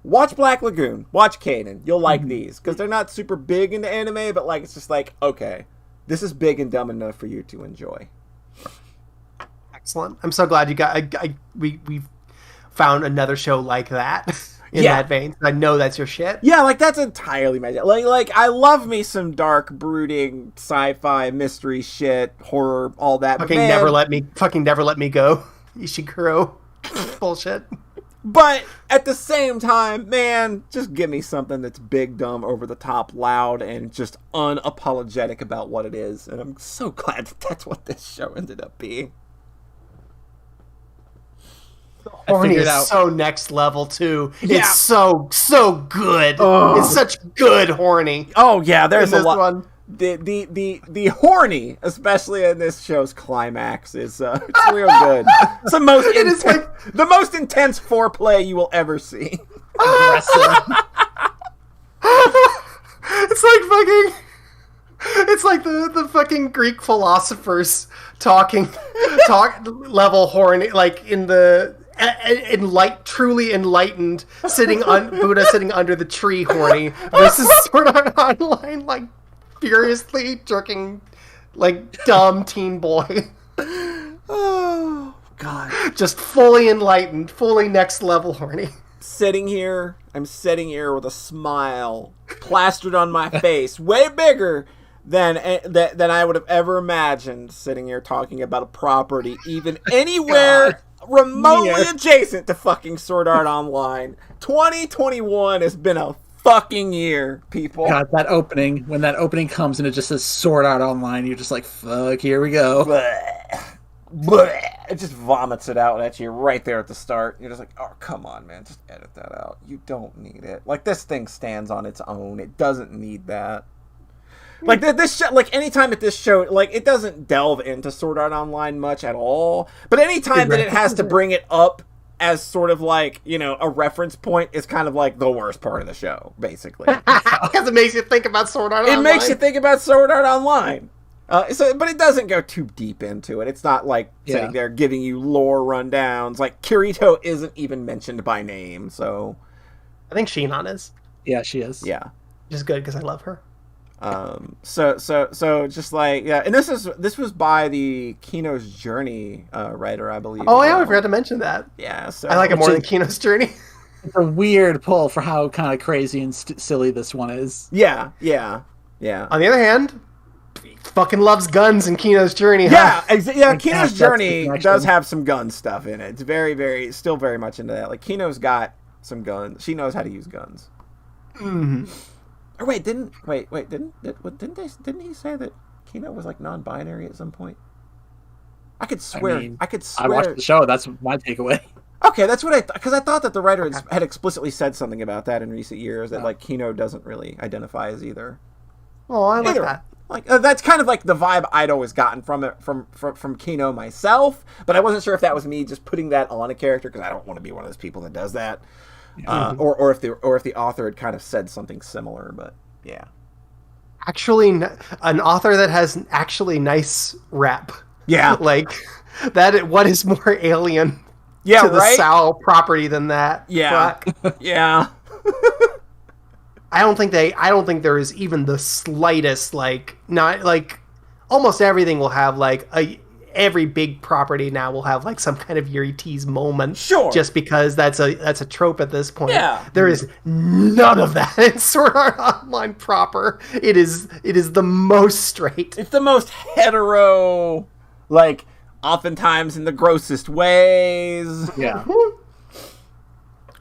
watch Black Lagoon, watch Kanan, you'll like these because they're not super big into anime, but like it's just like okay, this is big and dumb enough for you to enjoy. Excellent. I'm so glad you got. We found another show like that in Yeah. that vein. I know that's your shit. Yeah, like that's entirely my like I love me some dark, brooding sci-fi mystery shit, horror, all that. but Fucking man, never let me go. Ishiguro bullshit. But at the same time, man, just give me something that's big, dumb, over the top, loud, and just unapologetic about what it is. And I'm so glad that that's what this show ended up being. Horny figured is out- so next level too. Yeah. It's so good. Ugh. It's such good horny. Oh yeah, there's In a this lot. one. The horny, especially in this show's climax, is it's real good. It's the most It is the most intense foreplay you will ever see. Aggressive. It's like fucking. It's like the fucking Greek philosophers talk level horny, like in the truly enlightened Buddha sitting under the tree horny versus Sword Art Online like furiously jerking like dumb teen boy. Oh God. Just fully enlightened, fully next level horny. I'm sitting here with a smile plastered on my face, way bigger than I would have ever imagined. Sitting here talking about a property even anywhere remotely Yeah. adjacent to fucking Sword Art Online. 2021 has been a fucking year, people. God, that opening, when that opening comes and it just says Sword Art Online, you're just like, fuck, here we go. Bleh. Bleh. It just vomits it out at you right there at the start. You're just like, oh, come on, man. Just edit that out. You don't need it. Like, this thing stands on its own. It doesn't need that. Like, this show, like, anytime at this show, like, it doesn't delve into Sword Art Online much at all. But anytime that it has to bring it up as sort of like, you know, a reference point is kind of like the worst part of the show, basically. Because it makes you think about Sword Art Online. It makes you think about Sword Art Online. But it doesn't go too deep into it. It's not like sitting there giving you lore rundowns. Like, Kirito isn't even mentioned by name, so... I think Shinon is. Yeah, she is. Yeah. Which is good because I love her. So just like, yeah, and this was by the Kino's Journey writer, I believe. Oh as yeah, well. I forgot to mention that. Yeah, so... I like it more Which than Kino's Journey. It's a weird pull for how kind of crazy and silly this one is. Yeah. On the other hand, he fucking loves guns in Kino's Journey. Yeah, Huh? Kino's that's the Journey connection. does have some gun stuff in it. It's very, still very much into that. Like, Kino's got some guns. She knows how to use guns. Mm-hmm. Or didn't he say that Kino was like non-binary at some point? I could swear. I watched the show. That's my takeaway. Okay, that's what I because I thought that the writer had explicitly said something about that in recent years that like Kino doesn't really identify as either. Oh, I like Either. that. Like that's kind of like the vibe I'd always gotten from it from Kino myself, but I wasn't sure if that was me just putting that on a character because I don't want to be one of those people that does that, or if the author had kind of said something similar. But yeah, Actually, an author that has actually nice rep. yeah, Like that. What is more alien yeah, to the right? Sao property than that? Yeah, Fuck. yeah. I don't think there is even the slightest not like almost everything will have like every big property now will have like some kind of Yuri tease moment. Sure. Just because that's a trope at this point. Yeah. There is none of that in Sword Art Online proper. It is the most straight. It's the most hetero, like oftentimes in the grossest ways. Yeah.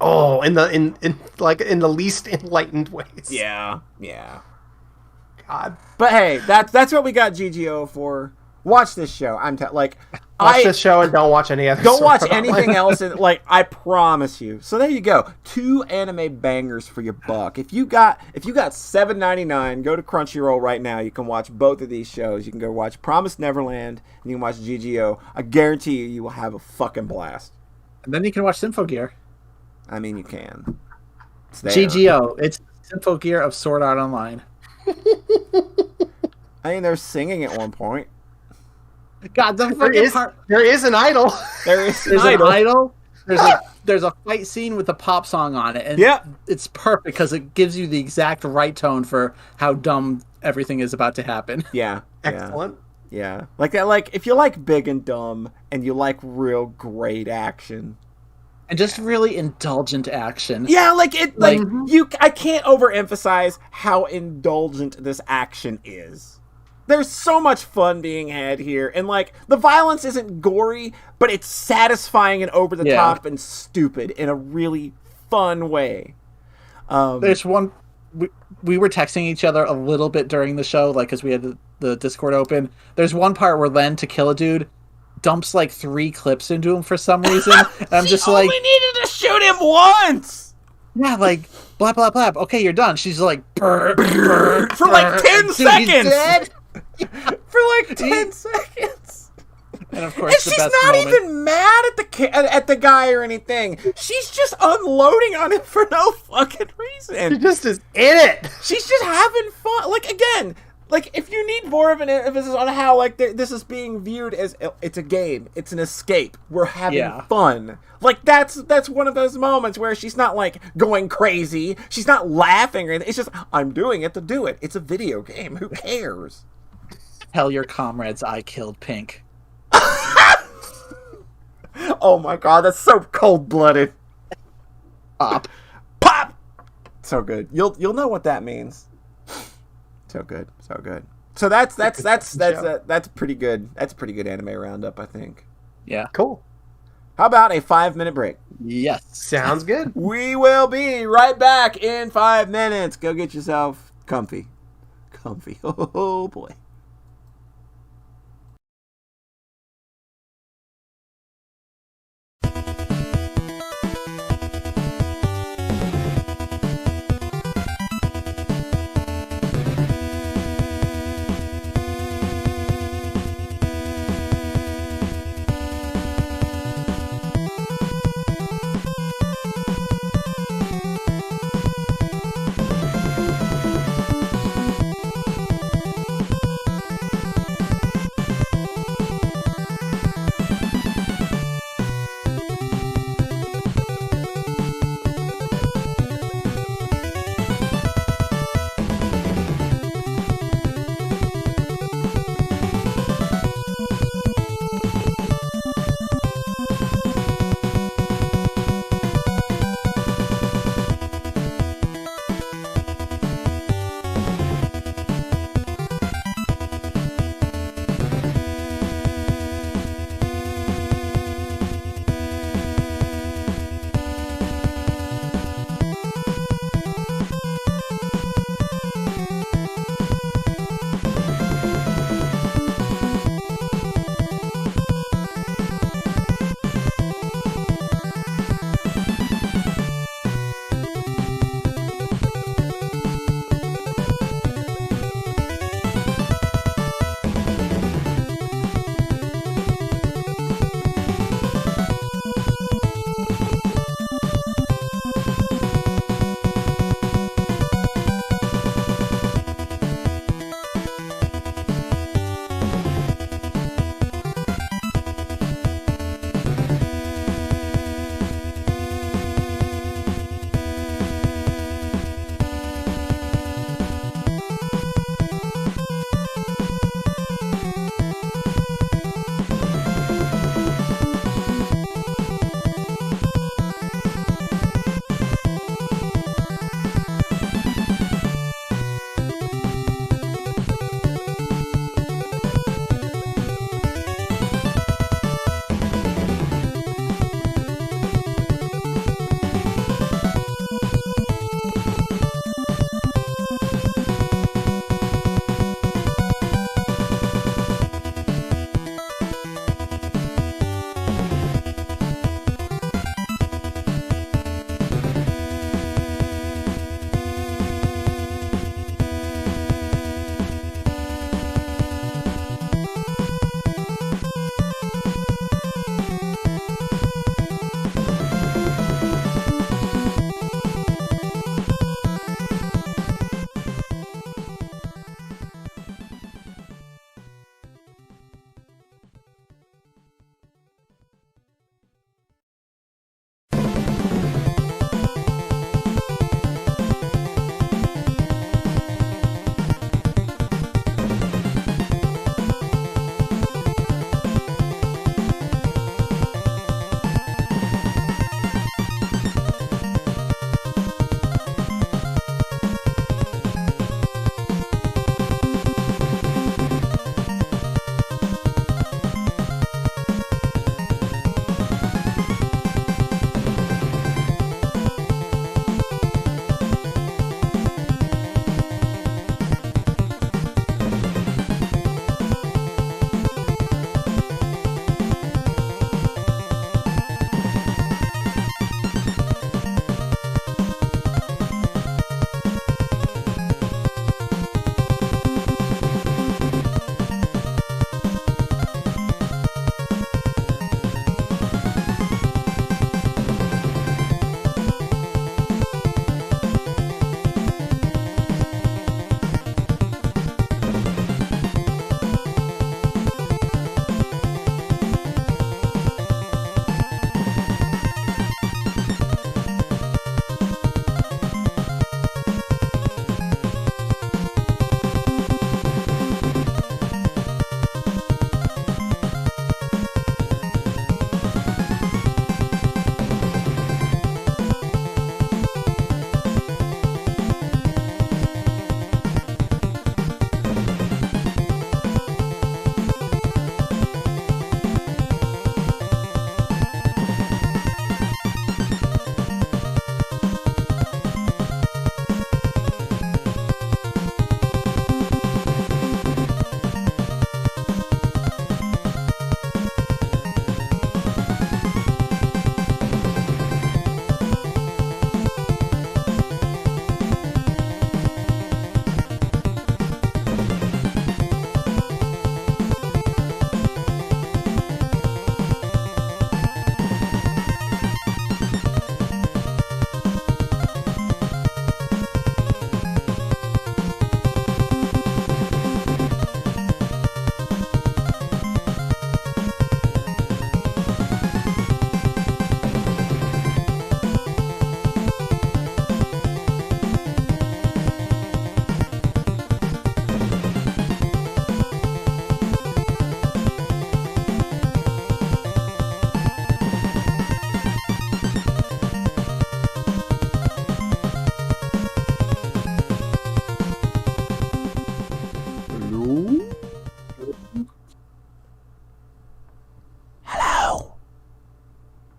Oh, in the least enlightened ways. Yeah. God. But hey, that's what we got GGO for. Watch this show. Watch this show and don't watch any other. Don't watch Sword Art anything Online. else. I promise you. So there you go. 2 anime bangers for your buck. If you got $7.99, go to Crunchyroll right now. You can watch both of these shows. You can go watch Promised Neverland and you can watch GGO. I guarantee you will have a fucking blast. And then you can watch Symphogear. I mean, you can. It's there. GGO. It's Symphogear of Sword Art Online. I mean, they're singing at one point. God, the fucking part. There is an idol. There's an idol. There's a fight scene with a pop song on it, and it's perfect because it gives you the exact right tone for how dumb everything is about to happen. Yeah, Excellent. Yeah, like if you like big and dumb, and you like real great action, and just really indulgent action. Yeah, I can't overemphasize how indulgent this action is. There's so much fun being had here, and the violence isn't gory, but it's satisfying and over the top and stupid in a really fun way. There's one we were texting each other a little bit during the show, because we had the Discord open. There's one part where Len, to kill a dude, dumps 3 clips into him for some reason. And I'm just only needed to shoot him once. Yeah, blah blah blah. Okay, you're done. She's like, brr, brr, for 10 seconds. He's dead. For 10 seconds. And of course, and she's not even mad at the guy or anything. She's just unloading on him for no fucking reason. She just is in it. She's just having fun. Again, if you need more of an emphasis on how this is being viewed as it's a game, it's an escape. We're having fun. That's one of those moments where she's not going crazy. She's not laughing or anything. It's just, I'm doing it to do it. It's a video game. Who cares? Tell your comrades I killed Pink. Oh my god, that's so cold-blooded. Pop. So good. You'll know what that means. So good. So that's pretty good. That's a pretty good anime roundup, I think. Yeah. Cool. How about a 5-minute break? Yes. Sounds good. We will be right back in 5 minutes. Go get yourself comfy. Oh boy.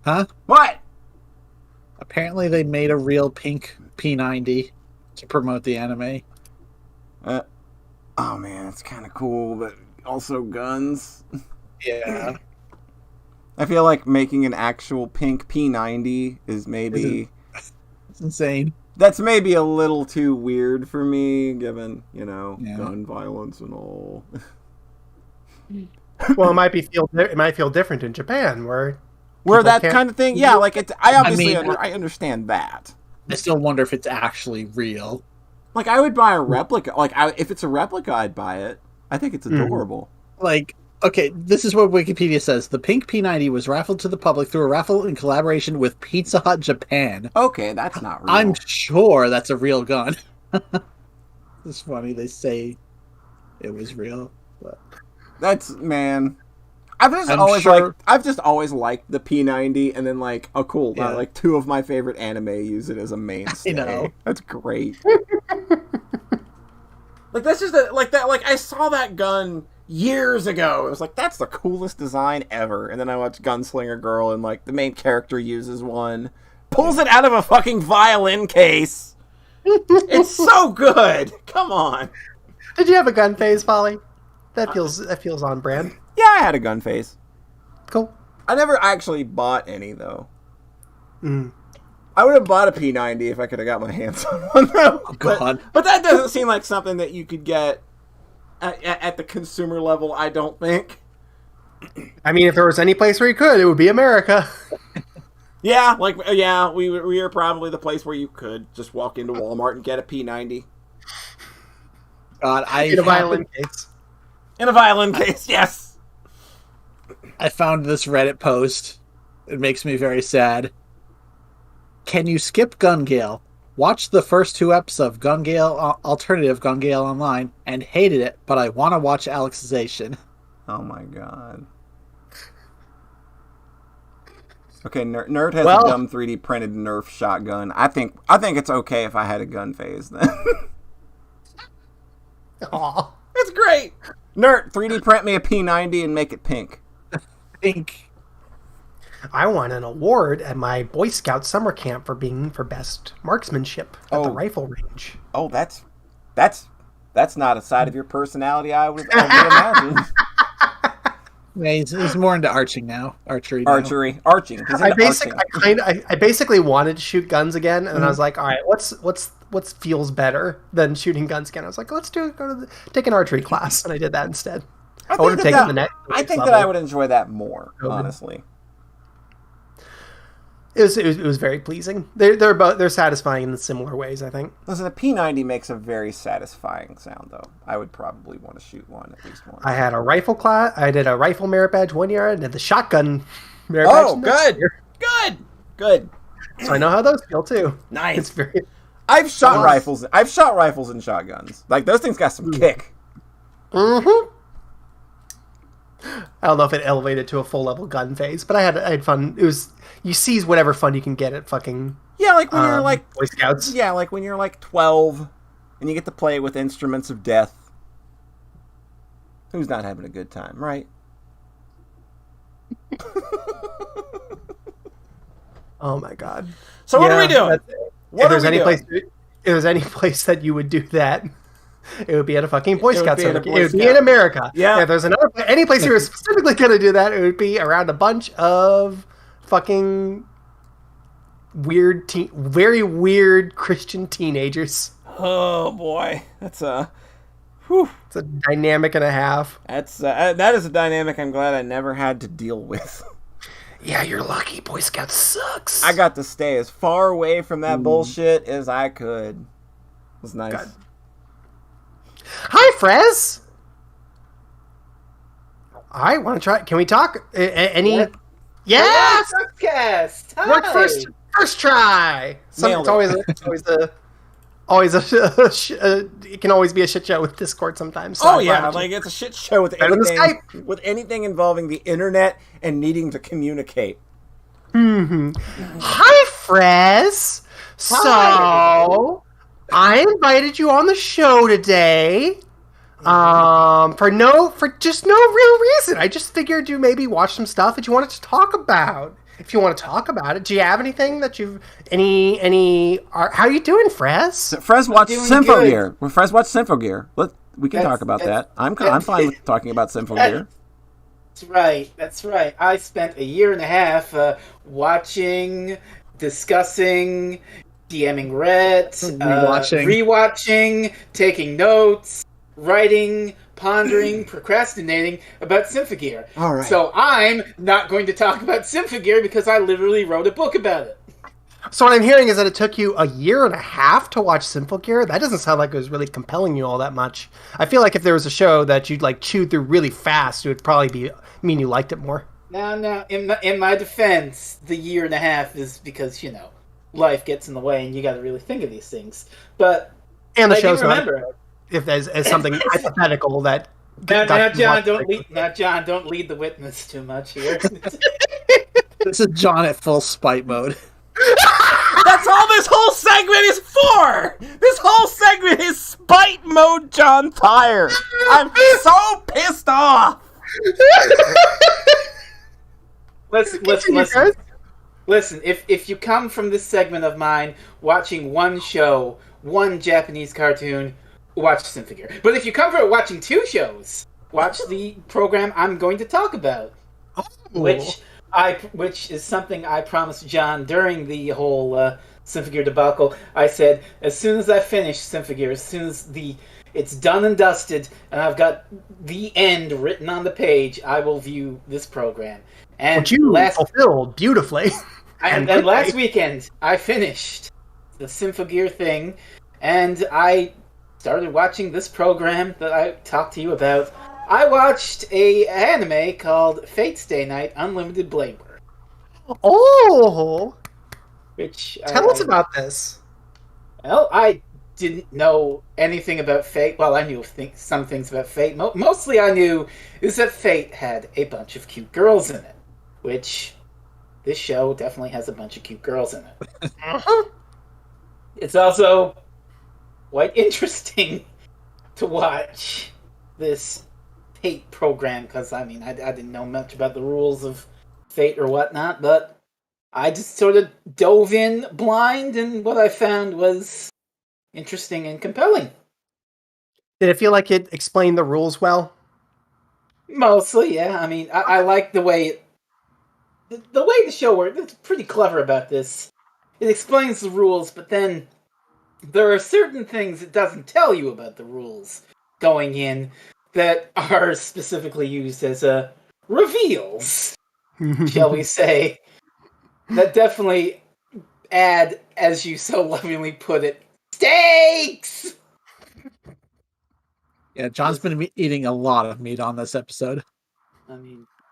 Huh? What? Apparently they made a real pink P90 to promote the anime. Oh man, it's kind of cool, but also guns. Yeah. I feel like making an actual pink P90 is maybe... It's insane. That's maybe a little too weird for me, given, Yeah. gun violence and all. Well, it might feel different in Japan, where that can't- kind of thing, yeah. Like I obviously mean, I understand that. I still wonder if it's actually real. Like I would buy a replica. Like if it's a replica, I'd buy it. I think it's adorable. Like, okay, this is what Wikipedia says. The pink P90 was raffled to the public through a raffle in collaboration with Pizza Hut Japan. Okay, that's not real. I'm sure that's a real gun. It's funny, they say it was real. But That's man. I've just always liked the P90, and then like, oh cool, Yeah. like two of my favorite anime use it as a mainstay. I know. That's great. Like that's just like I saw that gun years ago. It was like that's the coolest design ever. And then I watched Gunslinger Girl, and like the main character uses one, pulls it out of a fucking violin case. It's so good. Come on. Did you have a gun phase, Polly? That feels on brand. Yeah, I had a gun face. Cool. I never actually bought any though. Mm. I would have bought a P90 if I could have got my hands on one though. oh god. But that doesn't seem like something that you could get at the consumer level, I don't think. I mean, if there was any place where you could, it would be America. Yeah, we are probably the place where you could just walk into Walmart and get a P90. God, In a violin case. In a violin case, yes. I found this Reddit post. It makes me very sad. Can you skip Gun Gale? Watched the first 2 episodes of Gun Gale, alternative Gun Gale online, and hated it, but I want to watch Alexization. Oh my god. Okay, Nerd has a dumb 3D printed Nerf shotgun. I think it's okay if I had a gun phase then. Aw. It's great. Nerd, 3D print me a P90 and make it pink. Pink. I won an award at my Boy Scout summer camp for best marksmanship at the rifle range. Oh, that's not a side of your personality I would imagine. Yeah, he's more into arching now. Arching. Arching. I basically wanted to shoot guns again, and I was like, all right, what feels better than shooting guns again? I was like, take an archery class, and I did that instead. I would have taken the next. I think that I would enjoy that more, honestly. It was very pleasing. They're satisfying in similar ways, I think. Listen, a P90 makes a very satisfying sound, though. I would probably want to shoot one at least once. I had a rifle class. I did a rifle merit badge 1 year. I did the shotgun merit badge. Oh, good. So I know how those feel too. Nice. It's very. I've shot rifles. I've shot rifles and shotguns. Like those things got some kick. Mm-hmm. I don't know if it elevated to a full level gun phase, but I had fun. It was you seize whatever fun you can get at fucking like when you're like Boy Scouts. Yeah, like when you're like 12 and you get to play with instruments of death. Who's not having a good time, right? Oh my god. So what are we doing? If there's any place that you would do that, it would be at a fucking Boy Scout center. It would be in America. Yeah. If there's any place you were specifically going to do that, it would be around a bunch of fucking very weird Christian teenagers. Oh boy, that's It's a dynamic and a half. that is a dynamic I'm glad I never had to deal with. Yeah, you're lucky. Boy Scout sucks. I got to stay as far away from that bullshit as I could. It was nice. God. Hi, Frez. I want to try. Can we talk? Any? What? Yeah. Sockscast. Hi. Work first try. Nailed It can always be a shit show with Discord sometimes. So Oh yeah, like it's a shit show with Better than anything involving the internet and needing to communicate. Mm-hmm. Hi, Frez. So I invited you on the show today. For just no real reason. I just figured you maybe watched some stuff that you wanted to talk about. if you want to talk about it. Do you have anything that you've how are you doing, Frez? Frez watched doing Symphogear. When Frez watched Symphogear, we can talk about that. I'm fine with talking about Symphogear. That's right. I spent a year and a half watching, discussing, DMing Rhett, rewatching, taking notes, writing, pondering, procrastinating about Symphogear. All right. So I'm not going to talk about Symphogear because I literally wrote a book about it. So what I'm hearing is that it took you a year and a half to watch Symphogear. That doesn't sound like it was really compelling you all that much. I feel like if there was a show that you'd like chew through really fast, it would probably mean you liked it more. Now, in my defense, the year and a half is because, life gets in the way and you got to really think of these things. But and the I show's do remember not, if there's as something hypothetical that. Now, John, don't lead the witness too much here. This is John at full spite mode. That's all this whole segment is for! This whole segment is spite mode John Tyre. I'm so pissed off! Listen, if you come from this segment of mine watching one show, one Japanese cartoon, watch Symphogear. But if you come from it watching two shows, watch the program I'm going to talk about. Which is something I promised John during the whole Symphogear debacle. I said, as soon as I finish Symphogear, as soon as it's done and dusted, and I've got the end written on the page, I will view this program. And which you fulfilled beautifully. And last weekend, I finished the Symphogear thing, and I started watching this program that I talked to you about. I watched a anime called Fate Stay Night Unlimited Blade Work. Oh! Tell us about this. Well, I didn't know anything about Fate. Well, I knew some things about Fate. Mostly I knew is that Fate had a bunch of cute girls in it. Which, this show definitely has a bunch of cute girls in it. It's also quite interesting to watch this Fate program, because, I didn't know much about the rules of Fate or whatnot, but I just sort of dove in blind, and what I found was interesting and compelling. Did it feel like it explained the rules well? Mostly, yeah. I like the way the show works. It's pretty clever about this. It explains the rules, but then there are certain things it doesn't tell you about the rules going in that are specifically used as reveals, shall we say, that definitely add, as you so lovingly put it, stakes! Yeah, John's been eating a lot of meat on this episode.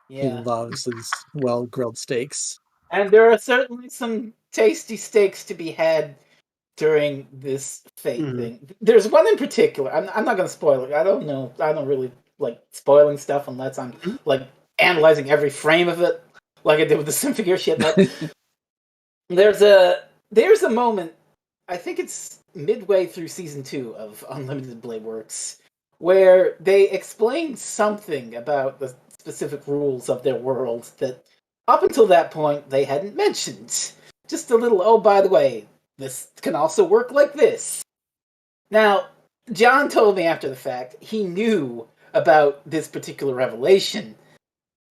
Yeah. He loves his well-grilled steaks. And there are certainly some tasty steaks to be had during this Fate thing. There's one in particular. I'm not going to spoil it. I don't know. I don't really like spoiling stuff unless I'm like analyzing every frame of it, like I did with the Symphogear shit. But there's a moment. I think it's midway through season 2 of Unlimited Blade Works, where they explain something about the specific rules of their world that up until that point they hadn't mentioned. Just a little, oh, by the way, this can also work like this. Now, John told me after the fact he knew about this particular revelation.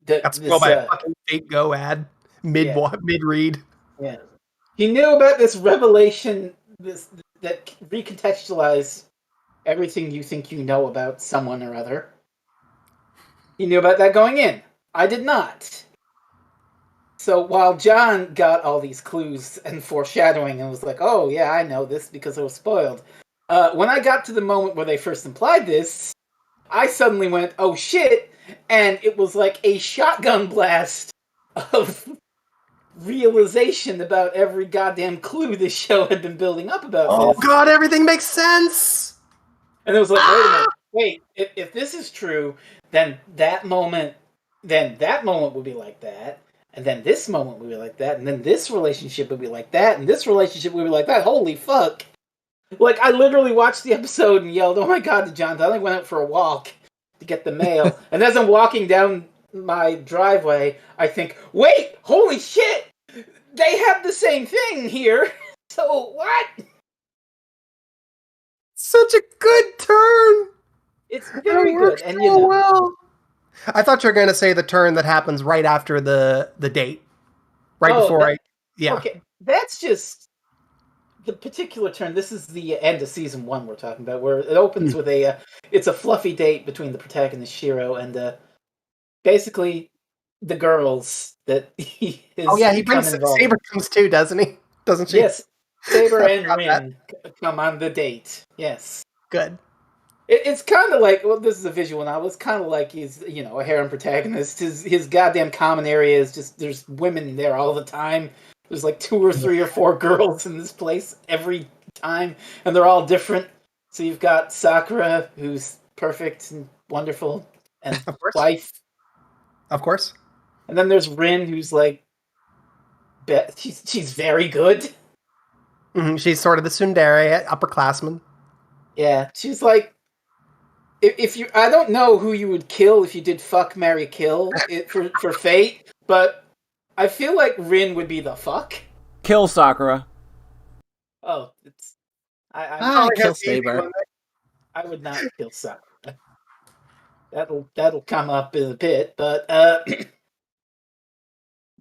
That's by a fucking Fate Go ad mid read. Yeah, he knew about this revelation, that recontextualized everything you think you know about someone or other. He knew about that going in. I did not. So while John got all these clues and foreshadowing and was like, oh yeah, I know this because I was spoiled. When I got to the moment where they first implied this, I suddenly went, oh shit, and it was like a shotgun blast of realization about every goddamn clue this show had been building up about this. Oh god, everything makes sense! And it was like, wait, if this is true, then that moment would be like that. And then this moment would be like that, and then this relationship would be like that, and this relationship would be like that. Holy fuck. Like, I literally watched the episode and yelled, oh my god, to John. I went out for a walk to get the mail. And as I'm walking down my driveway, I think, wait, holy shit! They have the same thing here! So what? Such a good turn! It's It very good, works and so well. I thought you were going to say the turn that happens right after the date. Right before yeah. Okay, that's just the particular turn. This is the end of season 1 we're talking about, where it opens with it's a fluffy date between the protagonist Shiro and basically the girls that he is. Oh yeah, he become brings involved. Saber comes too, doesn't he? Doesn't she? Yes, Saber I and forgot that. Rin come on the date. Yes. Good. It's kind of like, well, this is a visual novel. It's kind of like he's, a harem protagonist. His goddamn common area is just there's women there all the time. There's like 2 or 3 or 4 girls in this place every time, and they're all different. So you've got Sakura, who's perfect and wonderful, and Of course. wife. Of course. And then there's Rin, who's like, she's very good. Mm-hmm. She's sort of the tsundere, upperclassman. Yeah, she's like, if you, I don't know who you would kill if you did fuck, marry, kill for Fate, but I feel like Rin would be the fuck. Kill Sakura. Oh, I kill Saber. I would not kill Sakura. That'll come up in a bit, but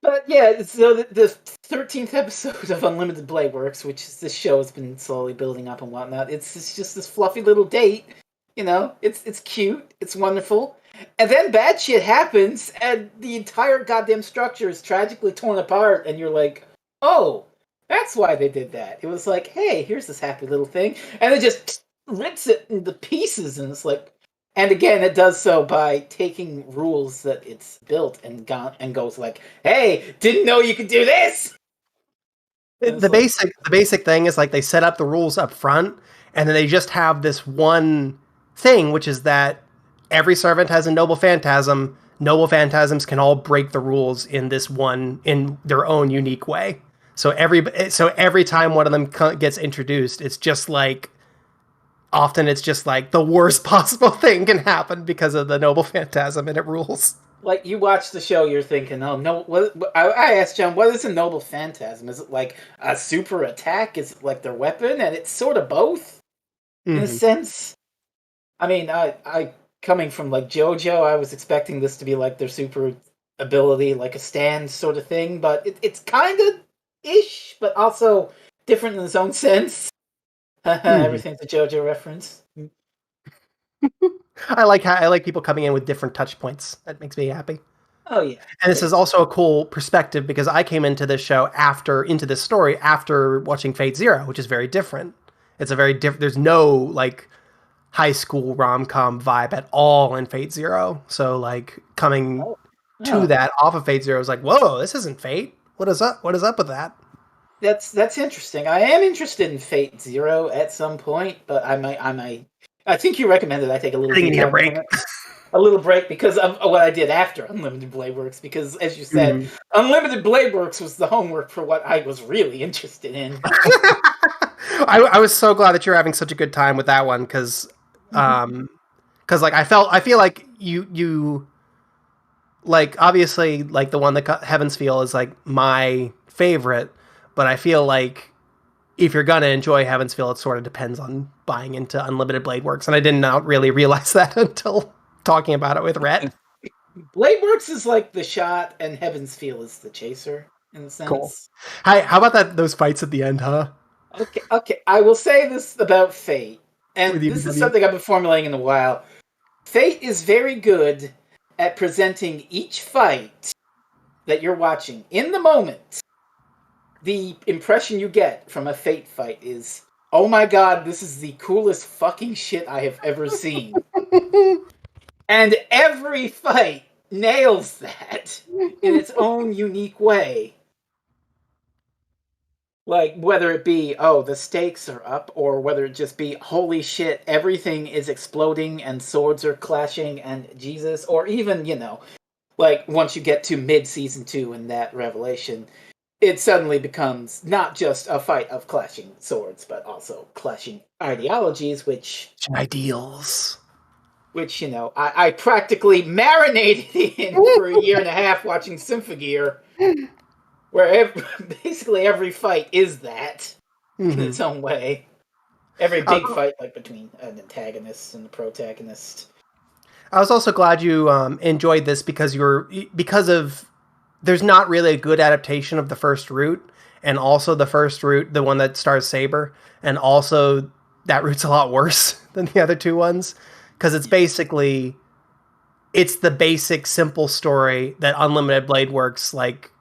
but yeah. So the 13th episode of Unlimited Blade Works, which is this show has been slowly building up and whatnot. It's just this fluffy little date. It's cute, it's wonderful, and then bad shit happens, and the entire goddamn structure is tragically torn apart, and you're like, oh, that's why they did that. It was like, hey, here's this happy little thing, and it just rips it into pieces, and it's like, and again, it does so by taking rules that it's built and goes like, hey, didn't know you could do this. The basic thing is like they set up the rules up front, and then they just have this one thing, which is that every servant has a noble phantasm. Noble phantasms can all break the rules in their own unique way. So every time one of them gets introduced, it's just like the worst possible thing can happen because of the noble phantasm, and it rules. Like, you watch the show, you're thinking, oh, no, I asked John, what is a noble phantasm? Is it like a super attack? Is it like their weapon? And it's sort of both, in a sense. I mean, I coming from, like, JoJo, I was expecting this to be like their super ability, like a stand sort of thing, but it's kind of ish, but also different in its own sense. Everything's a JoJo reference. I like people coming in with different touch points. That makes me happy. Oh yeah. And this is also a cool perspective because I came into this story after watching Fate Zero, which is very different. It's a very different. There's no like high school rom-com vibe at all in Fate Zero. So like coming to that off of Fate Zero is like, whoa, this isn't Fate. What is up? What is up with that? That's interesting. I am interested in Fate Zero at some point, but I might. I think you recommended I take a little break. A little break because of what I did after Unlimited Blade Works. Because as you said, Unlimited Blade Works was the homework for what I was really interested in. I was so glad that you're having such a good time with that one because like I feel like you like obviously like the one that Heaven's Feel is like my favorite, but I feel like if you're gonna enjoy Heaven's Feel, it sort of depends on buying into Unlimited Blade Works, and I did not really realize that until talking about it with Rhett. Blade Works is like the shot, and Heaven's Feel is the chaser in a sense. Cool. Hi, how about those fights at the end, huh? Okay. I will say this about Fate, and this is something I've been formulating in a while. Fate is very good at presenting each fight that you're watching in the moment. The impression you get from a Fate fight is, oh my god, this is the coolest fucking shit I have ever seen. And every fight nails that in its own unique way. Like, whether it be, oh, the stakes are up, or whether it just be, holy shit, everything is exploding and swords are clashing and Jesus, or even, like, once you get to mid-season 2 and that revelation, it suddenly becomes not just a fight of clashing swords, but also clashing ideologies, which... Ideals. which, I practically marinated in for a year and a half watching Symphogear, where basically every fight is that in its own way. Every big fight, like between an antagonist and a protagonist. I was also glad you enjoyed this because there's not really a good adaptation of the first route, and also the first route, the one that stars Saber, and also that route's a lot worse than the other two ones because it's the basic simple story that Unlimited Blade Works like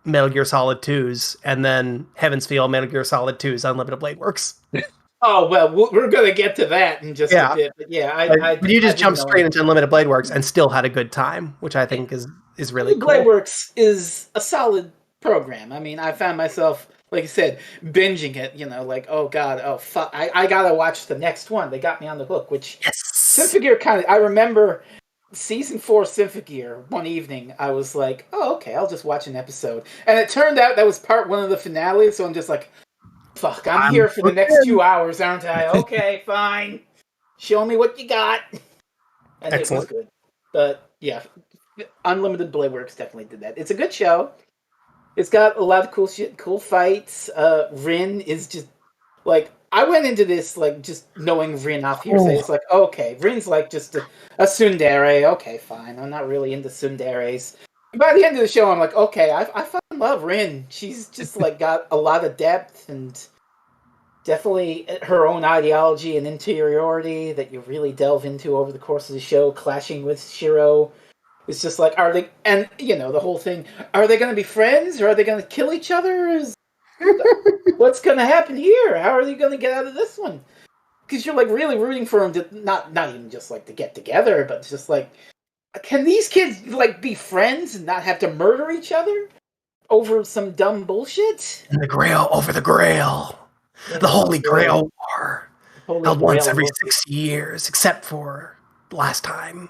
Metal Gear Solid 2's, and then Heaven's Feel Metal Gear Solid 2's Unlimited Blade Works. Oh, well, we're going to get to that in just a bit. But yeah, but you just jumped straight into Unlimited Blade Works and still had a good time, which I think is really cool. Blade Works is a solid program. I mean, I found myself, like I said, binging it, like, oh God, oh fuck, I got to watch the next one. They got me on the hook, which Symphogear I remember season 4 Symphogear, one evening, I was like, oh, okay, I'll just watch an episode. And it turned out that was part 1 of the finale, so I'm just like, fuck, I'm here for the next 2 hours, aren't I? Okay, fine. Show me what you got. And Excellent. It was good. But, yeah, Unlimited Blade Works definitely did that. It's a good show. It's got a lot of cool shit, cool fights. Rin is just, like, I went into this, like, just knowing Rin off hearsay. It's like, okay, Rin's like just a tsundere. Okay, fine. I'm not really into tsunderes. By the end of the show, I'm like, okay, I fucking love Rin. She's just, like, got a lot of depth and definitely her own ideology and interiority that you really delve into over the course of the show, clashing with Shiro. It's just like, are they, and, the whole thing, are they going to be friends, or are they going to kill each other? What's going to happen here? How are they going to get out of this one? Because you're, like, really rooting for them to, not even just, like, to get together, but just, like, can these kids, like, be friends and not have to murder each other over some dumb bullshit? And the Grail over the Grail. The Holy Grail War. Held once every 60 years, except for last time.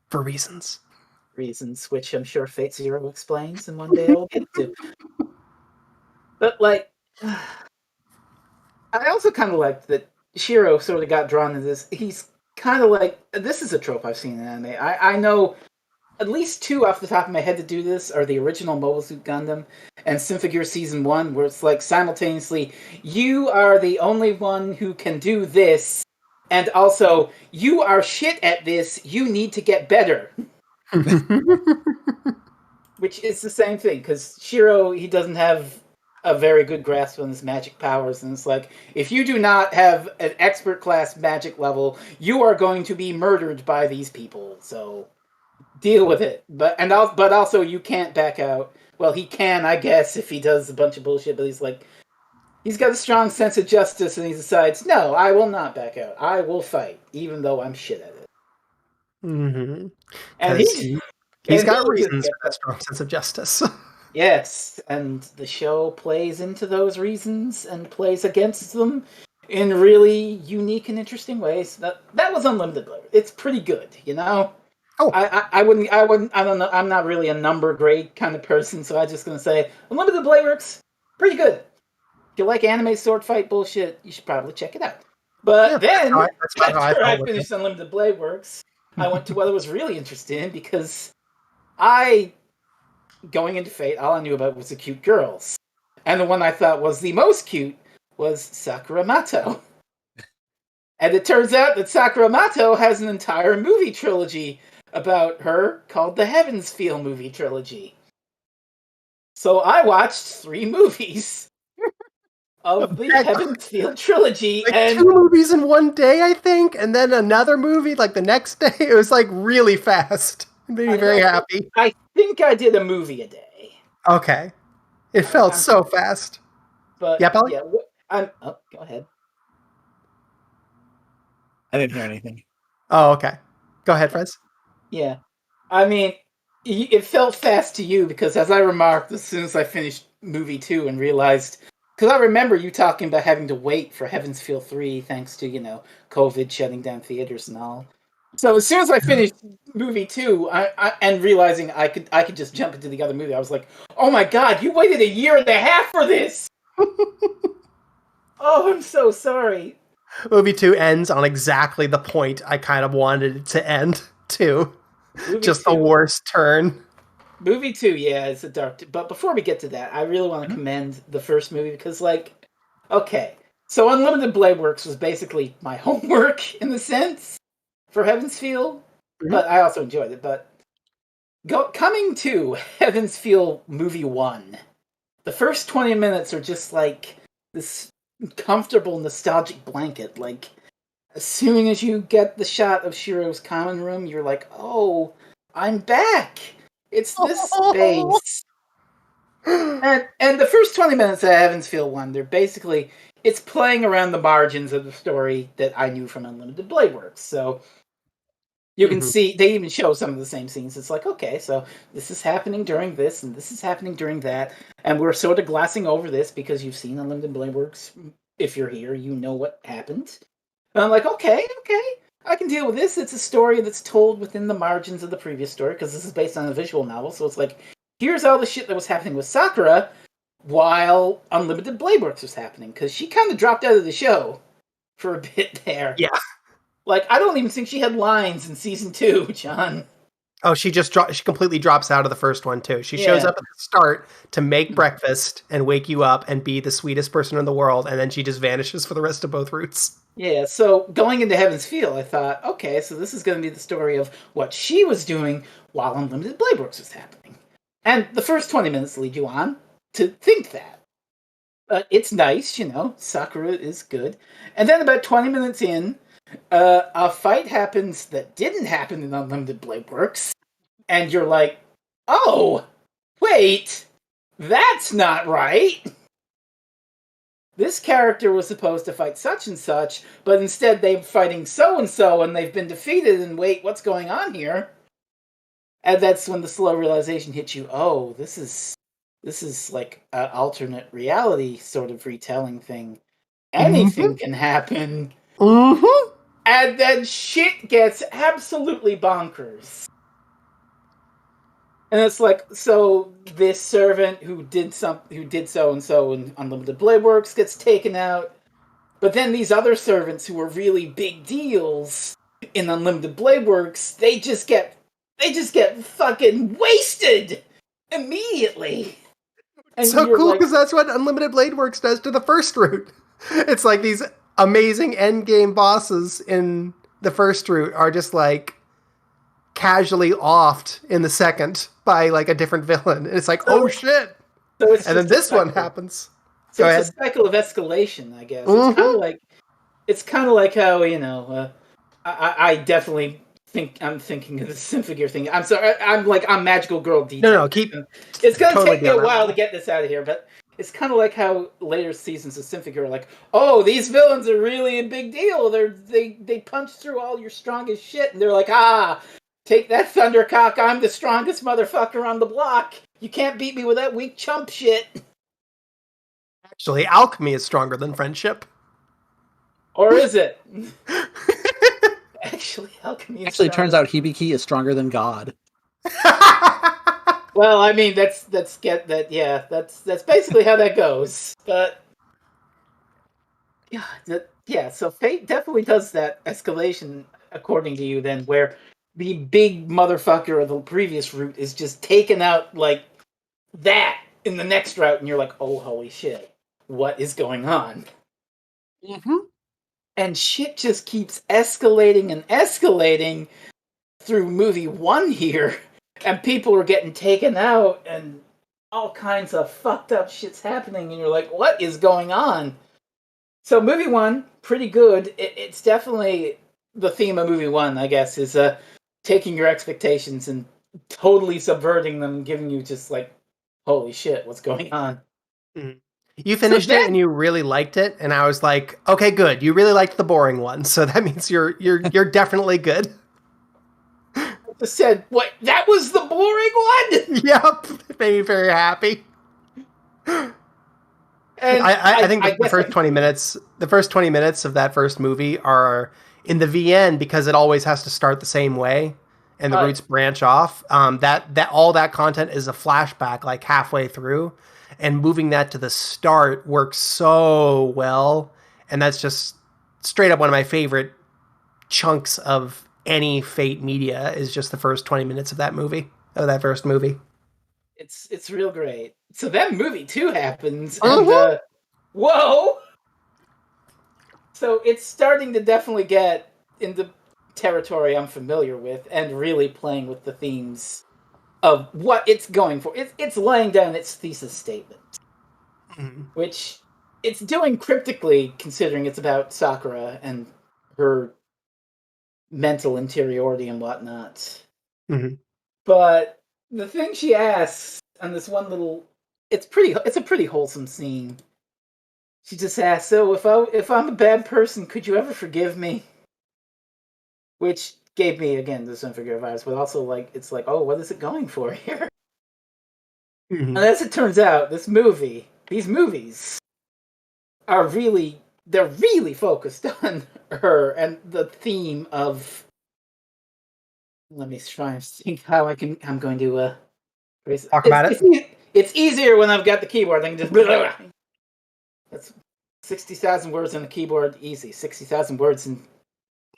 For reasons. Reasons, which I'm sure Fate Zero explains, and one day I'll get to. But, like, I also kind of liked that Shiro sort of got drawn into this. He's kind of like, this is a trope I've seen in anime. I know at least 2 off the top of my head to do this are the original Mobile Suit Gundam and Symphogear Season 1, where it's like simultaneously, you are the only one who can do this, and also, you are shit at this, you need to get better. Which is the same thing, because Shiro, he doesn't have a very good grasp on his magic powers, and it's like, if you do not have an expert class magic level, you are going to be murdered by these people, so deal with it. But also you can't back out. Well, he can, I guess, if he does a bunch of bullshit, but he's got a strong sense of justice, and he decides, no, I will not back out. I will fight, even though I'm shit at it. Mm-hmm. And he's got reasons for that strong sense of justice. Yes, and the show plays into those reasons and plays against them in really unique and interesting ways. That was Unlimited Blade. It's pretty good, Oh, I don't know. I'm not really a number grade kind of person, so I'm just gonna say Unlimited Blade Works, pretty good. If you like anime sword fight bullshit, you should probably check it out. But then, after I finished Unlimited Blade Works, I went to what I was really interested in, because going into Fate, all I knew about was the cute girls. And the one I thought was the most cute was Sakura Mato. And it turns out that Sakura Mato has an entire movie trilogy about her called the Heaven's Feel movie trilogy. So I watched 3 movies of the Heaven's Feel trilogy. Like and 2 movies in one day, I think, and then another movie like the next day. It was like really fast. It made me very happy. I think I did a movie a day. Okay. It felt so fast. But yeah, Pelly? Yeah, go ahead. I didn't hear anything. Oh, okay. Go ahead, Fred. Yeah. I mean, it felt fast to you because, as I remarked, as soon as I finished movie 2 and realized, because I remember you talking about having to wait for Heaven's Feel 3 thanks to, COVID shutting down theaters and all. So as soon as I finished movie 2, and realizing I could just jump into the other movie, I was like, oh my God, you waited 1.5 years for this! Oh, I'm so sorry. Movie 2 ends on exactly the point I kind of wanted it to end, too. Just the worst turn. Movie 2, yeah, it's a dark... But before we get to that, I really want to commend the first movie because, like, okay, so Unlimited Blade Works was basically my homework, in the sense, for Heaven's Feel, but I also enjoyed it, but coming to Heaven's Feel Movie 1, the first 20 minutes are just, like, this comfortable, nostalgic blanket, like, as soon as you get the shot of Shiro's common room, you're like, oh, I'm back! It's this space. And the first 20 minutes of Heaven's Feel 1, they're basically, it's playing around the margins of the story that I knew from Unlimited Blade Works. So you can see, they even show some of the same scenes. It's like, okay, so this is happening during this, and this is happening during that. And we're sort of glassing over this because you've seen Unlimited Blade Works. If you're here, you know what happened. And I'm like, okay, I can deal with this. It's a story that's told within the margins of the previous story, because this is based on a visual novel, so it's like, here's all the shit that was happening with Sakura while Unlimited Blade Works was happening, because she kind of dropped out of the show for a bit there. Yeah. Like, I don't even think she had lines in season 2, John. Oh, she completely drops out of the first one, too. She shows up at the start to make breakfast and wake you up and be the sweetest person in the world, and then she just vanishes for the rest of both routes. Yeah, so going into Heaven's Feel, I thought, okay, so this is going to be the story of what she was doing while Unlimited Blade Works was happening. And the first 20 minutes lead you on to think that. It's nice, you know, Sakura is good. And then about 20 minutes in, a fight happens that didn't happen in Unlimited Blade Works, and you're like, oh, wait, that's not right. This character was supposed to fight such and such, but instead they're fighting so-and-so, and they've been defeated, and wait, what's going on here? And that's when the slow realization hits you, oh, this is like an alternate reality sort of retelling thing. Anything can happen. And then shit gets absolutely bonkers. And it's like, so this servant who did so and so in Unlimited Blade Works gets taken out, but then these other servants who were really big deals in Unlimited Blade Works, they just get fucking wasted immediately. And so cool, because that's what Unlimited Blade Works does to the first route. It's like these amazing endgame bosses in the first route are just like casually offed in the second by like a different villain. And it's like, oh shit. So and then this one happens. So it's a cycle of escalation, I guess. It's kind of like how, you know, I definitely think I'm thinking of the Symphogear thing. I'm sorry, I'm Magical Girl detail. No, it's going to take me a while to get this out of here, but it's kind of like how later seasons of Symphogear are like, oh, these villains are really a big deal. They punch through all your strongest shit, and they're like, take that Thundercock, I'm the strongest motherfucker on the block. You can't beat me with that weak chump shit. Actually, alchemy is stronger than friendship. Or is it? Actually, alchemy is Actually, it turns out Hibiki is stronger than God. Well, I mean, that's basically how that goes. But yeah, so Fate definitely does that escalation, according to you, then, where the big motherfucker of the previous route is just taken out like that in the next route, and you're like, oh, holy shit, what is going on? And shit just keeps escalating and escalating through movie 1 here. And people are getting taken out, and all kinds of fucked up shit's happening, and you're like, what is going on? So movie 1, pretty good. It's definitely the theme of movie 1, I guess, is taking your expectations and totally subverting them, giving you just like, holy shit, what's going on? You finished it and you really liked it, and I was like, okay, good. You really liked the boring one, so that means you're definitely good. Said, what? That was the boring one? Yep. It made me very happy. And I think the first 20 minutes of that first movie are in the VN because it always has to start the same way and the routes branch off. That all that content is a flashback like halfway through, and moving that to the start works so well. And that's just straight up one of my favorite chunks of any Fate media is just the first 20 minutes of that first movie. It's real great. So that movie too happens, and Mhm. whoa! So it's starting to definitely get into territory I'm familiar with, and really playing with the themes of what it's going for. It's laying down its thesis statement, which it's doing cryptically, considering it's about Sakura and her mental interiority and whatnot. Mhm. But the thing she asks on this one little, it's a pretty wholesome scene. She just asks, "So if I'm a bad person, could you ever forgive me?" Which gave me again the Unforgiven vibes, but also like it's like, oh, what is it going for here? And as it turns out, these movies they're really focused on her and the theme of. Let me try and think how I'm going to Talk about it. It's easier when I've got the keyboard. I can just that's 60,000 words on the keyboard, easy. 60,000 words in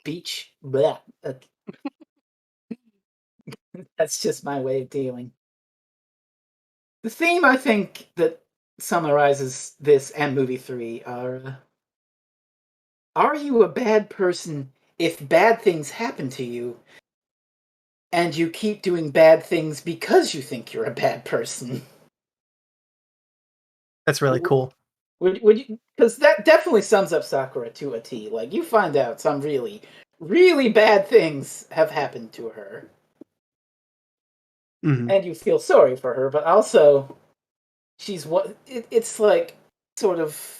speech, blah. That's just my way of dealing. The theme I think that summarizes this and movie 3 are you a bad person if bad things happen to you and you keep doing bad things because you think you're a bad person? That's really cool. Would you? Because that definitely sums up Sakura to a T. Like you find out some really, really bad things have happened to her, and you feel sorry for her, but also she's it's like sort of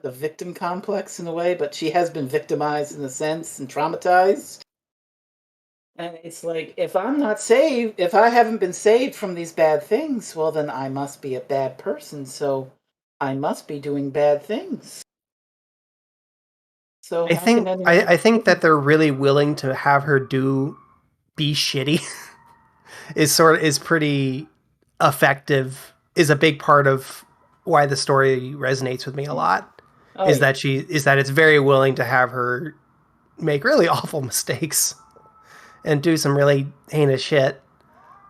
the victim complex in a way, but she has been victimized in a sense and traumatized. And it's like, if I'm not saved, if I haven't been saved from these bad things, well, then I must be a bad person, so I must be doing bad things. So I how can think anyone? I think that they're really willing to have her be shitty is pretty effective, is a big part of why the story resonates with me a lot. Oh Is yeah, that it's very willing to have her make really awful mistakes and do some really heinous shit.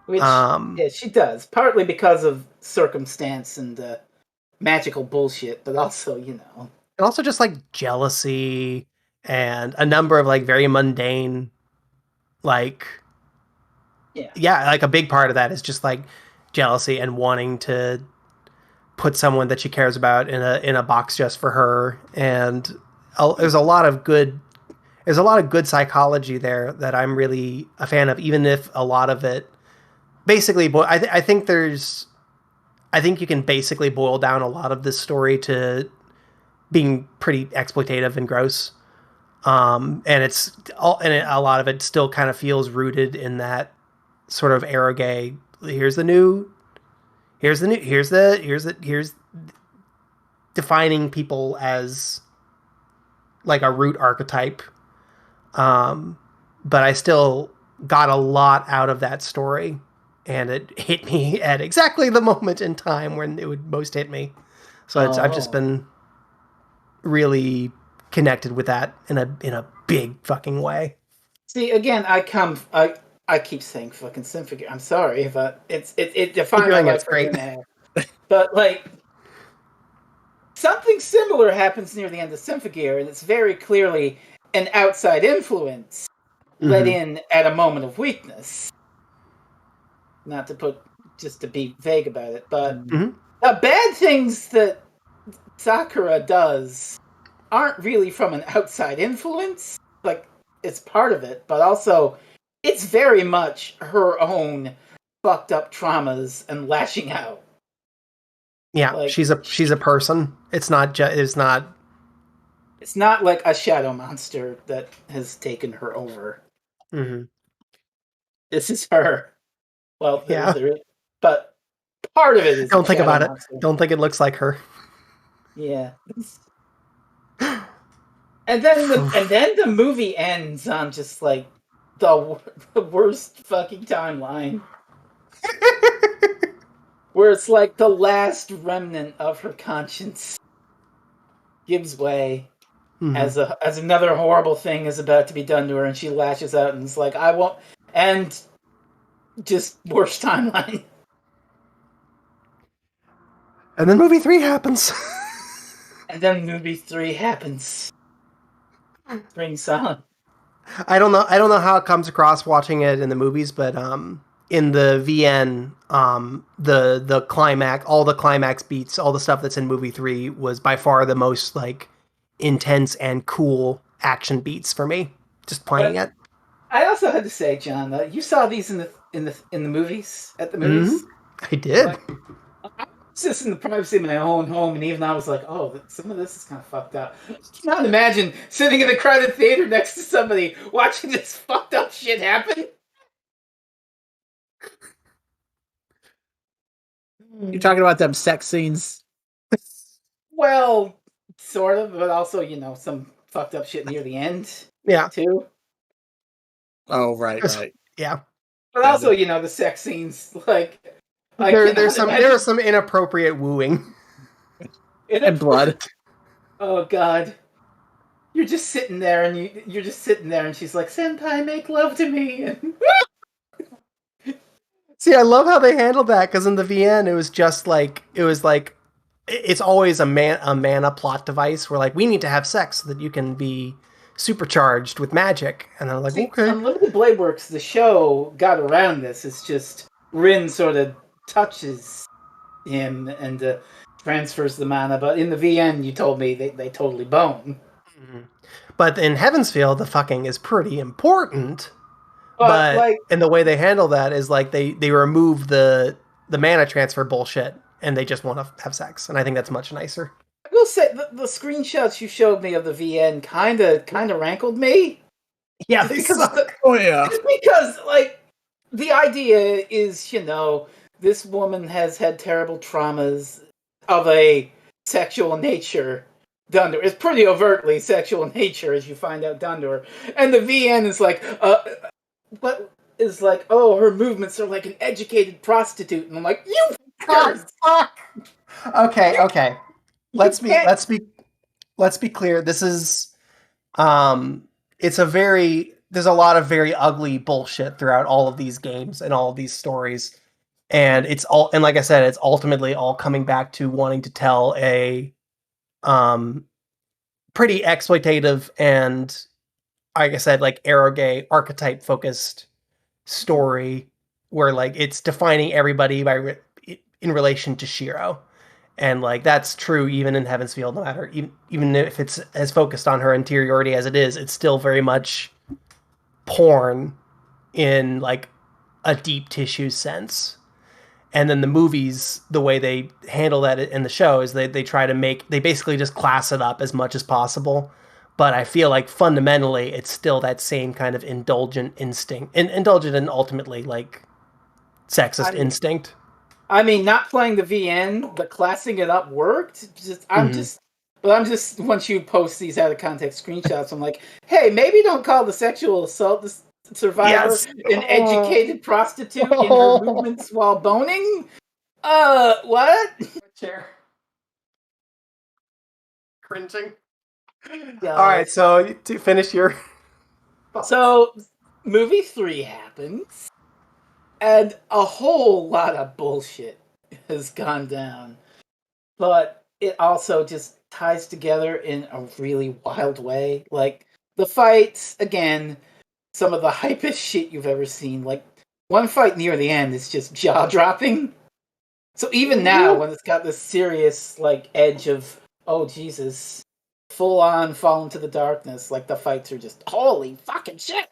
which yeah, she does partly because of circumstance and magical bullshit, but also And also just like jealousy and a number of like very mundane, like, yeah. yeah, like a big part of that is just like jealousy and wanting to put someone that she cares about in a box just for her. And there's a lot of good psychology there that I'm really a fan of, even if a lot of it basically I think you can basically boil down a lot of this story to being pretty exploitative and gross. And a lot of it still kind of feels rooted in that sort of eroge. Here's defining people as like a root archetype. But I still got a lot out of that story, and it hit me at exactly the moment in time when it would most hit me. So I've just Oh, been really connected with that in a big fucking way. see again, I keep saying fucking Symphogy. I'm sorry, but it Keep defined my doing it. life It's for a year great. and a half. But like something similar happens near the end of Symphogy, and it's very clearly an outside influence let Mm-hmm. in at a moment of weakness. Not to put just to be vague about it, but Mm-hmm. the bad things that Sakura does aren't really from an outside influence. Like it's part of it, but also it's very much her own fucked up traumas and lashing out. Yeah, Like she's a person. it's not like a shadow monster that has taken her over. Mm-hmm. This is her. Well, Yeah. but part of it is a Don't think shadow about it. monster. Don't think it looks like her. Yeah. And then the movie ends on just like the worst fucking timeline, where it's like the last remnant of her conscience gives way, as another horrible thing is about to be done to her, and she lashes out and is like, "I won't," and just worst timeline. And then movie 3 happens. And then movie 3 happens. Spring Silent. I don't know how it comes across watching it in the movies, but in the VN, the climax, all the climax beats, all the stuff that's in movie 3 was by far the most like intense and cool action beats for me. Just playing it. I also had to say, John, you saw these in the movies at the movies. I did. Like, I was just in the privacy of my own home, and even I was like, "Oh, some of this is kind of fucked up." I cannot imagine sitting in a crowded theater next to somebody watching this fucked up shit happen. You're talking about them sex scenes. Well, sort of, but also, some fucked up shit near the end. Yeah. Too. Oh, right. Yeah. But also, the sex scenes, like there's some inappropriate wooing. And blood. Oh God. You're just sitting there and she's like, "Senpai, make love to me." And see, I love how they handled that, because in the VN it's always a mana plot device where like we need to have sex so that you can be supercharged with magic, and I'm like, okay. Unlimited Blade Works, the show got around this. It's just Rin sort of touches him and transfers the mana, but in the VN, you told me they totally bone. Mm-hmm. But in Heavensfield, the fucking is pretty important. But and the way they handle that is like they remove the mana transfer bullshit and they just want to have sex, and I think that's much nicer. I will say the screenshots you showed me of the VN kind of rankled me. Yeah, because like the idea is, this woman has had terrible traumas of a sexual nature done to her. It's pretty overtly sexual nature, as you find out, done to her. And the VN is like, what is like, oh, her movements are like an educated prostitute. And I'm like, you fuck. Okay. Let's be clear. This is, there's a lot of very ugly bullshit throughout all of these games and all of these stories. And and like I said, it's ultimately all coming back to wanting to tell a pretty exploitative and, like I said, like eroge archetype focused story where like it's defining everybody in relation to Shiro. And like that's true even in Heavensfield, no matter even if it's as focused on her interiority as it is, it's still very much porn in like a deep tissue sense. And then the movies, the way they handle that in the show is they basically just class it up as much as possible. But I feel like fundamentally it's still that same kind of indulgent instinct, indulgent and ultimately like sexist instinct. I mean, not playing the VN, but classing it up worked. Once you post these out of context screenshots, I'm like, hey, maybe don't call the sexual assault survivor an educated prostitute in her movements while boning. What? Chair. Cringing. Yeah. All right, so to finish your. So, movie 3 happens, and a whole lot of bullshit has gone down, but it also just ties together in a really wild way. Like the fights, again, some of the hypest shit you've ever seen. Like one fight near the end is just jaw dropping. So even now, when it's got this serious like edge of, oh Jesus, full on fall into the darkness, like the fights are just holy fucking shit.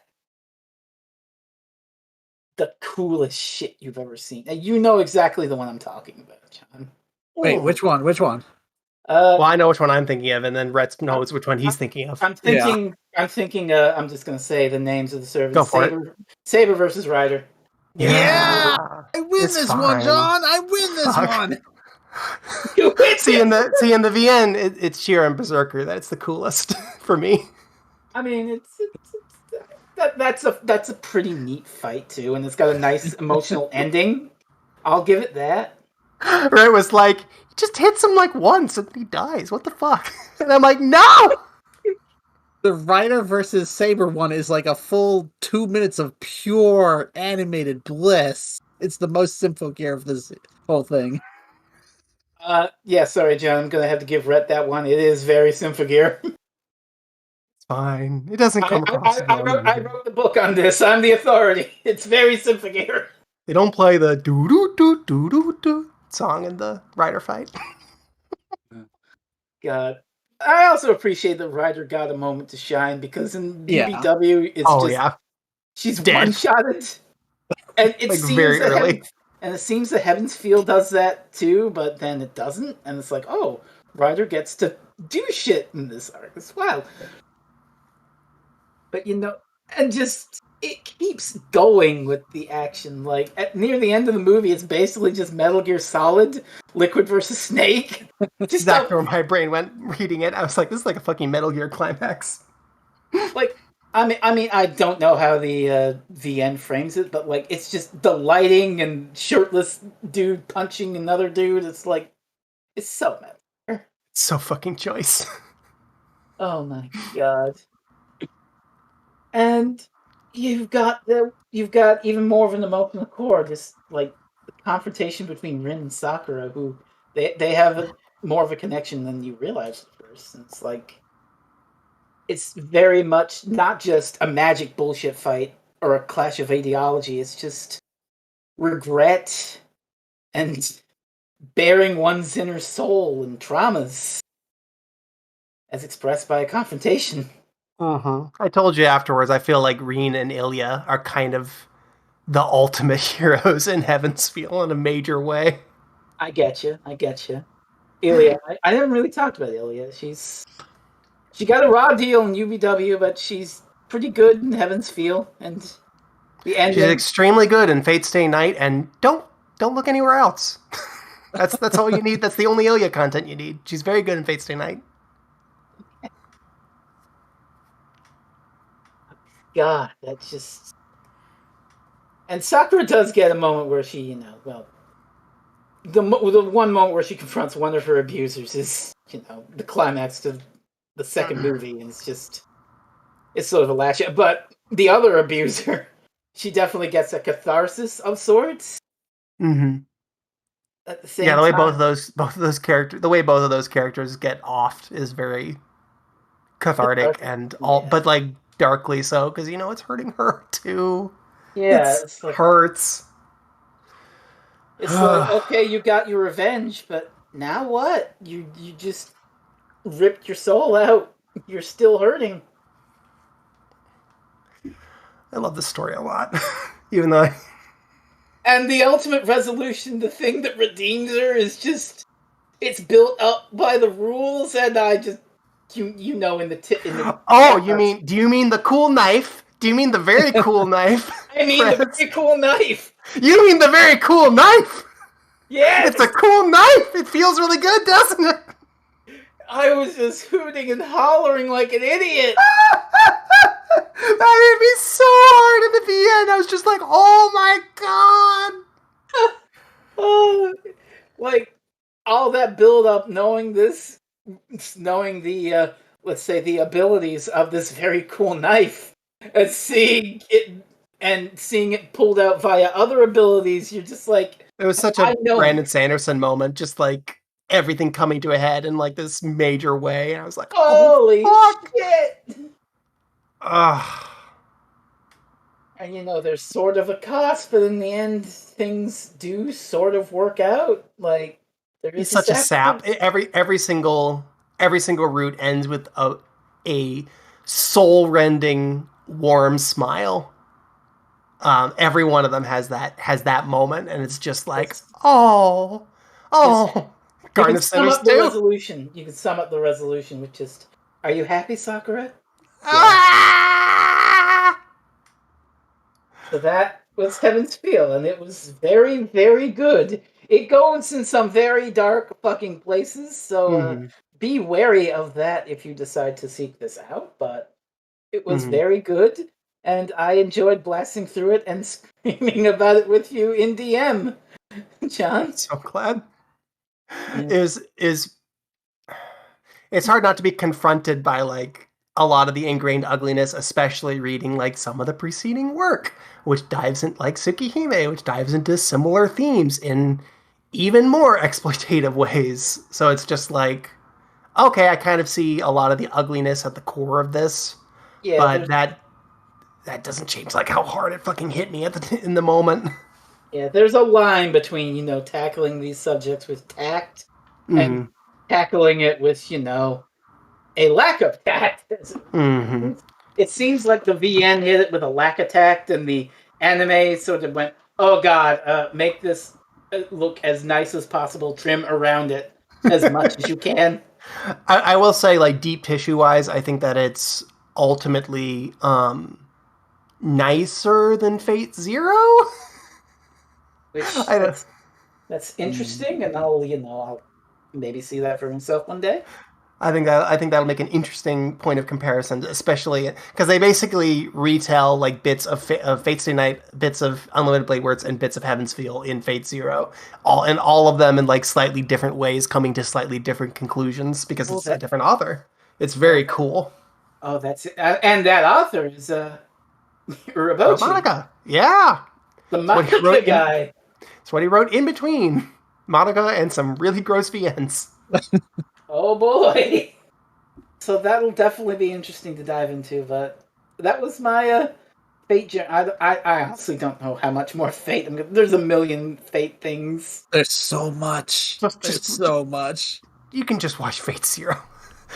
The coolest shit you've ever seen. And you know exactly the one I'm talking about, John. Wait, which one? Well, I know which one I'm thinking of, and then Rhett knows which one he's thinking of. I'm thinking. I'm just gonna say the names of the servers. Go for it. Saber versus Ryder. Yeah! I win this one, John. I win this one. You win. See in the VN, it's Shira and Berserker. That's the coolest for me. I mean, that's a pretty neat fight too, and it's got a nice emotional ending. I'll give it that. Right, was like, he just hits him like once and he dies. What the fuck? And I'm like, no! The Ryder versus Saber one is like a full 2 minutes of pure animated bliss. It's the most Symphogear of this whole thing. Yeah, sorry, John. I'm gonna have to give Rhett that one. It is very Symphogear. It's fine. It doesn't come across as well. I wrote the book on this. I'm the authority. It's very Symphogear. They don't play the doo doo doo doo doo doo song in the Rider fight. God. I also appreciate that Ryder got a moment to shine because in UBW, it's she's dead. one-shotted. And it like seems very early. And it seems that Heaven's Feel does that too, but then it doesn't. And it's like, oh, Ryder gets to do shit in this arc. It's wild. But and just it keeps going with the action. Like near the end of the movie, it's basically just Metal Gear Solid, Liquid versus Snake. Just exactly where my brain went reading it. I was like, this is like a fucking Metal Gear climax. Like, I mean, I don't know how the end frames it, but like, it's just the lighting and shirtless dude punching another dude. It's like, it's so Metal Gear. It's so fucking choice. Oh my god. And you've got even more of an emotional core, just like the confrontation between Rin and Sakura, who they have more of a connection than you realize at first. And it's like it's very much not just a magic bullshit fight or a clash of ideology. It's just regret and bearing one's inner soul and traumas as expressed by a confrontation. I told you afterwards, I feel like Rin and Ilya are kind of the ultimate heroes in Heaven's Feel in a major way. I get you. Ilya, I haven't really talked about Ilya. She got a raw deal in UBW, but she's pretty good in Heaven's Feel, and the ending. She's extremely good in Fate Stay Night, and don't look anywhere else. that's all you need. That's the only Ilya content you need. She's very good in Fate Stay Night. God, that's just... And Sakura does get a moment where she, the one moment where she confronts one of her abusers is, the climax to the second movie, and it's sort of a lash out. But the other abuser, she definitely gets a catharsis of sorts. Mm-hmm. At the same the way time, both of those characters get offed is very cathartic and but like darkly so, because it's hurting her too. Yeah, it hurts. It's like, okay, you got your revenge, but now what? You just ripped your soul out. You're still hurting. I love this story a lot, even though. And the ultimate resolution, the thing that redeems her, is just it's built up by the rules, and I just. In the oh, do you mean the cool knife? Do you mean the very cool knife? I mean the very cool knife. You mean the very cool knife? Yes! It's a cool knife! It feels really good, doesn't it? I was just hooting and hollering like an idiot. That made me so hard at the end. I was just like, oh my god! Oh, like, all that build-up, knowing the let's say the abilities of this very cool knife, and seeing it pulled out via other abilities, you're just like, it was such a Brandon Sanderson moment, just like everything coming to a head in like this major way, and I was like, holy shit! And there's sort of a cost, but in the end, things do sort of work out. Like, he's such a sap. Every single route ends with a soul-rending, warm smile. Every one of them has that moment, and it's just like, oh. Garden of Sinners too. You can sum up the resolution with just, "Are you happy, Sakura?" Ah! So that was Heaven's Feel, and it was very, very good. It goes in some very dark fucking places, so be wary of that if you decide to seek this out, but it was very good, and I enjoyed blasting through it and screaming about it with you in DM, John. I'm so glad. It's hard not to be confronted by like a lot of the ingrained ugliness, especially reading like some of the preceding work, which dives in like Tsukihime, which dives into similar themes in even more exploitative ways. So it's just like, okay, I kind of see a lot of the ugliness at the core of this, Yeah, but that doesn't change like how hard it fucking hit me in the moment. there's a line between, tackling these subjects with tact and tackling it with, a lack of tact. It seems like the VN hit it with a lack of tact, and the anime sort of went, "Oh God, make this look as nice as possible. Trim around it as much as you can." I will say, like deep tissue wise, I think that it's ultimately nicer than Fate Zero. Which I don't. that's interesting, and I'll maybe see that for himself one day. I think that'll make an interesting point of comparison, especially because they basically retell like bits of Fate Stay Night, bits of Unlimited Blade Works, and bits of Heaven's Feel in Fate Zero, all of them in like slightly different ways, coming to slightly different conclusions because it's a different author. It's very cool. Oh, that's it. And that author is Urabochi. Monica, yeah, the manga guy. That's what he wrote in between Monica and some really gross VNs. Oh boy! So that'll definitely be interesting to dive into. But that was my Fate journey. I honestly don't know how much more Fate. There's a million Fate things. There's so much. There's so much. You can just watch Fate Zero.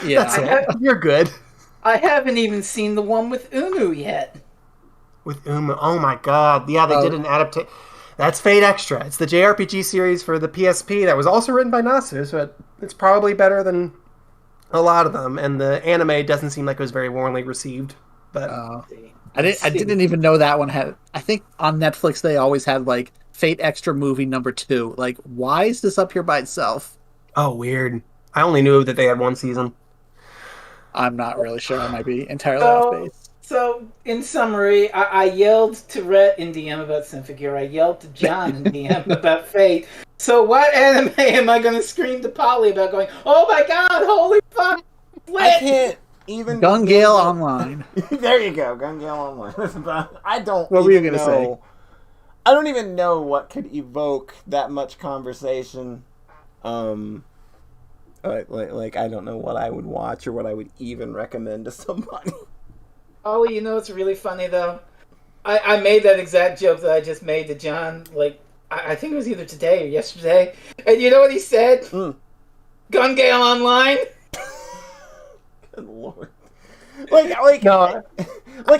Yeah, that's it. You're good. I haven't even seen the one with Unu yet. With Uma, oh my god! Yeah, they did an adaptation. That's Fate Extra. It's the JRPG series for the PSP that was also written by Nasu, so it's probably better than a lot of them. And the anime doesn't seem like it was very warmly received. But I didn't even know that one had. I think on Netflix they always had like Fate Extra movie number 2. Like, why is this up here by itself? Oh, weird. I only knew that they had one season. I'm not really sure. I might be entirely off base. So, in summary, I yelled to Rhett in DM about Symphogear. I yelled to John in DM about Fate. So what anime am I going to scream to Polly about going, oh my god, holy fuck, I can't even... Gun Gale Online. There you go, Gun Gale Online. I don't What were you going to say? I don't even know what could evoke that much conversation. Like I don't know what I would watch or what I would even recommend to somebody. Ollie, it's really funny though. I made that exact joke that I just made to John. Like I think it was either today or yesterday, and you know what he said? Gun Gale Online. Good lord! No.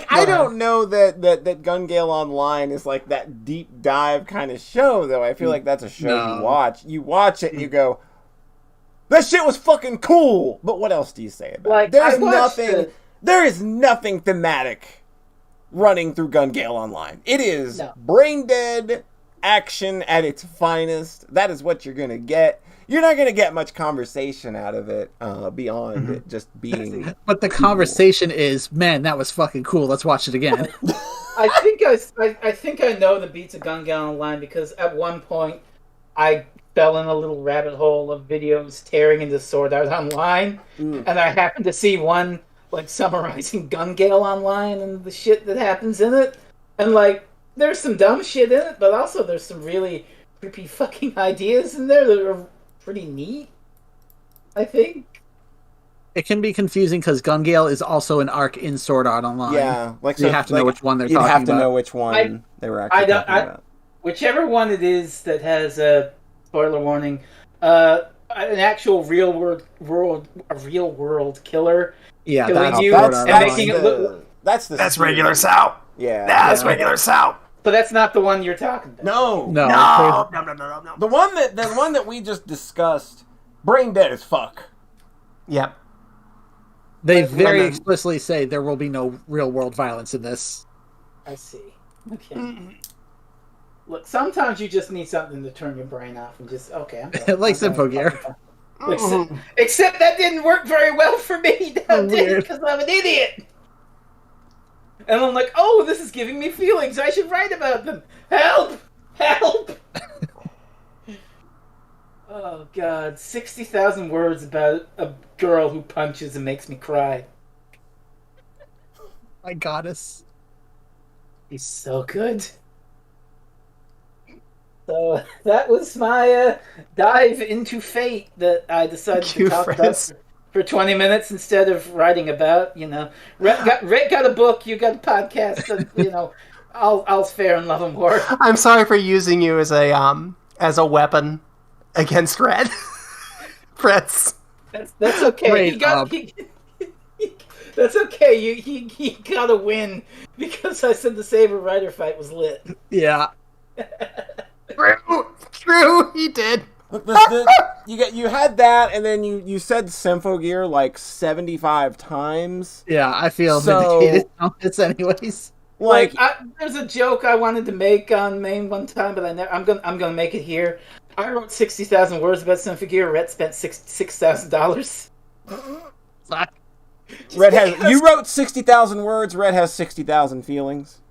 I don't know that Gun Gale Online is like that deep dive kind of show though. I feel like that's a show you watch. You watch it and you go, that shit was fucking cool. But what else do you say about it? There's nothing. There is nothing thematic running through Gun Gale Online. It is brain dead action at its finest. That is what you're going to get. You're not going to get much conversation out of it beyond it just being But the conversation is, man, that was fucking cool. Let's watch it again. I think I know the beats of Gun Gale Online because at one point I fell in a little rabbit hole of videos tearing into Sword Art Online, and I happened to see one like summarizing Gun Gale Online and the shit that happens in it. And like there's some dumb shit in it, but also there's some really creepy fucking ideas in there that are pretty neat, I think. It can be confusing because Gun Gale is also an arc in Sword Art Online. Yeah, so you have to know which one they're talking about. You'd have to know which one they were actually talking about. Whichever one it is that has a spoiler warning, an actual real world killer. Yeah, that's regular Sao. Yeah, that's regular Sao. But that's not the one you're talking about. No. The one that we just discussed, brain dead as fuck. Yep. They very explicitly say there will be no real world violence in this. I see. Okay. Look, sometimes you just need something to turn your brain off and just like Symphogear. Except that didn't work very well for me now, because I'm an idiot. And I'm like, oh, this is giving me feelings. I should write about them. Help! Help! Oh, God. 60,000 words about a girl who punches and makes me cry. My goddess. He's so good. So that was my dive into Fate that I decided to talk about for 20 minutes instead of writing about. Rhett got a book, you got a podcast, and all's fair in love and war. I'm sorry for using you as a weapon against Red. Fritz. That's okay. That's okay. He got a win because I said the Saber Rider fight was lit. Yeah. True, he did. Look, you had that, and then you said Symphogear like 75 times. Yeah, I feel vindicated on this anyways. Like there's a joke I wanted to make on Maine one time, but I'm gonna make it here. I wrote 60,000 words about Symphogear. Rhett spent $6,000. You wrote 60,000 words. Red has 60,000 feelings.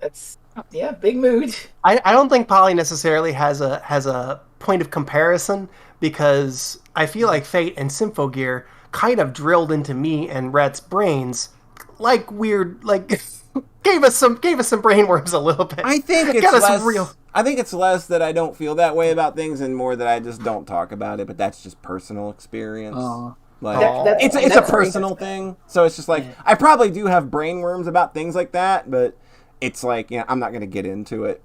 That's big mood. I don't think Polly necessarily has a point of comparison because I feel like Fate and Symphogear kind of drilled into me and Rhett's brains like weird, like gave us some brainworms a little bit. I think it's less that I don't feel that way about things and more that I just don't talk about it. But that's just personal experience. It's a personal thing, so it's just like I probably do have brainworms about things like that, but it's like I'm not going to get into it.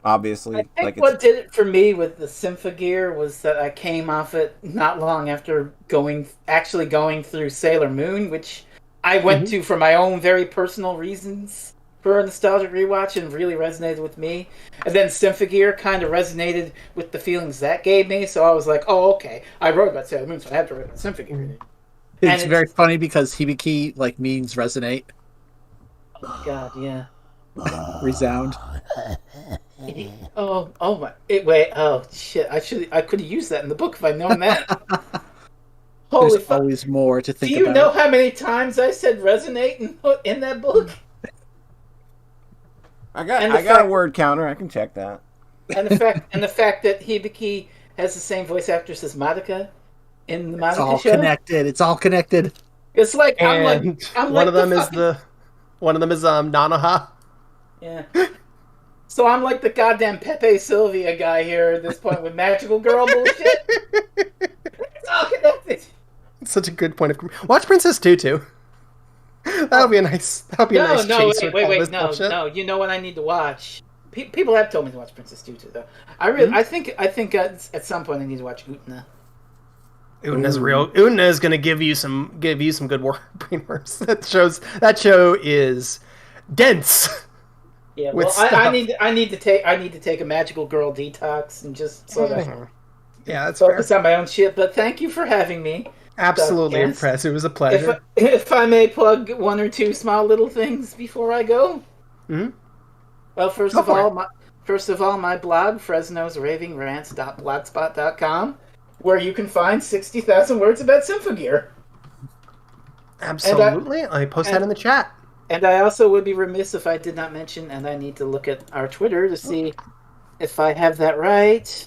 Obviously, I think what did it for me with the Symphogear was that I came off it not long after going through Sailor Moon, which I went to for my own very personal reasons for a nostalgic rewatch and really resonated with me. And then Symphogear kind of resonated with the feelings that gave me, so I was like, oh, okay. I wrote about Sailor Moon, so I have to write about Symphogear. It's very funny because Hibiki means resonate. Oh my god, yeah. Resound. Oh my! Wait! Oh shit! I could have used that in the book if I'd known that. Holy There's always more to think about. Do you know how many times I said resonate in that book? I got a word counter. I can check that. And the fact that Hibiki has the same voice actress as Madoka in the Madoka show. It's all connected. It's like one of them is Nanoha. Yeah. So I'm like the goddamn Pepe Sylvia guy here at this point with magical girl bullshit. It's all connected. It's such a good point of watch Princess Tutu. That'll be a nice. That'll be a nice chaser. Wait, no. You know what I need to watch? People have told me to watch Princess Tutu though. I think at some point I need to watch Utena. Utena is going to give you some good brainworms. That show is dense. Yeah, well, I need to take a magical girl detox and just sort of that's focus on my own shit. But thank you for having me. Absolutely impressed. It was a pleasure. If I may plug one or two small little things before I go. Mm-hmm. Well, first of all, my blog FresnosRavingRants.blogspot.com, where you can find 60,000 words about Symphogear. Absolutely, I post that in the chat. And I also would be remiss if I did not mention, and I need to look at our Twitter to see if I have that right.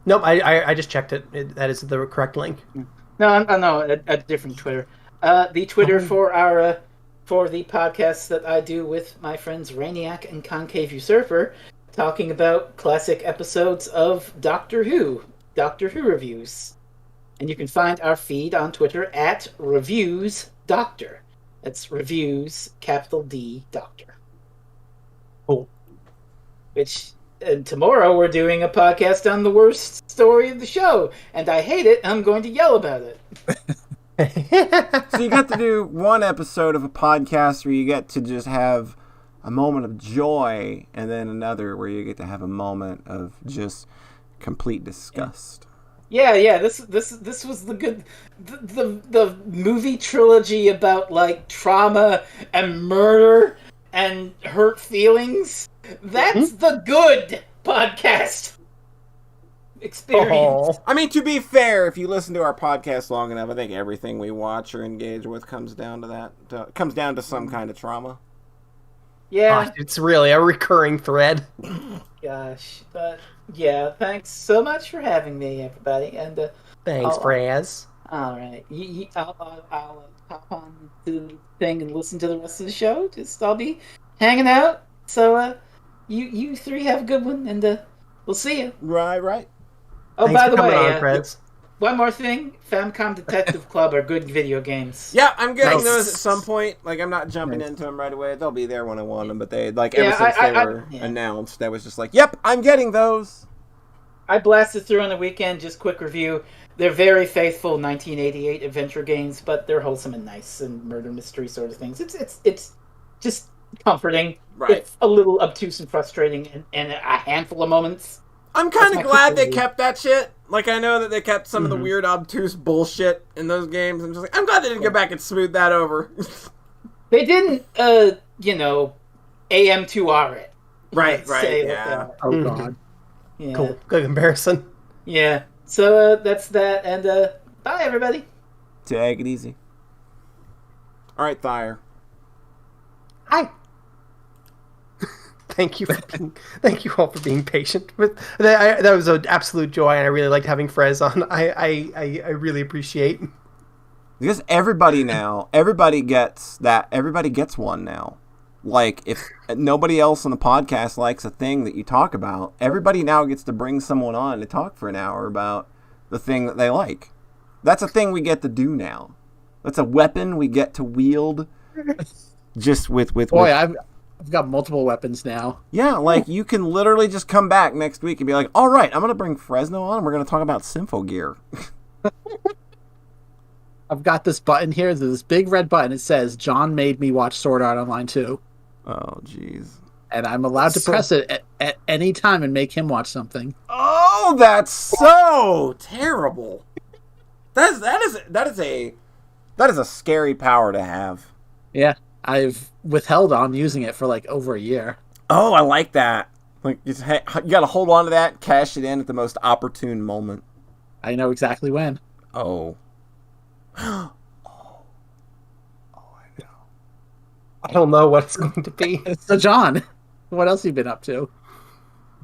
Nope, I just checked it. That is the correct link. No, a different Twitter. The Twitter for the podcast that I do with my friends Rainiac and Concave Usurper, talking about classic episodes of Doctor Who reviews. And you can find our feed on Twitter at ReviewsDoctor. That's reviews, capital D, Doctor. Cool. And tomorrow we're doing a podcast on the worst story of the show, and I hate it. I'm going to yell about it. So you get to do one episode of a podcast where you get to just have a moment of joy, and then another where you get to have a moment of just complete disgust. Yeah. This was the movie trilogy about like trauma and murder and hurt feelings. That's the good podcast experience. I mean, to be fair, if you listen to our podcast long enough, I think everything we watch or engage with comes down to that. Comes down to some kind of trauma. Yeah, it's really a recurring thread. Gosh, but yeah, thanks so much for having me, everybody, and thanks, Braz. All right, I'll hop on to the thing and listen to the rest of the show. Just I'll be hanging out. So you three have a good one, and we'll see you. Right. Oh, Thanks by for the coming way, on, Freds. one more thing: Famicom Detective Club are good video games. Yeah, I'm getting Nice. those at some point. Like, I'm not jumping Nice. into them right away. They'll be there when I want them. But they, like, Yeah, ever since they were announced, I was just like, yep, I'm getting those. I blasted through on the weekend. Just quick review. They're very faithful 1988 adventure games, but they're wholesome and nice and murder mystery sort of things. It's just comforting. Right. It's a little obtuse and frustrating, and a handful of moments. I'm kind That's of my glad they review. kept that shit. Like, I know that they kept some of the weird, obtuse bullshit in those games. I'm just like, I'm glad they didn't go back and smooth that over. They didn't, AM2R it. Right, Say yeah. what Oh Mhm. God. they are. Yeah. Cool. Good comparison. Yeah. So that's that, and bye everybody. Take it easy. All right, Thayer. Hi. Thank you all for being patient with that. That was an absolute joy, and I really liked having Frez on. I really appreciate. Because everybody gets that. Everybody gets one now. Like, if nobody else on the podcast likes a thing that you talk about, everybody now gets to bring someone on to talk for an hour about the thing that they like. That's a thing we get to do now. That's a weapon we get to wield. Just with Boy, I've got multiple weapons now. yeah, like you can literally just come back next week and be like, all right, I'm going to bring Fresno on and we're going to talk about Sympho Gear. I've got this button here, this big red button. It says, John made me watch Sword Art Online 2. Oh, jeez. And I'm allowed to press it at any time and make him watch something. Oh, that's so terrible. That is a scary power to have. Yeah, I've withheld on using it for like over a year. Oh, I like that. Like, you got to hold on to that, cash it in at the most opportune moment. I know exactly when. Oh. I know. I don't know what it's going to be. So, John, what else have you been up to?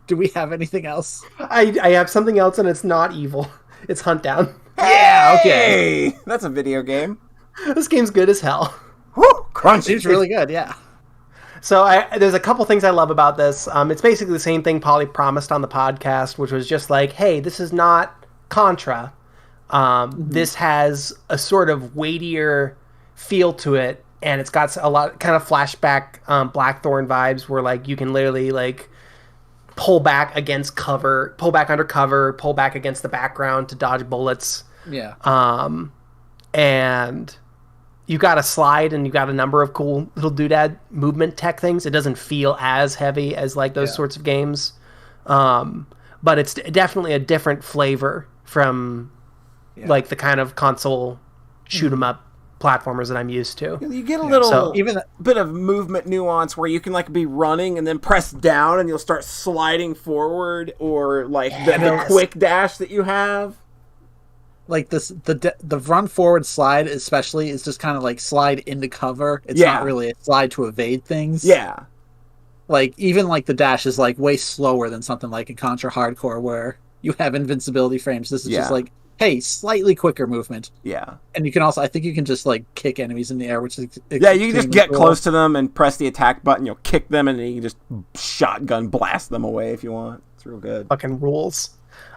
Do we have anything else? I have something else, and it's not evil. It's Hunt Down. Yeah, okay. Hey! That's a video game. This game's good as hell. Woo! Crunchy. Seems really good, yeah. So there's a couple things I love about this. It's basically the same thing Polly promised on the podcast, which was just like, hey, this is not Contra. This has a sort of weightier feel to it, and it's got a lot kind of flashback Blackthorn vibes where like you can literally like pull back against cover, pull back under cover, pull back against the background to dodge bullets. Yeah. And you got a slide and you got a number of cool little doodad movement tech things. It doesn't feel as heavy as like those sorts of games. But it's definitely a different flavor from like the kind of console shoot 'em up platformers that I'm used to. You get a little So- bit of movement nuance where you can like be running and then press down and you'll start sliding forward, or like the quick dash that you have. Like this, the run forward slide especially is just kind of like slide into cover. It's Yeah. not really a slide to evade things. Yeah. Like even like the dash is like way slower than something like in Contra Hardcore where you have invincibility frames. This is just like, hey, slightly quicker movement. Yeah. And you can also, I think you can just like kick enemies in the air, which is Yeah, you can just extremely get cool. close to them and press the attack button. You'll kick them and then you can just shotgun blast them away if you want. It's real good. Fucking rules.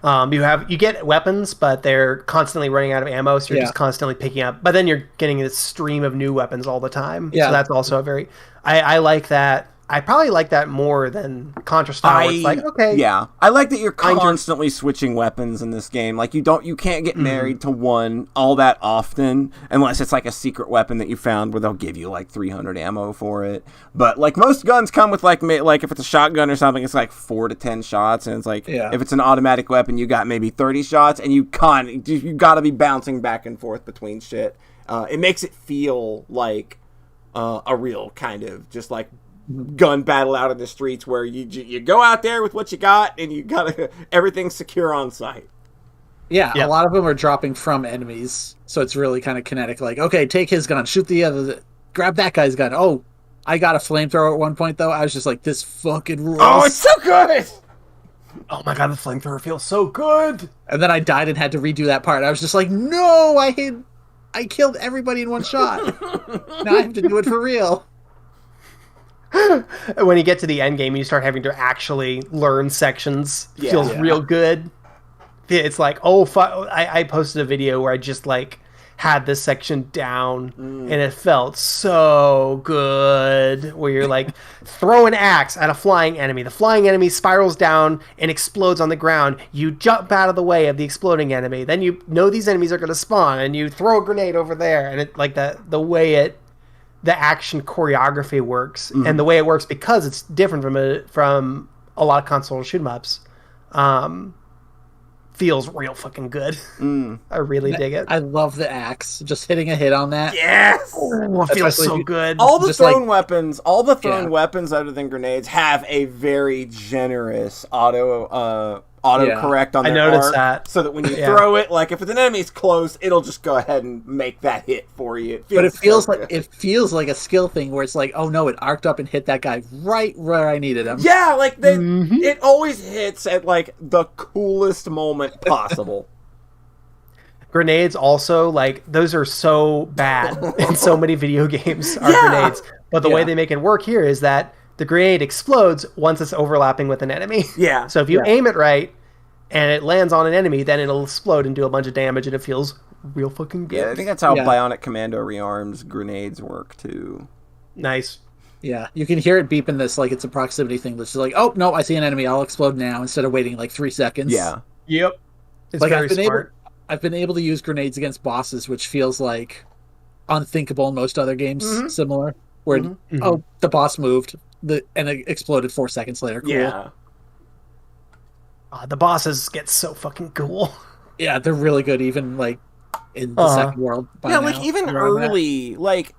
You get weapons, but they're constantly running out of ammo, so you're just constantly picking up. But then you're getting this stream of new weapons all the time. Yeah. So that's also a very. I like that. I probably like that more than Contra style. Where it's like, okay, Yeah, I like that you're Find your- constantly switching weapons in this game. Like you can't get married to one all that often unless it's like a secret weapon that you found where they'll give you like 300 ammo for it. But like most guns come with like if it's a shotgun or something, it's like 4 to 10 shots, and it's like if it's an automatic weapon, you got maybe 30 shots, and you got to be bouncing back and forth between shit. It makes it feel like a real kind of just like gun battle out in the streets where you go out there with what you got and you got everything's secure on site. Yeah, a lot of them are dropping from enemies, so it's really kind of kinetic. Like, okay, take his gun, shoot the other, grab that guy's gun. Oh, I got a flamethrower at one point though. I was just like, this fucking rules. Oh, it's so good. Oh my god, the flamethrower feels so good. And then I died and had to redo that part. I was just like, no, I hate. I killed everybody in one shot. Now I have to do it for real. When you get to the end game, you start having to actually learn sections. Yeah. Feels real good. It's like, oh, I posted a video where I just like had this section down, and it felt so good. Where you're like, throw an axe at a flying enemy. The flying enemy spirals down and explodes on the ground. You jump out of the way of the exploding enemy. Then you know these enemies are going to spawn, and you throw a grenade over there. And it like the way the action choreography works, and the way it works because it's different from a lot of console shoot 'em ups. Feels real fucking good. I really dig it. I love the axe. Just hitting a hit on that. Yes! Oh, it feels so good. All the Just thrown weapons, Yeah. weapons other than grenades have a very generous auto correct on I their noticed arc, that. so that when you throw it, like if an enemy's close, it'll just go ahead and make that hit for you. But it feels so like good. it feels like a skill thing where it's like, oh no, it arced up and hit that guy right where I needed him. Yeah, like it always hits at like the coolest moment possible. Grenades also, like, those are so bad in so many video games are grenades. But the way they make it work here is that the grenade explodes once it's overlapping with an enemy. Yeah. So if you aim it right and it lands on an enemy, then it'll explode and do a bunch of damage, and it feels real fucking good. Yeah, I think that's how Bionic Commando rearms grenades work too. Nice. Yeah, you can hear it beeping this like it's a proximity thing. That's just like, oh no, I see an enemy, I'll explode now instead of waiting like 3 seconds. Yeah. Yep. It's Like very smart. I've been able to use grenades against bosses, which feels like unthinkable in most other games similar. Where the boss moved and it exploded 4 seconds later. Cool. Yeah. The bosses get so fucking cool. Yeah, they're really good, even like in the second world. Yeah, like even early, like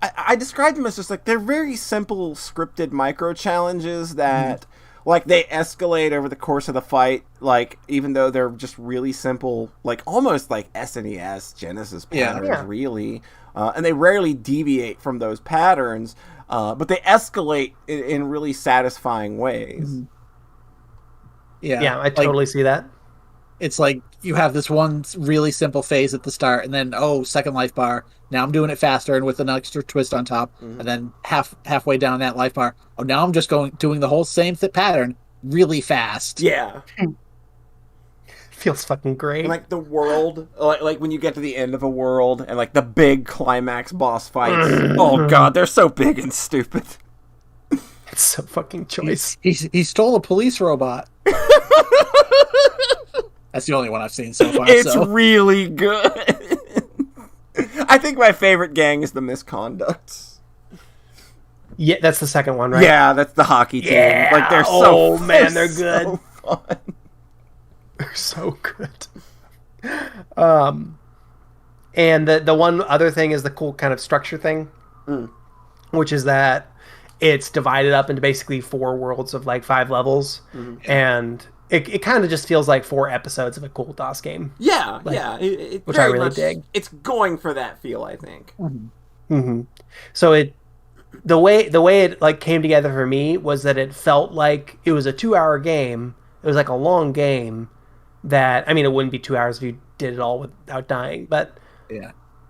I described them as just like they're very simple scripted micro challenges that like they escalate over the course of the fight. Like even though they're just really simple, like almost like SNES Genesis patterns, really, and they rarely deviate from those patterns. But they escalate in really satisfying ways. Yeah, I totally see that. It's like you have this one really simple phase at the start, and then second life bar. Now I'm doing it faster and with an extra twist on top, and then halfway down that life bar. Oh, now I'm just doing the whole same pattern really fast. Yeah. Feels fucking great. And, like the world, like when you get to the end of a world and like the big climax boss fights. Oh god, they're so big and stupid. It's so fucking choice. He stole a police robot. That's the only one I've seen so far. It's really good. I think my favorite gang is the Misconducts. Yeah, that's the second one, right? Yeah, that's the hockey team. Yeah. Like they're so man, they're good. So fun. They're so good. And the one other thing is the cool kind of structure thing, which is that it's divided up into basically 4 worlds of like 5 levels, and it kind of just feels like 4 episodes of a cool DOS game. Yeah, Like, yeah. It which I very really much, dig. It's going for that feel, I think. So the way it like came together for me was that it felt like it was a 2-hour game. It was like a long game that, I mean, it wouldn't be 2 hours if you did it all without dying, but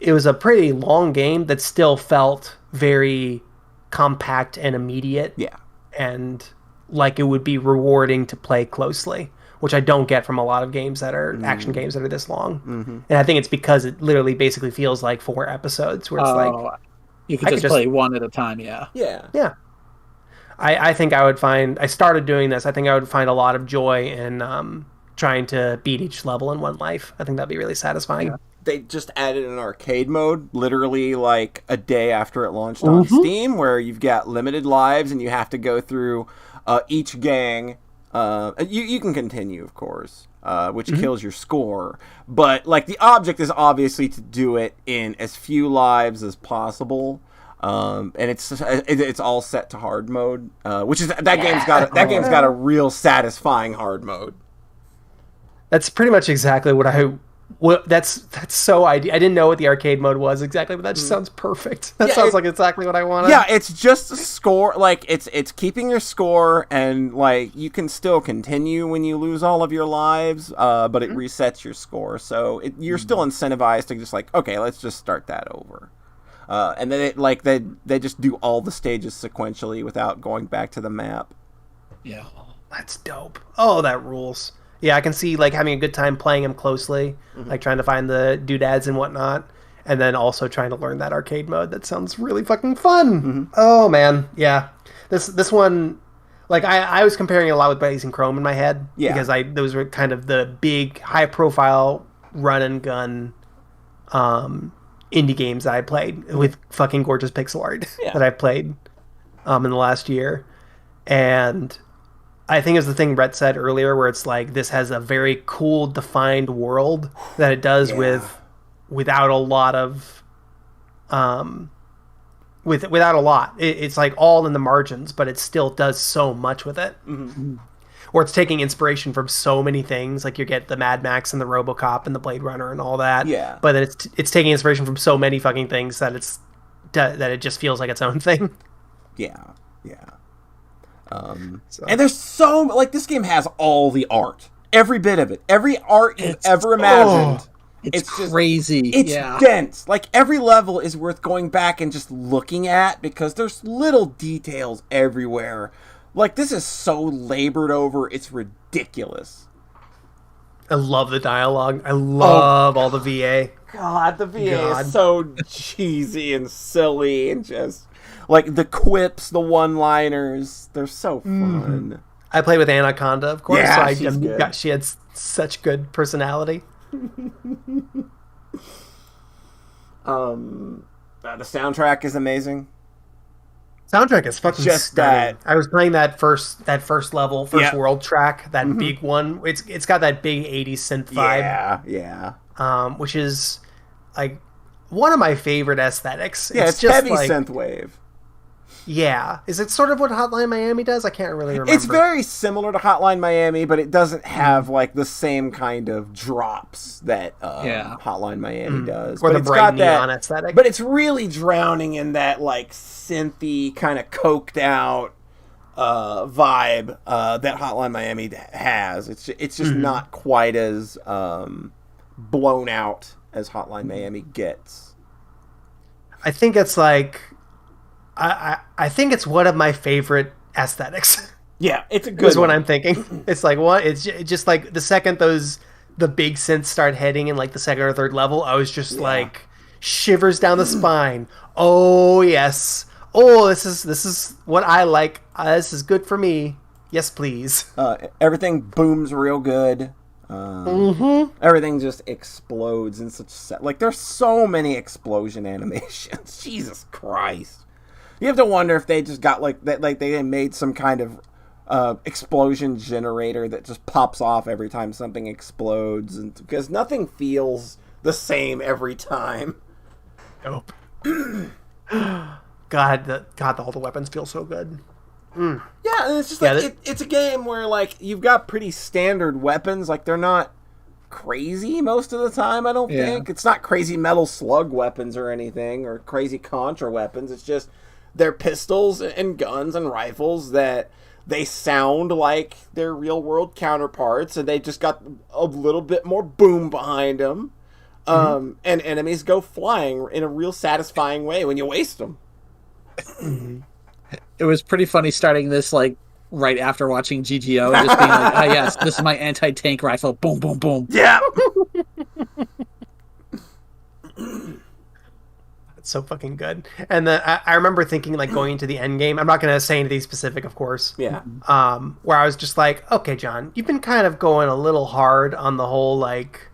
it was a pretty long game that still felt very compact and immediate. Yeah. And like it would be rewarding to play closely, which I don't get from a lot of games that are action games that are this long. And I think it's because it literally basically feels like 4 episodes where it's like you could just play one at a time. Yeah. I think I started doing this. I think I would find a lot of joy in trying to beat each level in one life. I think that'd be really satisfying. They just added an arcade mode literally like a day after it launched on Steam, where you've got limited lives and you have to go through each gang. You can continue, of course, which kills your score. But like the object is obviously to do it in as few lives as possible. And it's all set to hard mode, which is that game's got a real satisfying hard mode. That's pretty much exactly what I Well, that's so ideal. I didn't know what the arcade mode was exactly, but that just sounds perfect. That sounds like exactly what I wanted. Yeah, it's just a score. Like it's keeping your score, and like you can still continue when you lose all of your lives, but it resets your score. So you're still incentivized to just like, okay, let's just start that over. And then they just do all the stages sequentially without going back to the map. Yeah. That's dope. Oh, that rules. Yeah, I can see like having a good time playing him closely, like trying to find the doodads and whatnot, and then also trying to learn that arcade mode. That sounds really fucking fun. Oh man, yeah. This one, like I was comparing it a lot with Blazing Chrome in my head because those were kind of the big high profile run and gun indie games that I played with fucking gorgeous pixel art that I played in the last year, and I think it's the thing Brett said earlier, where it's like this has a very cool, defined world that it does without a lot of, without a lot. It's like all in the margins, but it still does so much with it. Or it's taking inspiration from so many things, like you get the Mad Max and the RoboCop and the Blade Runner and all that. Yeah. But then it's taking inspiration from so many fucking things that it just feels like its own thing. Yeah. And there's so like this game has all the art, every bit of it, every art you've ever imagined. It's crazy. It's dense. Like every level is worth going back and just looking at because there's little details everywhere. Like this is so labored over, it's ridiculous. I love the dialogue. I love all the VA. God, the VA is so cheesy and silly and just like the quips, the one-liners, they're so fun. I played with Anaconda, of course. Yeah, so she had such good personality. The soundtrack is amazing. Soundtrack is fucking just stunning. I was playing that first level, world track, that big one. It's got that big 80s synth vibe. Yeah. Which is like one of my favorite aesthetics. Yeah, it's just heavy like, synthwave. Yeah. Is it sort of what Hotline Miami does? I can't really remember. It's very similar to Hotline Miami, but it doesn't have like the same kind of drops that Hotline Miami does. Or but the bright neon aesthetic. But it's really drowning in that like synthy kind of coked out vibe that Hotline Miami has. It's just not quite as blown out as Hotline Miami gets. I think it's like I think it's one of my favorite aesthetics. Yeah, it's a good is what I'm thinking. It's like what it's just like the second the big synths start hitting in like the second or third level, I was just like shivers down the spine. Oh yes. Oh, this is what I like. This is good for me. Yes, please. Everything booms real good. Everything just explodes in such like there's so many explosion animations. Jesus Christ. You have to wonder if they just got like that, like they made some kind of explosion generator that just pops off every time something explodes, and because nothing feels the same every time. Nope. God, all the weapons feel so good. Yeah, and it's just like it's a game where like you've got pretty standard weapons. Like they're not crazy most of the time. I don't think it's not crazy Metal Slug weapons or anything, or crazy Contra weapons. It's just they're pistols and guns and rifles that they sound like their real world counterparts, and they just got a little bit more boom behind them. And enemies go flying in a real satisfying way when you waste them. It was pretty funny starting this like right after watching GTO and just being like, "Ah, yes, this is my anti-tank rifle." Boom, boom, boom. Yeah. It's so fucking good. And I remember thinking like going into the end game. I'm not going to say anything specific, of course. Yeah. Where I was just like, okay, John, you've been kind of going a little hard on the whole like,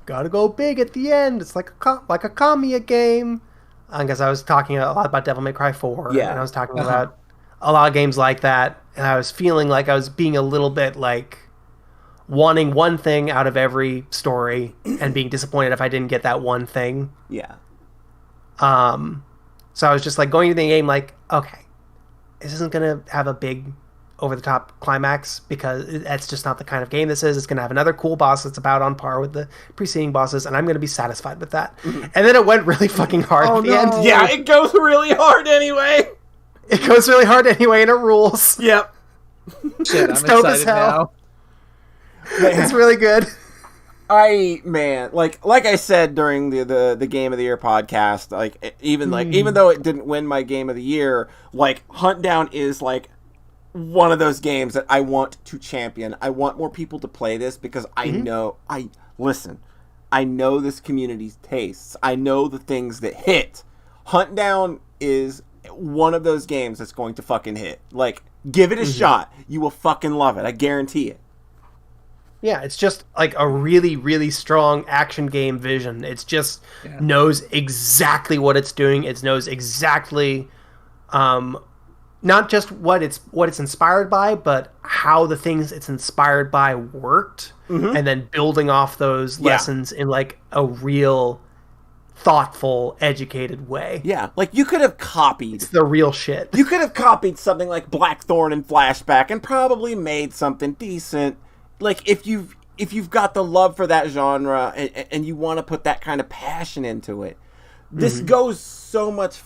gotta go big at the end. It's like a Kamiya game. Because I was talking a lot about Devil May Cry 4. Yeah. And I was talking about a lot of games like that. And I was feeling like I was being a little bit like wanting one thing out of every story and being disappointed if I didn't get that one thing. Yeah. So I was just like going to the game like, okay, this isn't going to have a big over the top climax because that's just not the kind of game this is. It's going to have another cool boss that's about on par with the preceding bosses, and I'm going to be satisfied with that. And then it went really fucking hard at the end. Yeah, it goes really hard anyway. It goes really hard anyway, and it rules. Yep. Shit, I'm It's dope as excited hell. now. It's really good. Like I said during the Game of the Year podcast, even though it didn't win my Game of the Year, like Hunt Down is like one of those games that I want to champion. I want more people to play this because I know this community's tastes. I know the things that hit. Hunt Down is one of those games that's going to fucking hit. Like, give it a shot. You will fucking love it. I guarantee it. Yeah, it's just like a really, really strong action game vision. It's just knows exactly what it's doing. It knows exactly not just what it's inspired by, but how the things it's inspired by worked, and then building off those lessons in like a real thoughtful, educated way. Yeah, like you could have copied. It's the real shit. You could have copied something like Blackthorn and Flashback and probably made something decent. Like if you've got the love for that genre and you want to put that kind of passion into it. This goes so much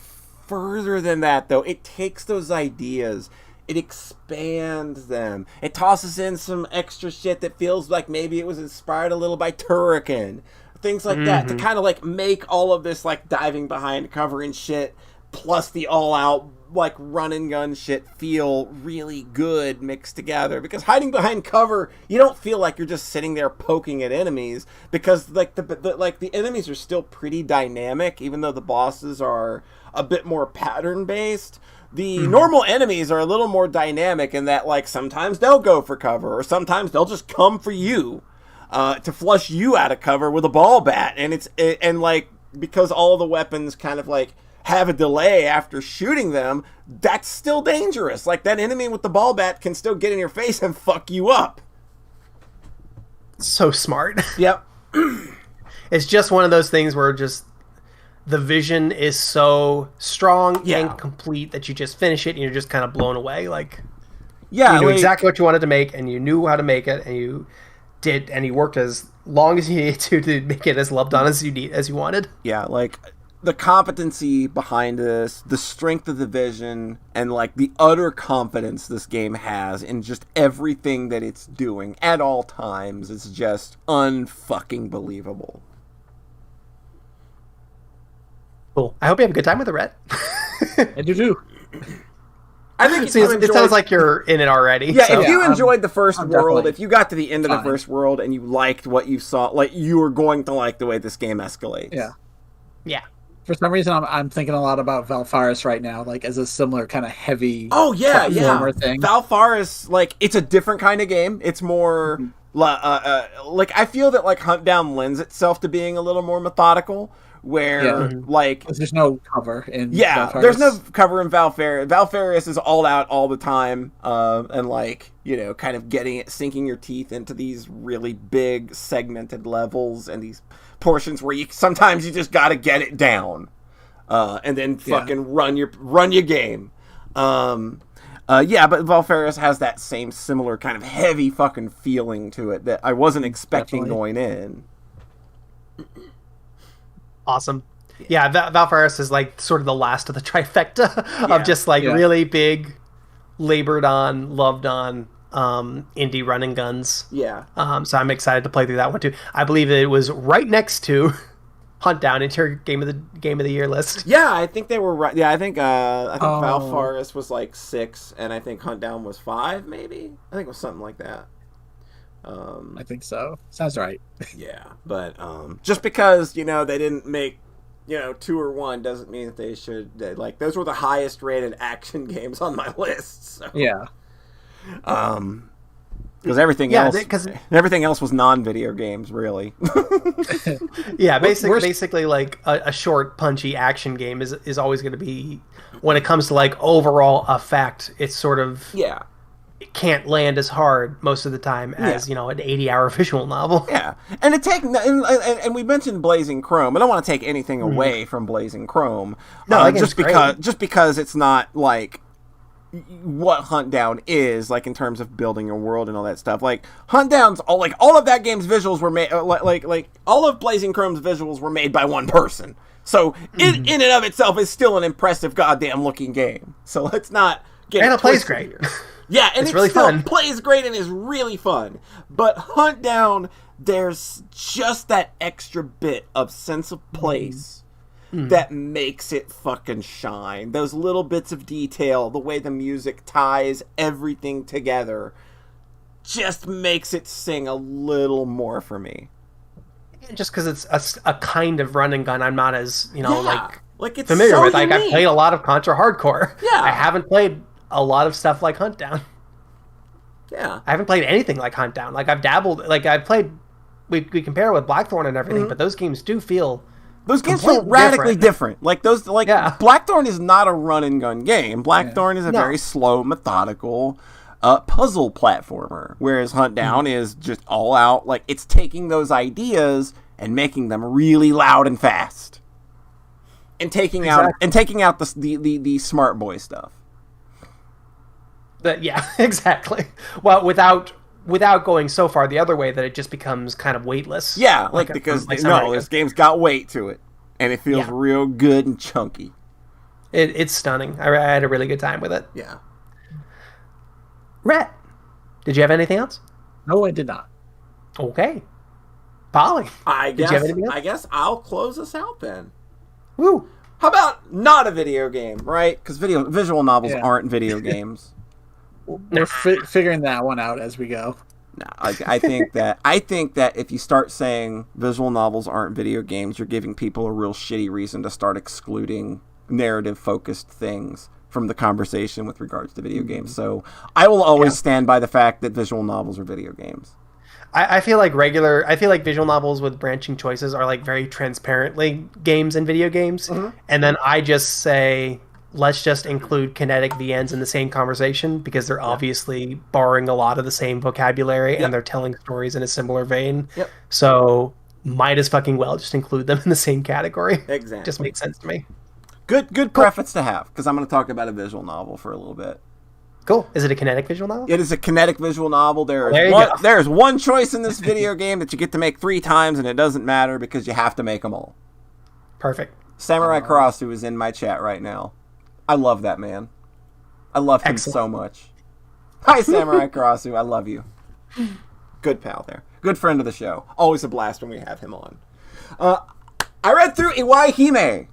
further than that, though. It takes those ideas, it expands them, it tosses in some extra shit that feels like maybe it was inspired a little by Turrican, things like that, to kind of like make all of this like diving behind cover and shit, plus the all-out like run and gun shit feel really good mixed together. Because hiding behind cover, you don't feel like you're just sitting there poking at enemies, because like the enemies are still pretty dynamic, even though the bosses are a bit more pattern based. The normal enemies are a little more dynamic in that like sometimes they'll go for cover, or sometimes they'll just come for you to flush you out of cover with a ball bat. And like because all the weapons kind of like have a delay after shooting them, that's still dangerous. Like that enemy with the ball bat can still get in your face and fuck you up. So smart. Yep. It's just one of those things where just the vision is so strong and complete that you just finish it and you're just kind of blown away. Like, you knew exactly what you wanted to make, and you knew how to make it, and you did, and you worked as long as you needed to make it as loved on as you wanted. Yeah, like the competency behind this, the strength of the vision, and like the utter confidence this game has in just everything that it's doing at all times is just unfucking believable. Cool. I hope you have a good time with it, Rhett. I do too. I think it sounds like you're in it already. Yeah, so. if you enjoyed the first world, definitely if you got to the end of the first world and you liked what you saw, like you were going to like the way this game escalates. Yeah. Yeah. For some reason, I'm thinking a lot about Valfaris right now, like as a similar kind of heavy platformer thing. Valfaris, like it's a different kind of game. It's more like I feel that like Hunt Down lends itself to being a little more methodical. Where like there's no cover in Valfaris. There's no cover in Valfaris. Valfaris is all out all the time, and like kind of sinking your teeth into these really big segmented levels and these portions where sometimes you just got to get it down, and then fucking run your game. But Valfaris has that same similar kind of heavy fucking feeling to it that I wasn't expecting going in. Awesome. Yeah, Valfaris is like sort of the last of the trifecta of just like really big, labored on, loved on indie run and guns. Yeah. So I'm excited to play through that one too. I believe it was right next to Hunt Down into your game of the year list. Yeah, I think they were right. Yeah, I think Valfaris was like 6, and I think Hunt Down was 5, maybe. I think it was something like that. I think so. Sounds right. Yeah, but just because they didn't make 2 or 1 doesn't mean that they should. Like those were the highest rated action games on my list. So. Yeah. Because everything else was non-video games, really. Yeah, basically like a short, punchy action game is always going to be, when it comes to like overall effect, it's sort of it can't land as hard most of the time as an 80-hour visual novel. Yeah, and we mentioned Blazing Chrome. I don't want to take anything away from Blazing Chrome. No, just because it's not like what Hunt Down is, like in terms of building a world and all that stuff. Like Hunt Down's all of that game's visuals were made like all of Blazing Chrome's visuals were made by one person. So in and of itself is still an impressive goddamn looking game. So let's not get and it plays great. Yeah, and it's really still fun. Plays great and is really fun. But Hunt Down, there's just that extra bit of sense of place that makes it fucking shine. Those little bits of detail, the way the music ties everything together, just makes it sing a little more for me. Just because it's a kind of run and gun I'm not as, like it's familiar so with. Like, unique. I've played a lot of Contra Hardcore. Yeah. I haven't played a lot of stuff like Hunt Down. Yeah. I haven't played anything like Hunt Down. Like, I've dabbled, like, I've played, we compare with Blackthorn and everything, but those games do feel... Those games feel radically different. Like those, like Blackthorn is not a run and gun game. Blackthorn is a very slow, methodical puzzle platformer, whereas Hunt Down is just all out. Like it's taking those ideas and making them really loud and fast, and taking out the smart boy stuff. Yeah, exactly. Well, without going so far the other way that it just becomes kind of weightless. Yeah, because this game's got weight to it, and it feels real good and chunky. It's stunning. I had a really good time with it. Yeah. Rhett, did you have anything else? No, I did not. Okay. Polly, did you have anything else? I guess I'll close us out then. Woo. How about not a video game, right? Because visual novels aren't video games. We're figuring that one out as we go. No, I think that if you start saying visual novels aren't video games, you're giving people a real shitty reason to start excluding narrative-focused things from the conversation with regards to video games. So I will always stand by the fact that visual novels are video games. I feel like visual novels with branching choices are like very transparently games and video games, and then I just say, let's just include kinetic VNs in the same conversation because they're obviously borrowing a lot of the same vocabulary and they're telling stories in a similar vein. Yep. So might as fucking well just include them in the same category. Exactly. Just makes sense to me. Good preference to have, because I'm going to talk about a visual novel for a little bit. Cool. Is it a kinetic visual novel? It is a kinetic visual novel. There's one choice in this video game that you get to make 3 times, and it doesn't matter because you have to make them all. Perfect. Samurai Cross, who is in my chat right now. I love that man. I love him so much. Hi, Samurai Karasu. I love you. Good pal there. Good friend of the show. Always a blast when we have him on. I read through Iwai Hime.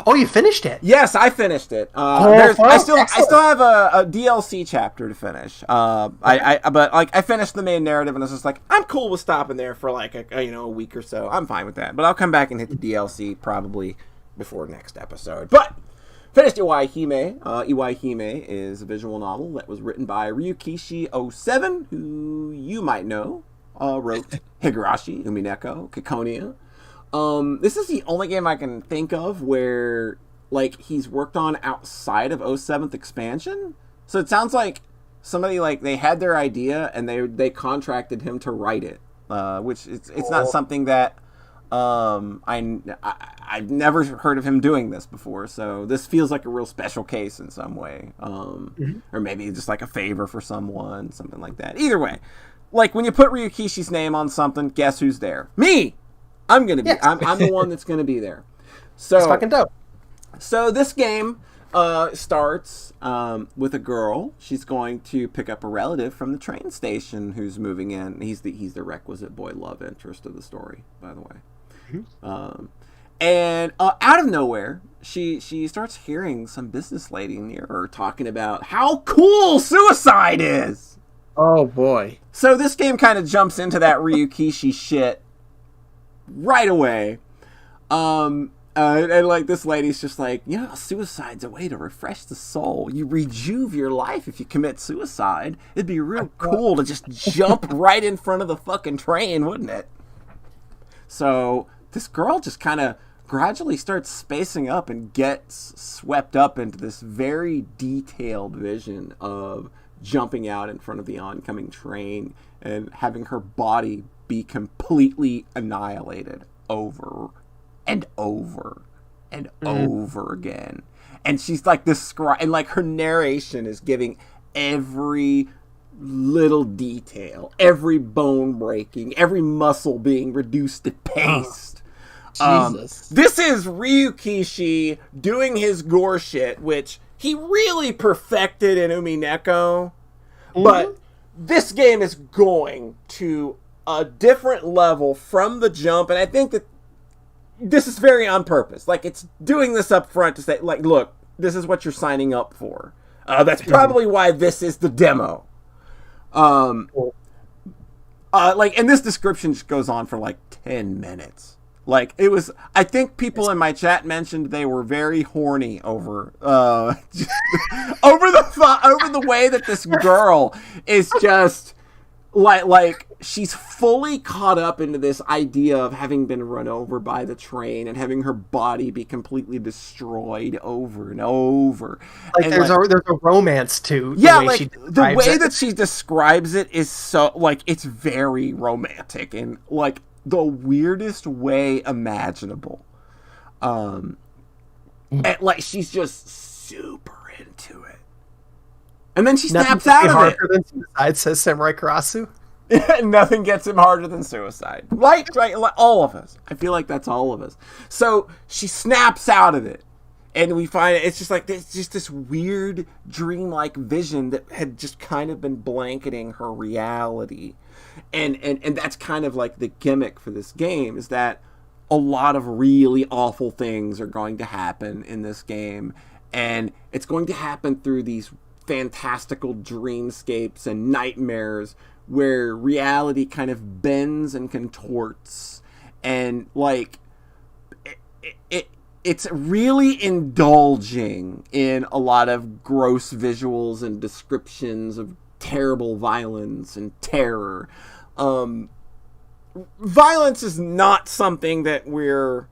Oh, you finished it? Yes, I finished it. I still have a DLC chapter to finish. But I finished the main narrative, and I was just like, I'm cool with stopping there for like a week or so. I'm fine with that. But I'll come back and hit the DLC probably before next episode. But finished Iwai Hime. Iwai Hime is a visual novel that was written by Ryukishi 07, who you might know wrote Higurashi, Umineko, Kikonia. This is the only game I can think of where like he's worked on outside of 07th expansion. So it sounds like somebody like they had their idea and they contracted him to write it, which it's not something that I've never heard of him doing this before. So this feels like a real special case in some way, or maybe just like a favor for someone, something like that. Either way, like when you put Ryukishi's name on something, guess who's there? Me. I'm gonna be. Yes. I'm the one that's gonna be there. So it's fucking dope. So this game starts with a girl. She's going to pick up a relative from the train station who's moving in. He's the requisite boy love interest of the story, by the way. Mm-hmm. And out of nowhere, she starts hearing some business lady near her talking about how cool suicide is. Oh boy! So this game kind of jumps into that Ryukishi shit right away. And like this lady's just like, suicide's a way to refresh the soul. You rejuve your life if you commit suicide. It'd be real cool to just jump right in front of the fucking train, wouldn't it? So this girl just kind of gradually starts spacing up and gets swept up into this very detailed vision of jumping out in front of the oncoming train and having her body be completely annihilated over and over and over again. And she's like and like her narration is giving every little detail, every bone breaking, every muscle being reduced to paste. Jesus. This is Ryukishi doing his gore shit, which he really perfected in Umineko. But this game is going to a different level from the jump, and I think that this is very on purpose. Like, it's doing this up front to say, like, look, this is what you're signing up for. That's probably why this is the demo. Like, and this description just goes on for like 10 minutes. Like, it was, I think people in my chat mentioned they were very horny over, over the way that this girl is just like she's fully caught up into this idea of having been run over by the train and having her body be completely destroyed over and over. Like, and there's a romance to the way that she describes it is so, like, it's very romantic and like the weirdest way imaginable. And like, she's just super into it. And then she snaps out of it. Than suicide, says Samurai Karasu. Nothing gets him harder than suicide. Right, like all of us. I feel like that's all of us. So she snaps out of it. And we find it's just like this weird dreamlike vision that had just kind of been blanketing her reality. And that's kind of like the gimmick for this game, is that a lot of really awful things are going to happen in this game. And it's going to happen through these fantastical dreamscapes and nightmares where reality kind of bends and contorts, and like it's really indulging in a lot of gross visuals and descriptions of terrible violence and terror. Violence is not something that we're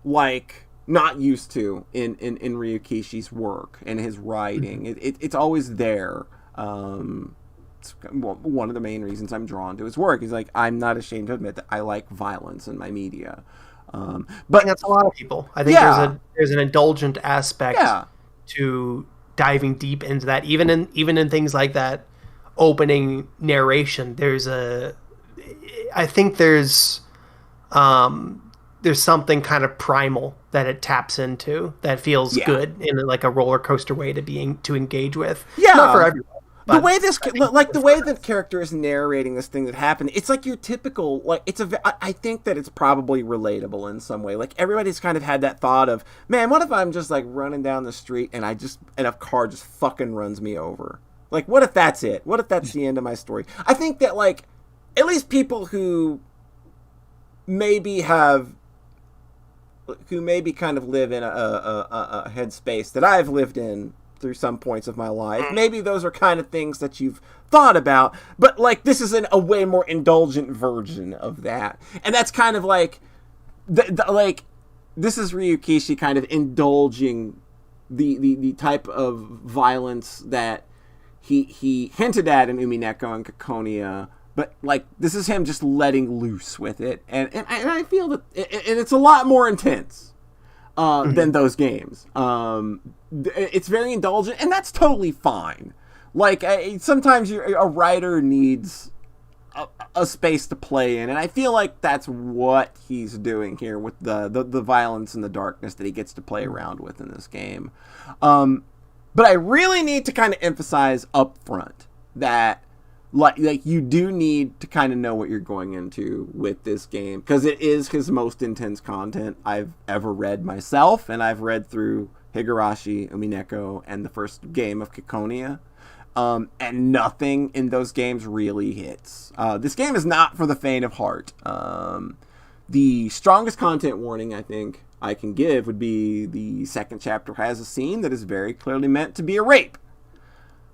like not used to in Ryukishi's work and his writing. It's always there. It's one of the main reasons I'm drawn to his work. He's like, I'm not ashamed to admit that I like violence in my media. But that's a lot of people. I think there's an indulgent aspect to diving deep into that. Even in things like that opening narration, I think there's something kind of primal that it taps into that feels good in like a roller coaster way to engage with. Yeah, not for everyone. The way the character is narrating this thing that happened, it's like your typical, like, I think that it's probably relatable in some way. Like, everybody's kind of had that thought of, man, what if I'm just like running down the street and a car just fucking runs me over? Like, what if that's it? What if that's the end of my story? I think that, like, at least people who maybe kind of live in a headspace that I've lived in through some points of my life, maybe those are kind of things that you've thought about, but like, this is a way more indulgent version of that. And that's kind of like like, this is Ryukishi kind of indulging the type of violence that he hinted at in Umineko and Kikonia, but like, this is him just letting loose with it, and I feel that it's a lot more intense than those games. It's very indulgent, and that's totally fine. Like, sometimes a writer needs a space to play in, and I feel like that's what he's doing here with the violence and the darkness that he gets to play around with in this game. But I really need to kind of emphasize up front that like you do need to kind of know what you're going into with this game, because it is his most intense content I've ever read myself, and I've read through Higurashi, Umineko, and the first game of Kikonia, and nothing in those games really hits. This game is not for the faint of heart. The strongest content warning I think I can give would be the second chapter has a scene that is very clearly meant to be a rape.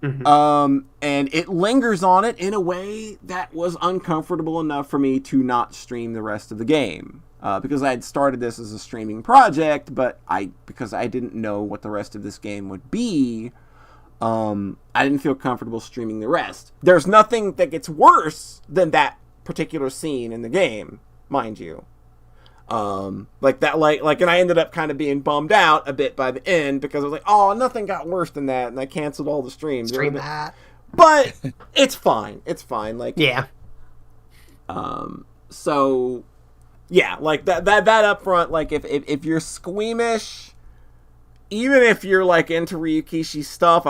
And it lingers on it in a way that was uncomfortable enough for me to not stream the rest of the game. Because I had started this as a streaming project, but because I didn't know what the rest of this game would be, I didn't feel comfortable streaming the rest. There's nothing that gets worse than that particular scene in the game, mind you. Like that, and I ended up kind of being bummed out a bit by the end because I was like, oh, nothing got worse than that, and I canceled all the streams. Stream that. But it's fine. It's fine. Like, yeah. So, yeah, like that up front, like if you're squeamish, even if you're like into Ryukishi stuff,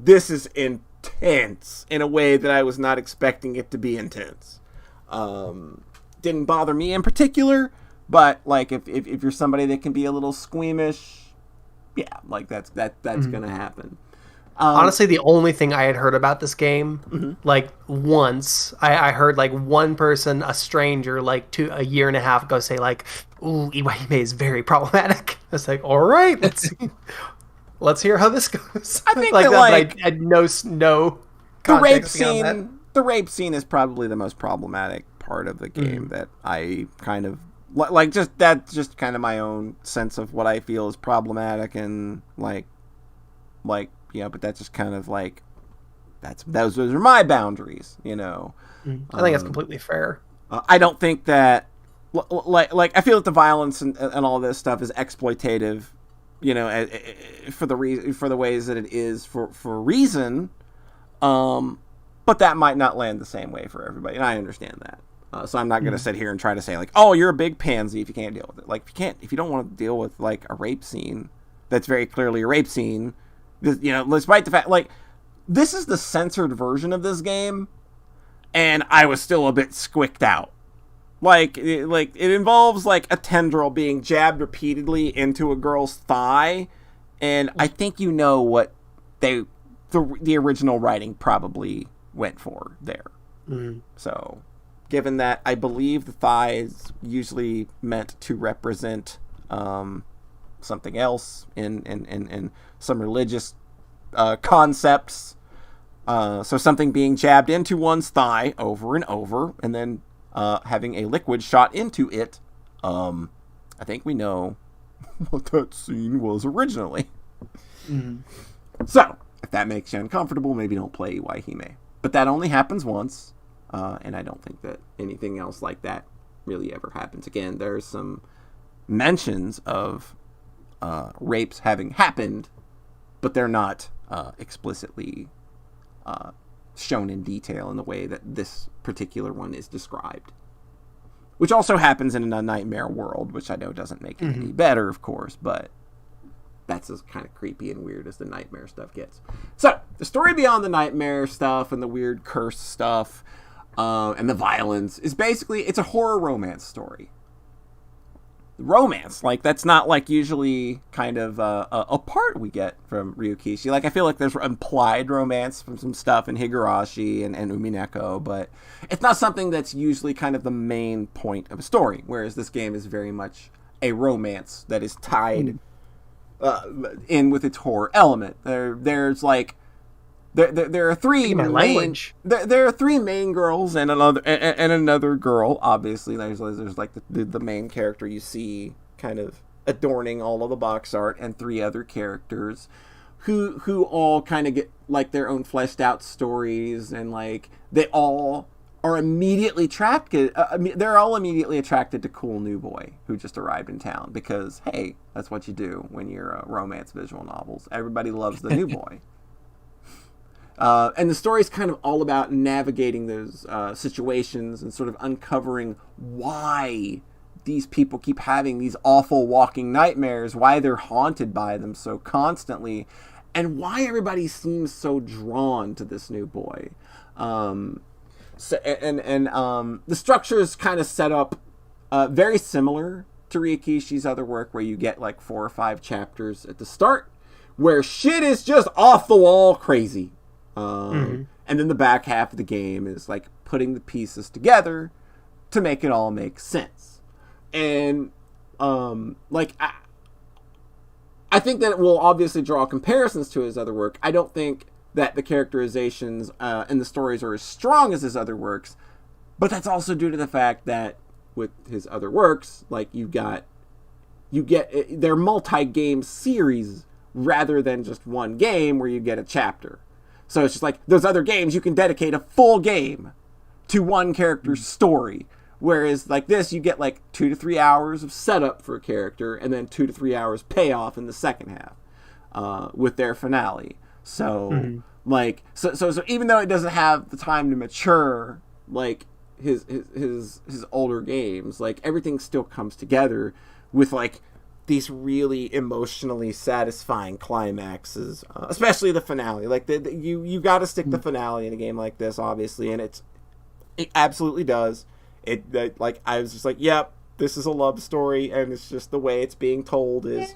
this is intense in a way that I was not expecting it to be intense. Didn't bother me in particular, but like if you're somebody that can be a little squeamish, yeah, like that's gonna happen. Honestly, the only thing I had heard about this game, like once, I heard like one person, a stranger, like a year and a half ago, say like, "Ooh, Iwahime is very problematic." I was like, "All right, let's hear how this goes." I think like that, like I had no the rape scene. That. The rape scene is probably the most problematic part of the game that I kind of like. That's just kind of my own sense of what I feel is problematic, and like. Yeah, but that's just kind of like those are my boundaries, you know. I think that's completely fair. I don't think that like I feel that the violence and all this stuff is exploitative, you know, for the ways that it is for a reason. But that might not land the same way for everybody, and I understand that. So I'm not going to sit here and try to say like, oh, you're a big pansy if you can't deal with it. Like if you don't want to deal with like a rape scene that's very clearly a rape scene. You know, despite the fact, like, this is the censored version of this game, and I was still a bit squicked out. Like, it involves, like, a tendril being jabbed repeatedly into a girl's thigh, and I think you know what the original writing probably went for there. So, given that I believe the thigh is usually meant to represent something else in some religious concepts. So something being jabbed into one's thigh over and over, and then having a liquid shot into it. I think we know what that scene was originally. So, if that makes you uncomfortable, maybe don't play Iwahime. But that only happens once, and I don't think that anything else like that really ever happens again. There's some mentions of rapes having happened, but they're not explicitly shown in detail in the way that this particular one is described. Which also happens in a nightmare world, which I know doesn't make it any better, of course, but that's as kind of creepy and weird as the nightmare stuff gets. So, the story beyond the nightmare stuff and the weird curse stuff and the violence is basically, it's a horror romance story. Romance, like, that's not, like, usually kind of a part we get from Ryukishi. Like, I feel like there's implied romance from some stuff in Higurashi and Umineko, but it's not something that's usually kind of the main point of a story, whereas this game is very much a romance that is tied in with its horror element. There's like there are three main there are three main girls and another girl. Obviously, there's like the main character you see kind of adorning all of the box art, and three other characters who all kind of get like their own fleshed out stories, and like they all are immediately attracted. They're all immediately attracted to cool new boy who just arrived in town, because hey, that's what you do when you're romance visual novels. Everybody loves the new boy. And the story is kind of all about navigating those situations and sort of uncovering why these people keep having these awful walking nightmares, why they're haunted by them so constantly, and why everybody seems so drawn to this new boy. So, the structure is kind of set up very similar to Ryukishi's other work, where you get like 4 or 5 chapters at the start where shit is just off the wall crazy. And then the back half of the game is like putting the pieces together to make it all make sense. And like I think that it will obviously draw comparisons to his other work. I don't think that the characterizations and the stories are as strong as his other works, but that's also due to the fact that with his other works, like you get they're multi-game series rather than just one game where you get a chapter. So it's just like those other games, you can dedicate a full game to one character's story, Whereas like this, you get like 2 to 3 hours of setup for a character, and then 2 to 3 hours payoff in the second half with their finale. So like so even though it doesn't have the time to mature like his older games, like everything still comes together with like these really emotionally satisfying climaxes, especially the finale. Like you got to stick the finale in a game like this, obviously, and it absolutely does. Like I was just like, yep, this is a love story, and it's just the way it's being told is.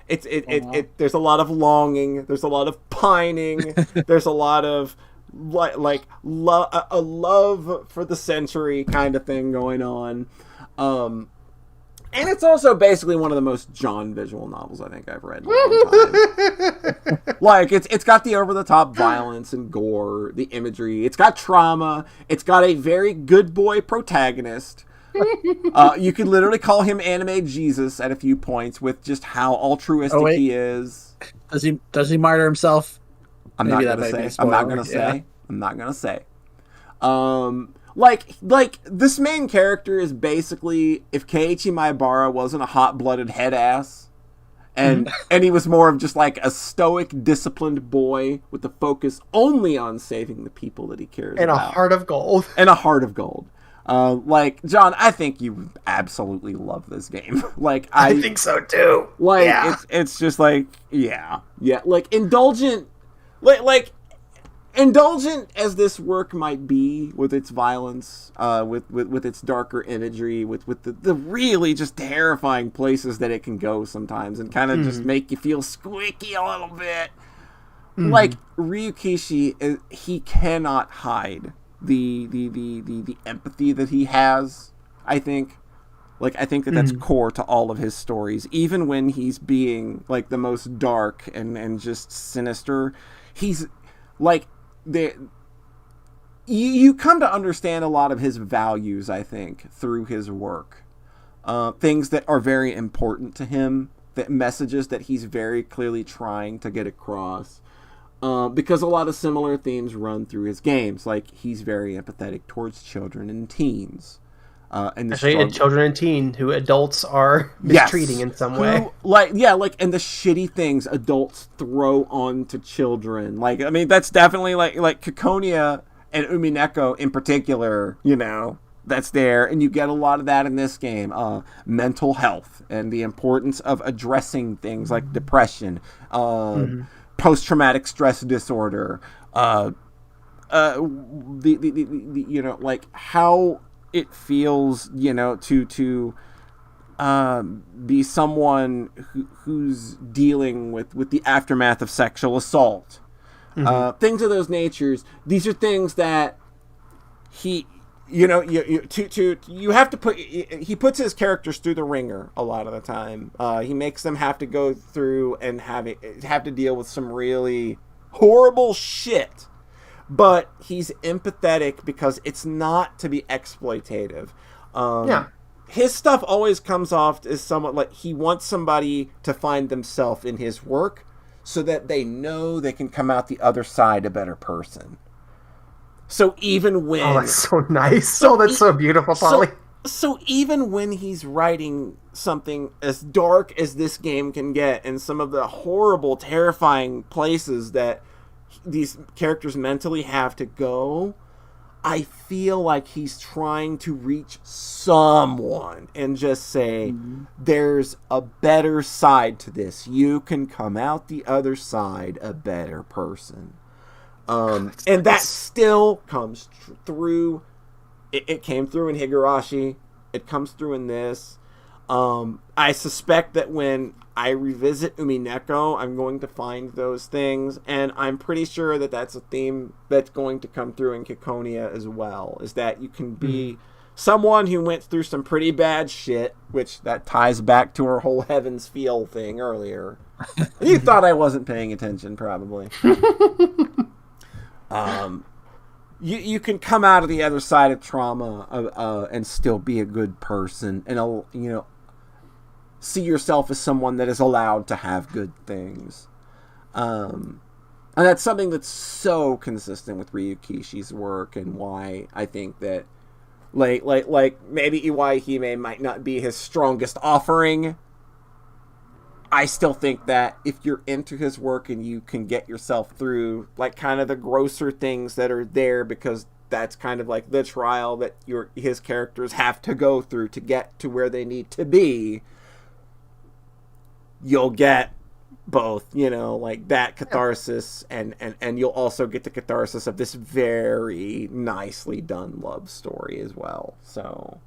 There's a lot of longing. There's a lot of pining. There's a lot of a love for the century kind of thing going on. And it's also basically one of the most John visual novels I think I've read in a long time. Like it's got the over the top violence and gore, the imagery. It's got trauma. It's got a very good boy protagonist. You could literally call him anime Jesus at a few points with just how altruistic he is. Does he martyr himself? I'm not gonna say. Like this main character is basically if Keiichi Maebara wasn't a hot-blooded head ass, and he was more of just like a stoic, disciplined boy with the focus only on saving the people that he cares and about. And a heart of gold. And a heart of gold. Like John, I think you absolutely love this game. Like I think so too. Like it's just like like indulgent, like indulgent as this work might be with its violence, with its darker imagery, with the really just terrifying places that it can go sometimes, and kind of just make you feel squeaky a little bit. Like Ryukishi, he cannot hide the empathy that he has. I think that's core to all of his stories. Even when he's being like the most dark and just sinister, he's like you come to understand a lot of his values, I think, through his work. Things that are very important to him, that messages that he's very clearly trying to get across. Because a lot of similar themes run through his games. Like, he's very empathetic towards children and teens. Especially children and teen who adults are mistreating in some way. And the shitty things adults throw onto children. Like, I mean, that's definitely like Kikonia and Umineko in particular, you know, that's there. And you get a lot of that in this game. Mental health and the importance of addressing things like depression, post-traumatic stress disorder, the you know, like how it feels, you know, to be someone who's dealing with the aftermath of sexual assault, things of those natures. These are things that he, you know, you have to put. He puts his characters through the ringer a lot of the time. He makes them have to go through and have to deal with some really horrible shit. But he's empathetic because it's not to be exploitative. His stuff always comes off as somewhat like he wants somebody to find themselves in his work so that they know they can come out the other side a better person. So even when... Oh, that's so nice. That's so beautiful, Polly. So even when he's writing something as dark as this game can get, and some of the horrible, terrifying places that these characters mentally have to go, I feel like he's trying to reach someone and just say, there's a better side to this. You can come out the other side a better person. And that still comes through. It came through in Higurashi. It comes through in this. I suspect that when I revisit Umineko, I'm going to find those things, and I'm pretty sure that that's a theme that's going to come through in Kikonia as well, is that you can be someone who went through some pretty bad shit, which that ties back to our whole Heaven's Feel thing earlier. You thought I wasn't paying attention, probably. You can come out of the other side of trauma and still be a good person, and you know, see yourself as someone that is allowed to have good things. And that's something that's so consistent with Ryukishi's work, and why I think that Like maybe Iwai might not be his strongest offering. I still think that if you're into his work and you can get yourself through like kind of the grosser things that are there, because that's kind of like the trial that his characters have to go through to get to where they need to be, you'll get both, like that catharsis and you'll also get the catharsis of this very nicely done love story as well. So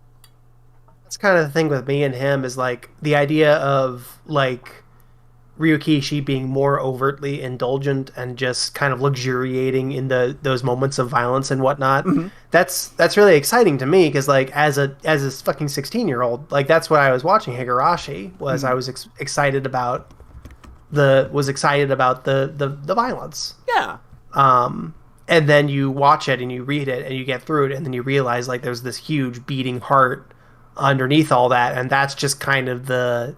that's kind of the thing with me and him, is like the idea of like Ryukishi being more overtly indulgent and just kind of luxuriating in those moments of violence and whatnot. Mm-hmm. That's really exciting to me, because like as a fucking 16-year-old, like that's what I was watching Higurashi was. Mm-hmm. I was excited about the violence. Yeah. And then you watch it and you read it and you get through it, and then you realize like there's this huge beating heart underneath all that, and that's just kind of the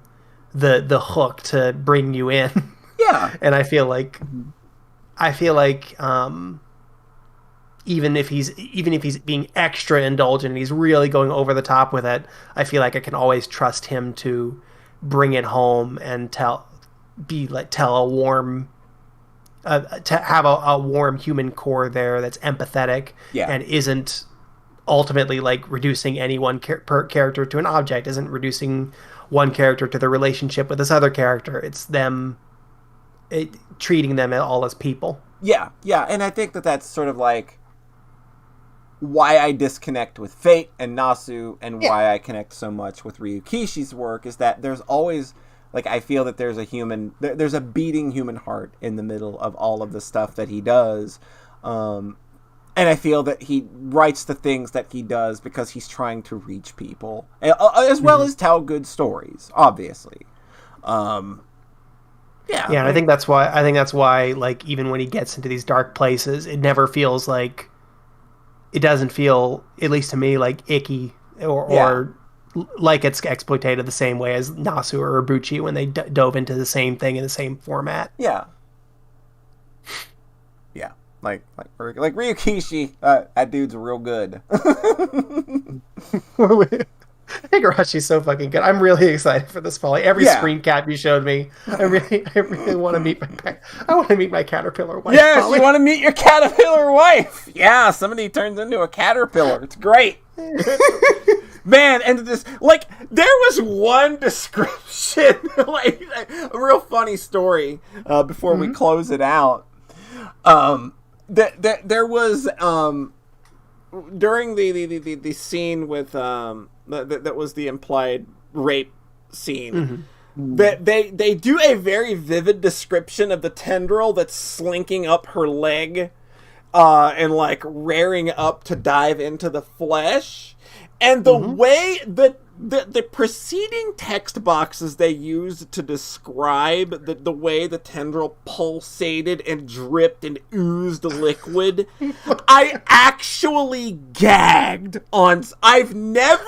hook to bring you in. Yeah. And I feel like even if he's being extra indulgent and he's really going over the top with it, I feel like I can always trust him to bring it home and tell a warm to have a warm human core there that's empathetic. Yeah. And isn't ultimately like reducing any one character to an object, isn't reducing one character to the relationship with this other character. It's them treating them all as people. Yeah, and I think that's sort of like why I disconnect with Fate and Nasu, and why I connect so much with Ryukishi's work, is that there's always, like, I feel that there's a beating human heart in the middle of all of the stuff that he does. And I feel that he writes the things that he does because he's trying to reach people, as well as tell good stories, obviously. And I think that's why, like, even when he gets into these dark places, it doesn't feel, at least to me, like icky or like it's exploitated the same way as Nasu or Ibuchi when they dove into the same thing in the same format. Yeah. Like Ryukishi, that dude's real good. Higurashi's so fucking good. I'm really excited for this fall. Like, every screen cap you showed me, I really want to meet my caterpillar wife. Yes, you want to meet your caterpillar wife. Yeah, somebody turns into a caterpillar. It's great. Man, and this, like, there was one description, like, a real funny story before we close it out. There was during the scene with that was the implied rape scene. That they do a very vivid description of the tendril that's slinking up her leg, and like rearing up to dive into the flesh, and the way the preceding text boxes they used to describe the way the tendril pulsated and dripped and oozed liquid, I actually gagged on. I've never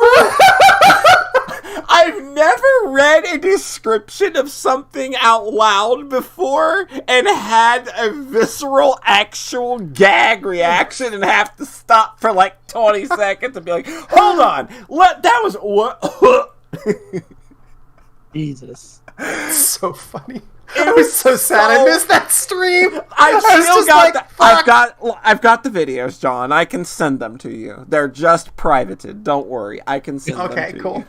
read a description of something out loud before and had a visceral actual gag reaction and have to stop for like 20 seconds and be like, hold on, that was what? Jesus. So funny. I was so sad I missed that stream. I've got the videos, John. I can send them to you. They're just privated. Don't worry. I can send them to you. Okay, cool.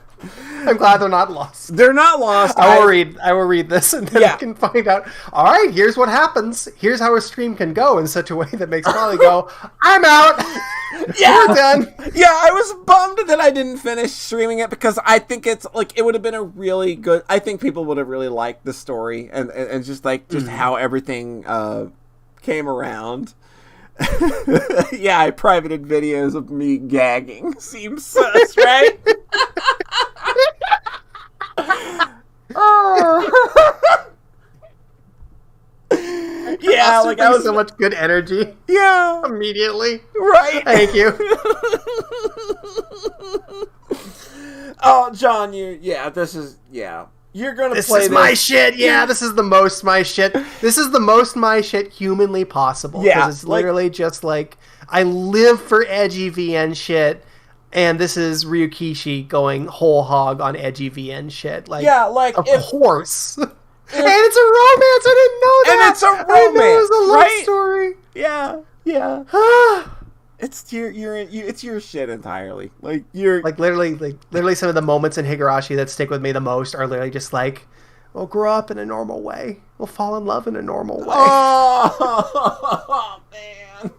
I'm glad they're not lost. They're not lost. I will read this, and then I can find out. All right, here's what happens. Here's how a stream can go in such a way that makes Molly go, "I'm out." We're done. Yeah, I was bummed that I didn't finish streaming it, because I think it's like it would have been a really good. I think people would have really liked the story and just how everything came around. Yeah, I privated videos of me gagging. Seems sus, right? Yeah, like I was so much good energy. Yeah, immediately. Right. Thank you. Oh, John, you're gonna play this. This is my shit. Yeah, this is the most my shit. This is the most my shit humanly possible. Yeah, it's literally just like I live for edgy VN shit. and this is Ryukishi going whole hog on edgy VN shit. Like, yeah, like of course. And it's a romance. I didn't know that. And it's a romance. I didn't know it was a love right? story. Yeah, yeah. It's your shit entirely. Like literally some of the moments in Higurashi that stick with me the most are literally just like, we'll grow up in a normal way. We'll fall in love in a normal way. Oh man.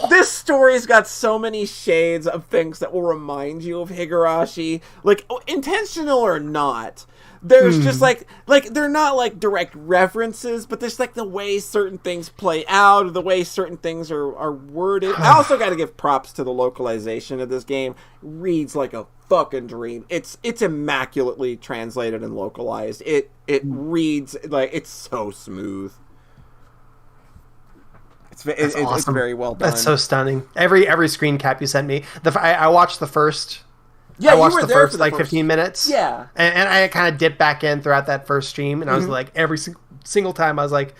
This story's got so many shades of things that will remind you of Higurashi, like intentional or not. There's just like they're not like direct references, but there's like the way certain things play out, or the way certain things are worded. I also got to give props to the localization of this game. Reads like a fucking dream. It's immaculately translated and localized. It reads like it's so smooth. It's awesome. It's very well done. That's so stunning. Every screen cap you sent me. I watched the first. Yeah, I watched you were the there first for the like 15 minutes. Yeah, and I kind of dipped back in throughout that first stream, and I was like, every single time I was like,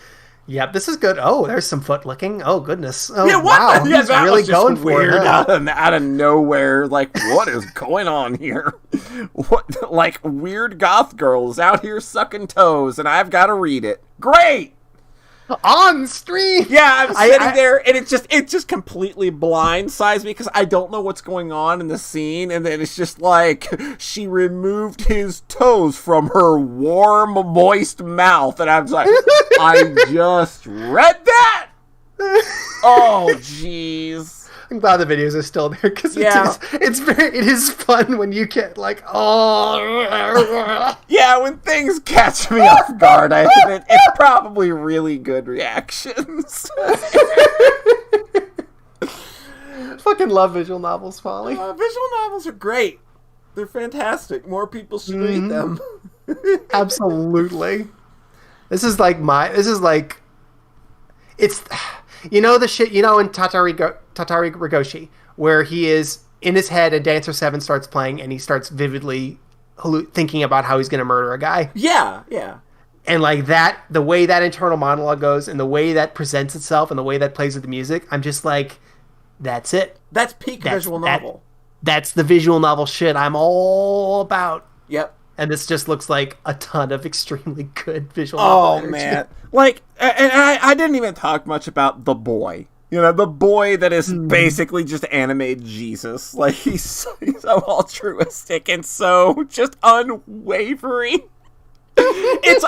"Yep, this is good." Oh, there's some foot licking. Oh goodness. Oh yeah, what? Wow, Yeah, he's that really was just going for weird it. Huh? out of nowhere. Like, what is going on here? What? Like, weird goth girls out here sucking toes, and I've got to read it. Great. On stream. Yeah, I'm sitting there, and it just completely blindsides me because I don't know what's going on in the scene, and then it's just like she removed his toes from her warm, moist mouth, and I was like, I just read that. Oh, jeez. I'm glad the videos are still there because it is fun when you get like, oh. Yeah, when things catch me off guard, I admit it's probably really good reactions. Fucking love visual novels, Folly. Visual novels are great. They're fantastic. More people should read them. Absolutely. This is like it's, you know, the shit, you know, in Tatari Rigoshi, where he is in his head and Dancer 7 starts playing and he starts vividly thinking about how he's going to murder a guy. Yeah, yeah. And like that, the way that internal monologue goes and the way that presents itself and the way that plays with the music, I'm just like, that's it. That's peak visual novel. That's the visual novel shit I'm all about. Yep. And this just looks like a ton of extremely good visual novel. energy. Man. Like, and I didn't even talk much about the boy. You know, the boy that is basically just animated Jesus. Like, he's so altruistic and so just unwavering. It's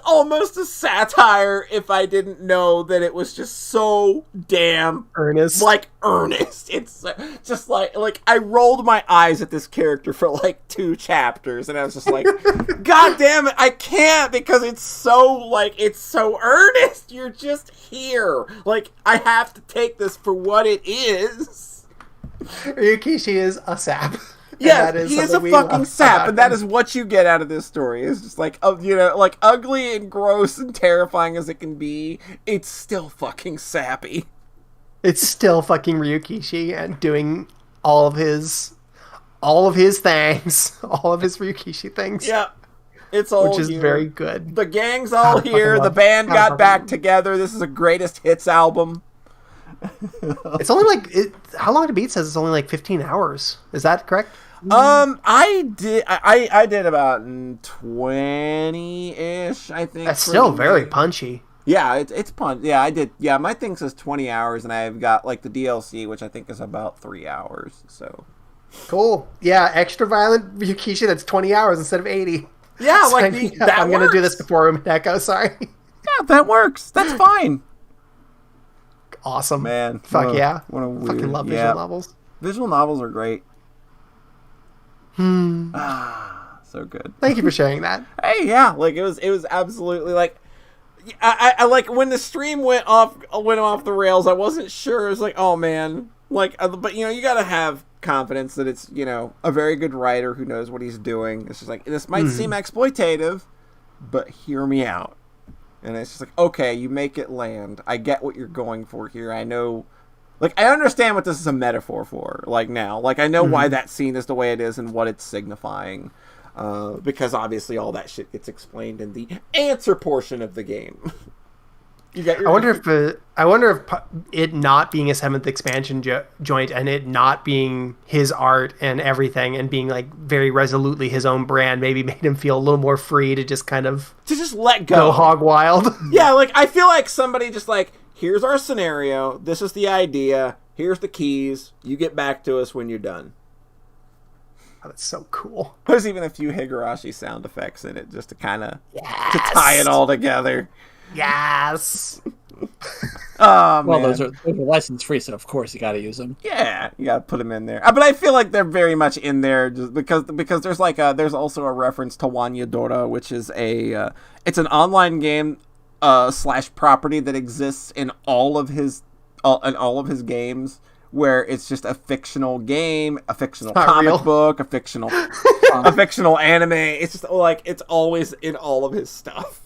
almost a satire if I didn't know that it was just so damn earnest. Like earnest. It's just like I rolled my eyes at this character for like 2 chapters and I was just like, God damn it, I can't because it's so earnest. You're just here. Like, I have to take this for what it is. Ryukishi is a sap. Yeah, he is a fucking sap, and that is what you get out of this story. It's just like, you know, like ugly and gross and terrifying as it can be, it's still fucking sappy. It's still fucking Ryukishi and doing all of his things, all of his Ryukishi things. Yeah, it's all which is here. Very good. The gang's all here. The band got back together. This is a greatest hits album. It's only like how long to beat says it's only like 15 hours. Is that correct? I did about 20-ish, I think. That's still very punchy. Yeah, it's punch. Yeah, I did. Yeah, my thing says 20 hours, and I've got like the DLC, which I think is about 3 hours. So cool. Yeah, extra violent Ryukishi. That's 20 hours instead of 80. Yeah, so like I'm gonna do this before Echo. Sorry. Yeah, that works. That's fine. Awesome, man. Fuck yeah. What a weird, fucking love visual novels. Visual novels are great. So good. Thank you for sharing that. Hey, yeah, like it was absolutely like I like when the stream went off the rails. I wasn't sure. It was like, oh man, like, but you know, you gotta have confidence that it's, you know, a very good writer who knows what he's doing. It's just like, this might seem exploitative, but hear me out. And it's just like, okay, you make it land. I get what you're going for here. I know, like, I understand what this is a metaphor for, like, now. Like, I know why that scene is the way it is and what it's signifying. Because obviously all that shit gets explained in the answer portion of the game. You got your. I wonder if it not being a 7th expansion joint and it not being his art and everything and being like very resolutely his own brand maybe made him feel a little more free to just kind of let go hog wild. Yeah, like I feel like somebody just like, here's our scenario, this is the idea, here's the keys, you get back to us when you're done. Oh, that's so cool. There's even a few Higurashi sound effects in it just to kind of to tie it all together. Yes. Oh, well, man. those are license free, so of course you got to use them. Yeah, you got to put them in there. But I feel like they're very much in there just because there's like there's also a reference to Wanyadora, which is it's an online game / property that exists in all of his games, where it's just a fictional game, a fictional comic book, a fictional anime. It's just like it's always in all of his stuff.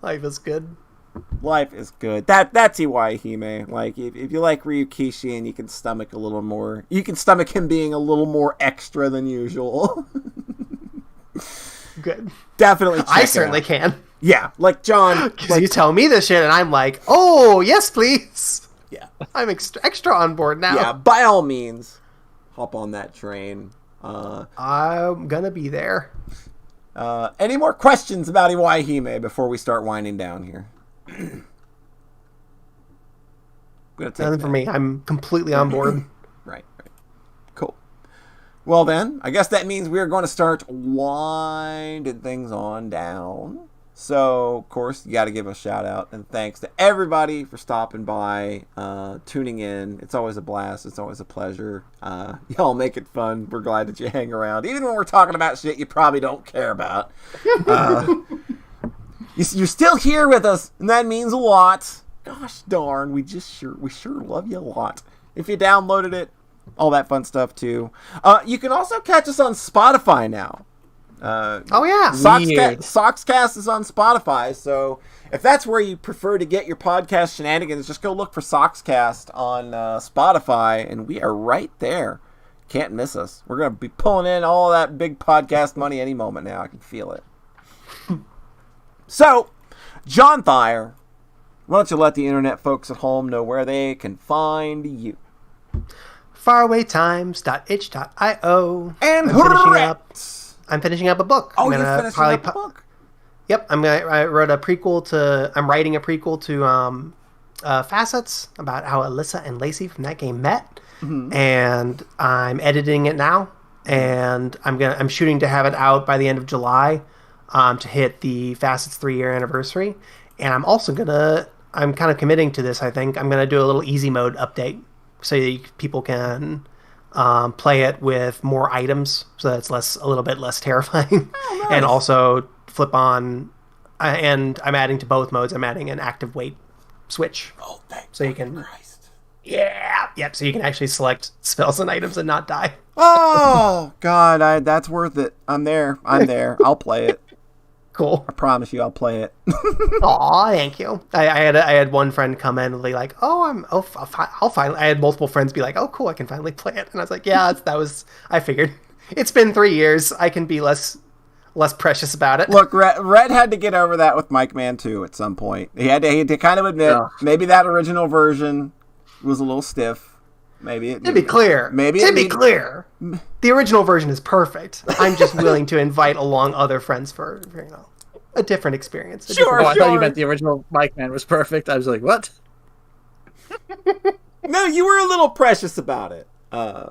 Life is good. Life is good. That's Iwaihime. Like if you like Ryukishi and you can stomach him being a little more extra than usual. Good. Definitely. I certainly can. Yeah, like John. Because you tell me this shit and I'm like, oh yes, please. Yeah, I'm extra on board now. Yeah, by all means, hop on that train. I'm gonna be there. Any more questions about Iwaihime before we start winding down here? Nothing for me. I'm completely on board. Right. Cool. Well then, I guess that means we're going to start winding things on down. So, of course, you got to give a shout out and thanks to everybody for stopping by, tuning in. It's always a blast. It's always a pleasure. Y'all make it fun. We're glad that you hang around. Even when we're talking about shit you probably don't care about. You're still here with us, and that means a lot. Gosh darn, we sure love you a lot. If you downloaded it, all that fun stuff too. You can also catch us on Spotify now. Oh yeah, Sockscast is on Spotify, so if that's where you prefer to get your podcast shenanigans, just go look for Sockscast on Spotify, and we are right there. Can't miss us. We're going to be pulling in all that big podcast money any moment now. I can feel it. So, John Thayer, why don't you let the internet folks at home know where they can find you? farawaytimes.itch.io. And I'm finishing up a book. Oh, you're finishing up a book? Yep. I'm writing a prequel to Facets, about how Alyssa and Lacey from that game met. Mm-hmm. And I'm editing it now. And I'm shooting to have it out by the end of July to hit the Facets 3-year anniversary. And I'm also I'm kind of committing to this, I think. I'm going to do a little easy mode update so people can play it with more items, so that it's a little bit less terrifying. Oh, nice. And also flip on, and I'm adding to both modes. I'm adding an active weight switch. Oh, so you can, Christ. Yeah, yep. So you can actually select spells and items and not die. Oh God, that's worth it. I'm there. I'll play it. Cool. I promise you, I'll play it. Aw, thank you. I had one friend come in and be like, I'll finally. I had multiple friends be like, oh, cool, I can finally play it. And I was like, yeah, I figured. It's been 3 years. I can be less precious about it. Look, Red had to get over that with Mike Man 2 at some point. He had to kind of admit, maybe that original version was a little stiff. To be clear, the original version is perfect. I'm just willing to invite along other friends for a different experience. Sure. I thought you meant the original Mike Man was perfect. I was like, what? No, you were a little precious about it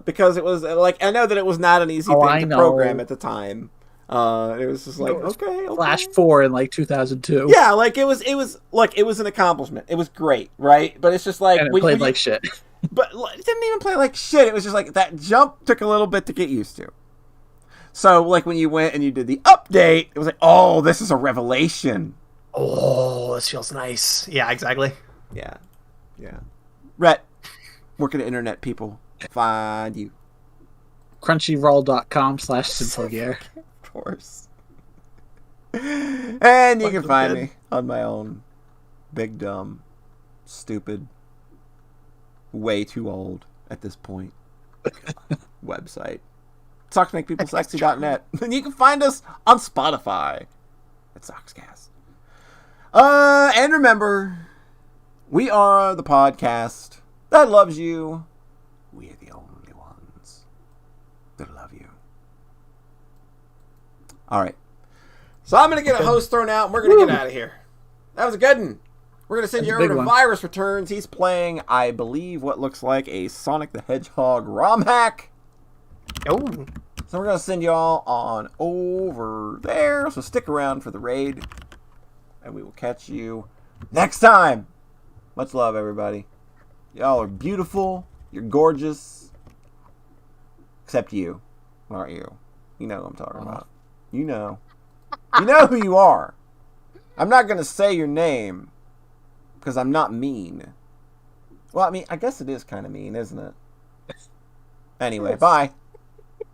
because it was like, I know that it was not an easy thing to program at the time. It was just like, okay. Flash 4 in like 2002. Yeah, like it was an accomplishment. It was great, right? But it's just like, and it played like shit. But it didn't even play like shit. It was just like that jump took a little bit to get used to. So like when you went and you did the update, it was like, oh, this is a revelation. Oh, this feels nice. Yeah, exactly. Yeah. Rhett, where can the internet people find you? Crunchyroll.com/SimpleGear. Of course. And you can find me on my own big, dumb, stupid, way too old at this point website. TalkToMakePeopleSexy.net. And you can find us on Spotify. at Sockscast. And remember, we are the podcast that loves you. We are the only ones that love you. All right. So I'm going to get a host thrown out, and we're going to get out of here. That was a good one. We're going to send you over to Virus Returns. He's playing, I believe, what looks like a Sonic the Hedgehog ROM hack. Oh. So we're going to send you all on over there. So stick around for the raid. And we will catch you next time. Much love, everybody. Y'all are beautiful. You're gorgeous. Except you. Aren't you? You know what I'm talking about. You know. You know who you are. I'm not going to say your name. Because I'm not mean. Well, I mean, I guess it is kind of mean, isn't it? Anyway, bye.